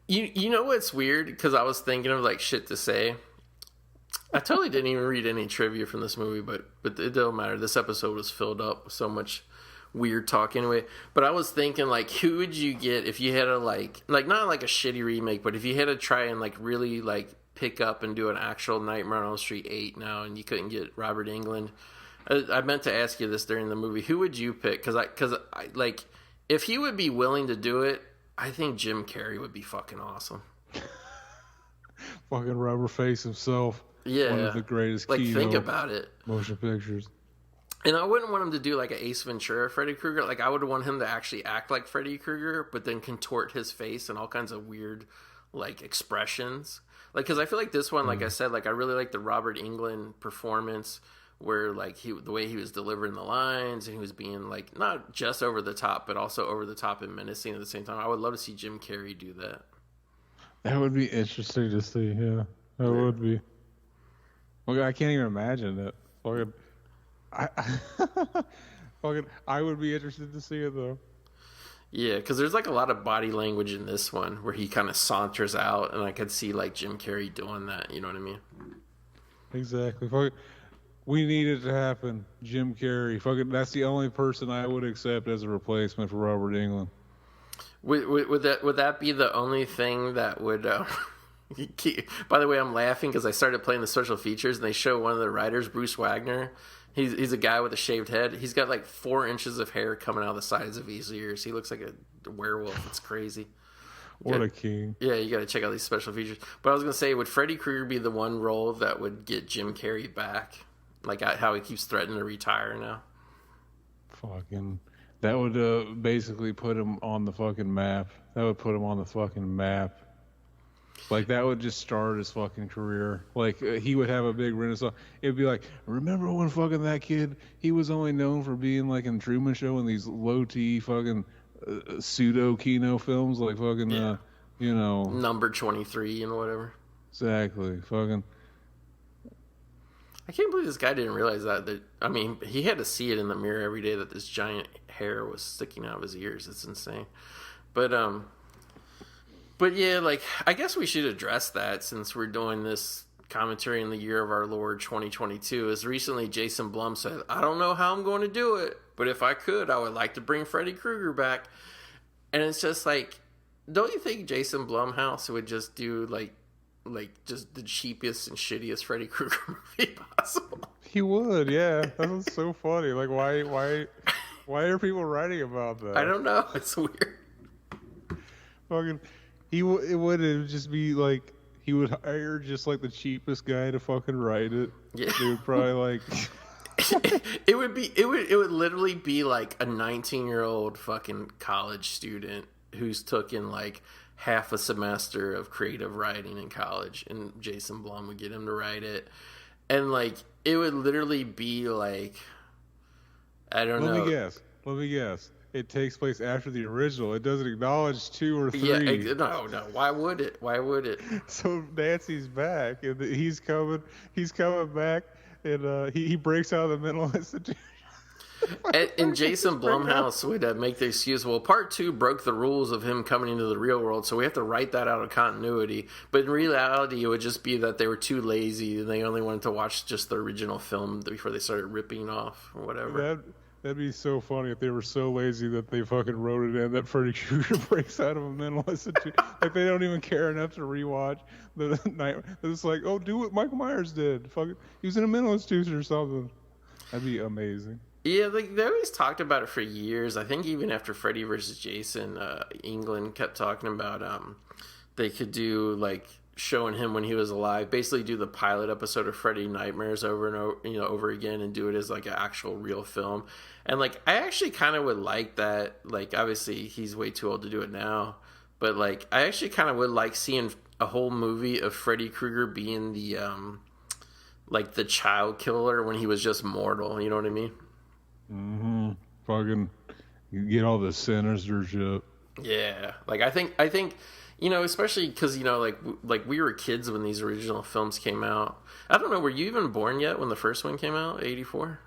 You know what's weird? Because I was thinking of like shit to say. I totally didn't even read any trivia from this movie, but it don't matter. This episode was filled up with so much weird talk anyway. But I was thinking like, who would you get if you had to like not like a shitty remake, but if you had to try and like really like pick up and do an actual Nightmare on Elm Street 8 now, and you couldn't get Robert Englund. I meant to ask you this during the movie. Who would you pick? Because I like if he would be willing to do it, I think Jim Carrey would be fucking awesome. Fucking rubber face himself. Yeah, one of the greatest. Like think about it. Motion pictures. And I wouldn't want him to do like an Ace Ventura Freddy Krueger. Like I would want him to actually act like Freddy Krueger, but then contort his face and all kinds of weird like expressions. Like because I feel like this one, like I said, like I really like the Robert Englund performance where like the way he was delivering the lines and he was being like not just over the top, but also over the top and menacing at the same time. I would love to see Jim Carrey do that. That would be interesting to see. Yeah, that would be. Well, I can't even imagine it. Fucking. I would be interested to see it though. Yeah, because there's like a lot of body language in this one where he kind of saunters out, and I could see like Jim Carrey doing that. You know what I mean? Exactly. We need it to happen. Jim Carrey. That's the only person I would accept as a replacement for Robert Englund. Would that be the only thing that would? By the way, I'm laughing because I started playing the special features, and they show one of the writers, Bruce Wagner. He's a guy with a shaved head. He's got like 4 inches of hair coming out of the sides of his ears. He looks like a werewolf. It's crazy. What a king. Yeah, you got to check out these special features. But I was going to say, would Freddy Krueger be the one role that would get Jim Carrey back? Like how he keeps threatening to retire now? Fucking. That would basically put him on the fucking map. That would put him on the fucking map. Like, that would just start his fucking career. Like, he would have a big renaissance. It'd be like, remember when fucking that kid, he was only known for being, like, in Truman Show and these low-T fucking pseudo-Kino films, like fucking, you know. Number 23 and whatever. Exactly. Fucking. I can't believe this guy didn't realize that. I mean, he had to see it in the mirror every day that this giant hair was sticking out of his ears. It's insane. But yeah, like, I guess we should address that since we're doing this commentary in the year of our Lord 2022. As recently Jason Blum said, I don't know how I'm going to do it, but if I could, I would like to bring Freddy Krueger back. And it's just like, don't you think Jason Blumhouse would just do like just the cheapest and shittiest Freddy Krueger movie possible? He would, yeah. That was so funny. Like, why are people writing about that? I don't know. It's weird. Fucking... it would just be like he would hire just like the cheapest guy to fucking write it. Yeah, they would probably like. it would literally be like a 19-year-old fucking college student who's taken like half a semester of creative writing in college, and Jason Blum would get him to write it, and like it would literally be like, I don't know. Let me guess. It takes place after the original. It doesn't acknowledge 2 or 3. Yeah, no. Why would it? So Nancy's back, and he's coming back, and he breaks out of the mental institution. And Jason Blumhouse would make the excuse, well, part 2 broke the rules of him coming into the real world, so we have to write that out of continuity. But in reality, it would just be that they were too lazy, and they only wanted to watch just the original film before they started ripping off or whatever. That'd be so funny if they were so lazy that they fucking wrote it in that Freddy Krueger breaks out of a mental institution. Like, they don't even care enough to rewatch the night. It's like, oh, do what Michael Myers did. Fucking, he was in a mental institution or something. That'd be amazing. Yeah, like they always talked about it for years. I think even after Freddy vs. Jason, England kept talking about they could do like showing him when he was alive. Basically, do the pilot episode of Freddy Nightmares over and over, over again, and do it as like an actual real film. And like, I actually kind of would like that. Like, obviously, he's way too old to do it now, but like, I actually kind of would like seeing a whole movie of Freddy Krueger being the like the child killer when he was just mortal. You know what I mean? Mm-hmm. Fucking get all the sinister shit. Yeah, like I think especially because like we were kids when these original films came out. I don't know, were you even born yet when the first one came out, 84?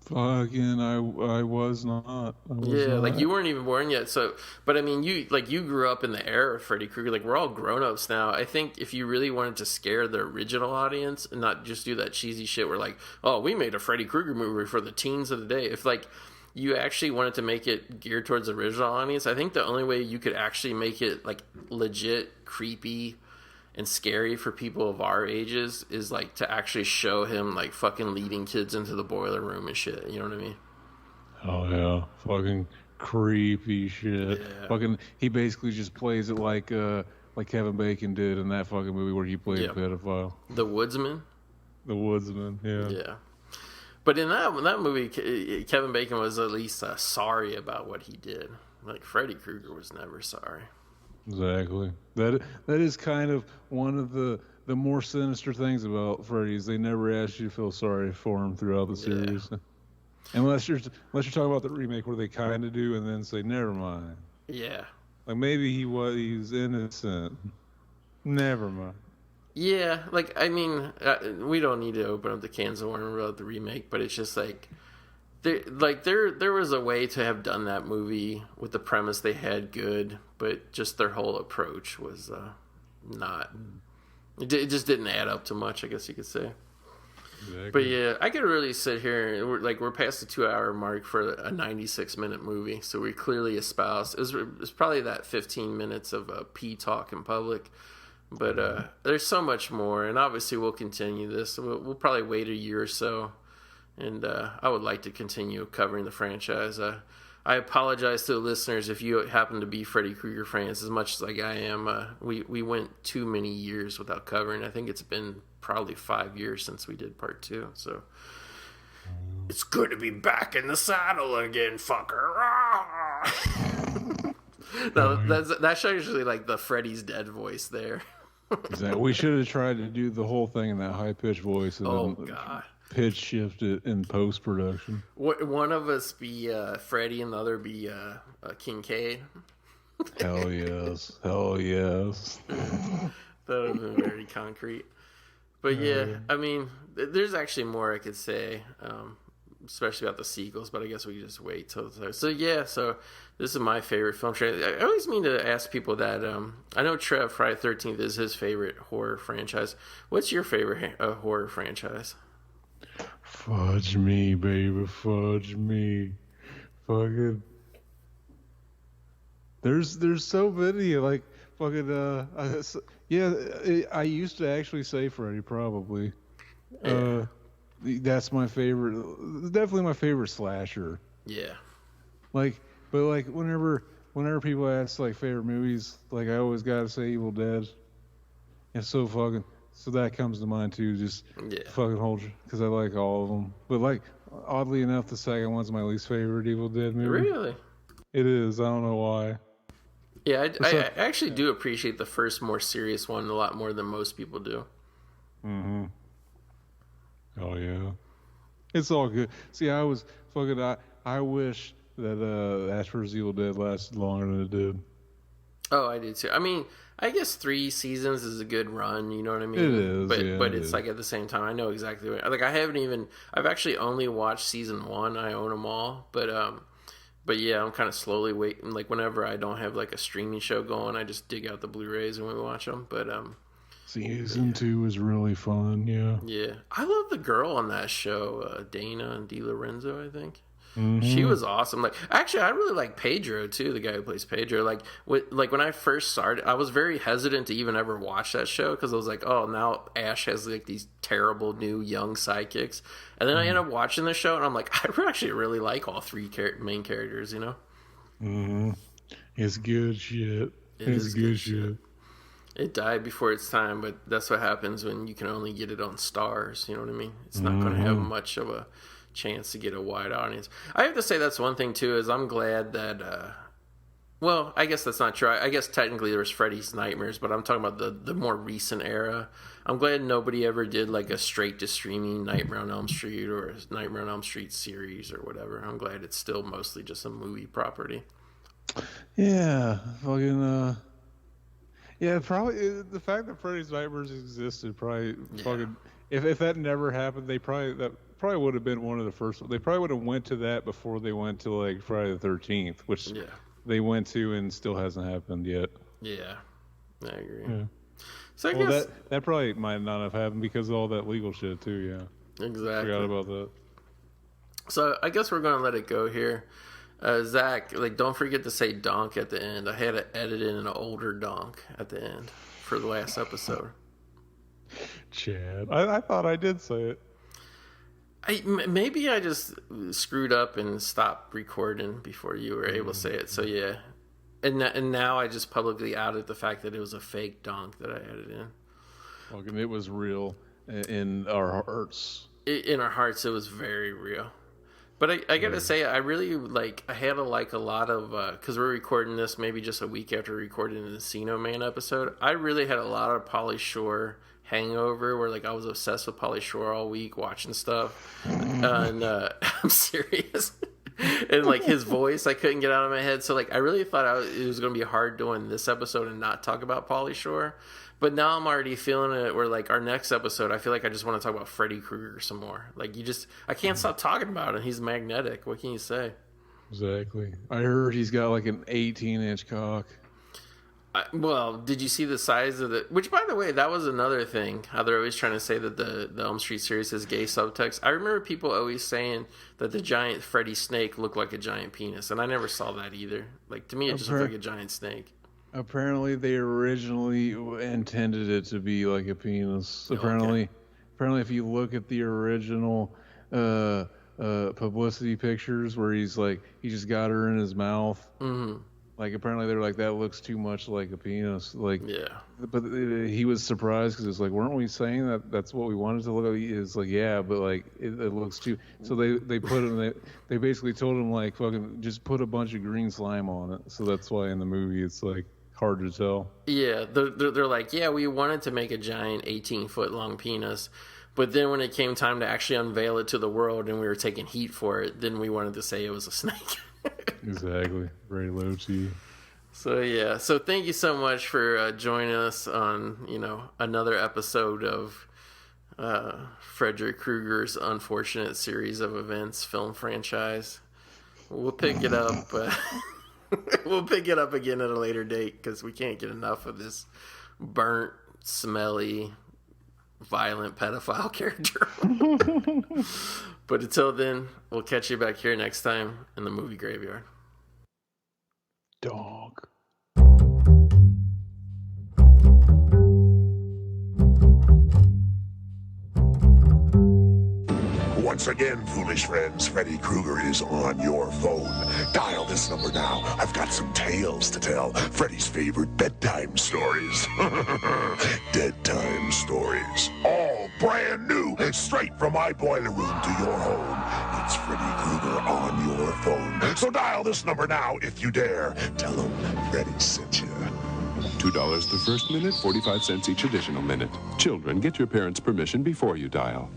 Fucking, I was not. Like you weren't even born yet. So, but I mean, you grew up in the era of Freddy Krueger. Like, we're all grown ups now. I think if you really wanted to scare the original audience and not just do that cheesy shit where like, oh, we made a Freddy Krueger movie for the teens of the day. If like you actually wanted to make it geared towards the original audience, I think the only way you could actually make it like legit creepy and scary for people of our ages is like to actually show him like fucking leading kids into the boiler room and shit. You know what I mean? Oh yeah, fucking creepy shit. Yeah. Fucking, he basically just plays it like Kevin Bacon did in that fucking movie where he played a pedophile. The Woodsman. The Woodsman. Yeah. Yeah. But in that movie, Kevin Bacon was at least sorry about what he did. Like, Freddy Krueger was never sorry. Exactly. That is kind of one of the more sinister things about Freddy's. They never ask you to feel sorry for him throughout the series, unless you're talking about the remake where they kind of do, and then say never mind. Yeah. Like maybe he was innocent. Never mind. Yeah, like, I mean, we don't need to open up the cans of worms about the remake, but it's just like, there was a way to have done that movie with the premise they had good, but just their whole approach was not. It just didn't add up to much, I guess you could say. Exactly. But yeah, I could really sit here and we're past the 2-hour mark for a 96-minute movie, so we clearly espouse. It's probably that 15 minutes of pee talk in public. But there's so much more, and obviously we'll continue this. We'll probably wait a year or so, and I would like to continue covering the franchise. I apologize to the listeners if you happen to be Freddy Krueger fans as much as like I am. We went too many years without covering. I think it's been probably 5 years since we did part 2, so it's good to be back in the saddle again, fucker. No, that's actually like the Freddy's Dead voice there. Exactly. We should have tried to do the whole thing in that high-pitched voice and then pitch shift it in post-production. One of us be Freddy and the other be Kincaid. Hell yes. Hell yes. That would have been very concrete. But yeah, I mean, there's actually more I could say, especially about the sequels, but I guess we can just wait till it's there. So yeah, so this is my favorite film. I always mean to ask people that. I know Trev, Friday the 13th is his favorite horror franchise. What's your favorite horror franchise? Fudge me, baby, fudge me. Fucking. There's so many, like, fucking, I used to actually say Freddy, probably. Yeah. That's my favorite. Definitely my favorite slasher. Yeah. Like, but like whenever people ask like favorite movies, like I always gotta say Evil Dead. And so that comes to mind too. Just fucking hold you, because I like all of them. But like oddly enough, the second one's my least favorite Evil Dead movie. Really? It is. I don't know why. Yeah, I actually do appreciate the first more serious one a lot more than most people do. Mm-hmm. Oh yeah, it's all good. See, I wish that Ash vs. Evil Dead lasted longer than it did. Oh, I did too. I mean, I guess 3 seasons is a good run. You know what I mean? It is, but it's like at the same time, I know exactly what. Like I've actually only watched season 1. I own them all, but yeah, I'm kind of slowly waiting. Like whenever I don't have like a streaming show going, I just dig out the Blu-rays and we watch them. But Season 2 was really fun, yeah. Yeah. I love the girl on that show, Dana and DiLorenzo, I think. Mm-hmm. She was awesome. Like, actually, I really like Pedro, too, the guy who plays Pedro. Like, when I first started, I was very hesitant to even ever watch that show, because I was like, oh, now Ash has, like, these terrible new young sidekicks. And then I end up watching the show, and I'm like, I actually really like all 3 main characters, you know? Mm-hmm. It's good shit. It's good shit. It died before its time, but that's what happens when you can only get it on Stars. You know what I mean? It's not going to have much of a chance to get a wide audience. I have to say that's one thing too. Is I'm glad that. Well, I guess that's not true. I guess technically there was Freddy's Nightmares, but I'm talking about the more recent era. I'm glad nobody ever did like a straight to streaming Nightmare on Elm Street or a Nightmare on Elm Street series or whatever. I'm glad it's still mostly just a movie property. Yeah, fucking. Yeah, probably the fact that Freddy's Nightmares existed fucking. If that never happened, that probably would have been one of the first. They probably would have went to that before they went to like Friday the 13th, which they went to and still hasn't happened yet. Yeah, I agree. Yeah. So I guess that probably might not have happened because of all that legal shit too. Yeah, exactly. Forgot about that. So I guess we're gonna let it go here. Zach, like, don't forget to say donk at the end. I had to edit in an older donk at the end for the last episode. Chad, I thought I did say it. Maybe I just screwed up and stopped recording before you were able to say it. So yeah, and now I just publicly outed the fact that it was a fake donk that I added in. Well, it was real in our hearts. In our hearts, it was very real. But I gotta say, I really I had a lot of, because we're recording this maybe just a week after recording the Encino Man episode. I really had a lot of Pauly Shore hangover where I was obsessed with Pauly Shore all week watching stuff. And I'm serious. And his voice, I couldn't get out of my head. So I really thought it was going to be hard doing this episode and not talk about Pauly Shore. But now I'm already feeling it where our next episode, I feel like I just want to talk about Freddy Krueger some more. I can't stop talking about him. He's magnetic. What can you say? Exactly. I heard he's got an 18-inch cock. Well, did you see the size of which, by the way, that was another thing. How they're always trying to say that the Elm Street series has gay subtext. I remember people always saying that the giant Freddy snake looked like a giant penis. And I never saw that either. To me, it just looked like a giant snake. Apparently, they originally intended it to be like a penis. Apparently, if you look at the original publicity pictures where he just got her in his mouth. Mm-hmm. Apparently they were like, that looks too much like a penis. But he was surprised because it's weren't we saying that that's what we wanted to look like? It's yeah, but it looks too. So they put him. They basically told him fucking just put a bunch of green slime on it. So that's why in the movie it's hard to tell. Yeah, they're we wanted to make a giant 18-foot long penis. But then when it came time to actually unveil it to the world and we were taking heat for it, then we wanted to say it was a snake. Exactly. Very low key. So yeah. So thank you so much for joining us on, another episode of Frederick Krueger's unfortunate series of events film franchise. We'll pick it up. We'll pick it up again at a later date because we can't get enough of this burnt, smelly, violent pedophile character. But until then, we'll catch you back here next time in the movie graveyard. Dog. Once again, foolish friends, Freddy Krueger is on your phone. Dial this number now. I've got some tales to tell. Freddy's favorite bedtime stories. Dead time stories. All brand new, straight from my boiler room to your home. It's Freddy Krueger on your phone. So dial this number now if you dare. Tell him Freddy sent you. $2 the first minute, 45 cents each additional minute. Children, get your parents' permission before you dial.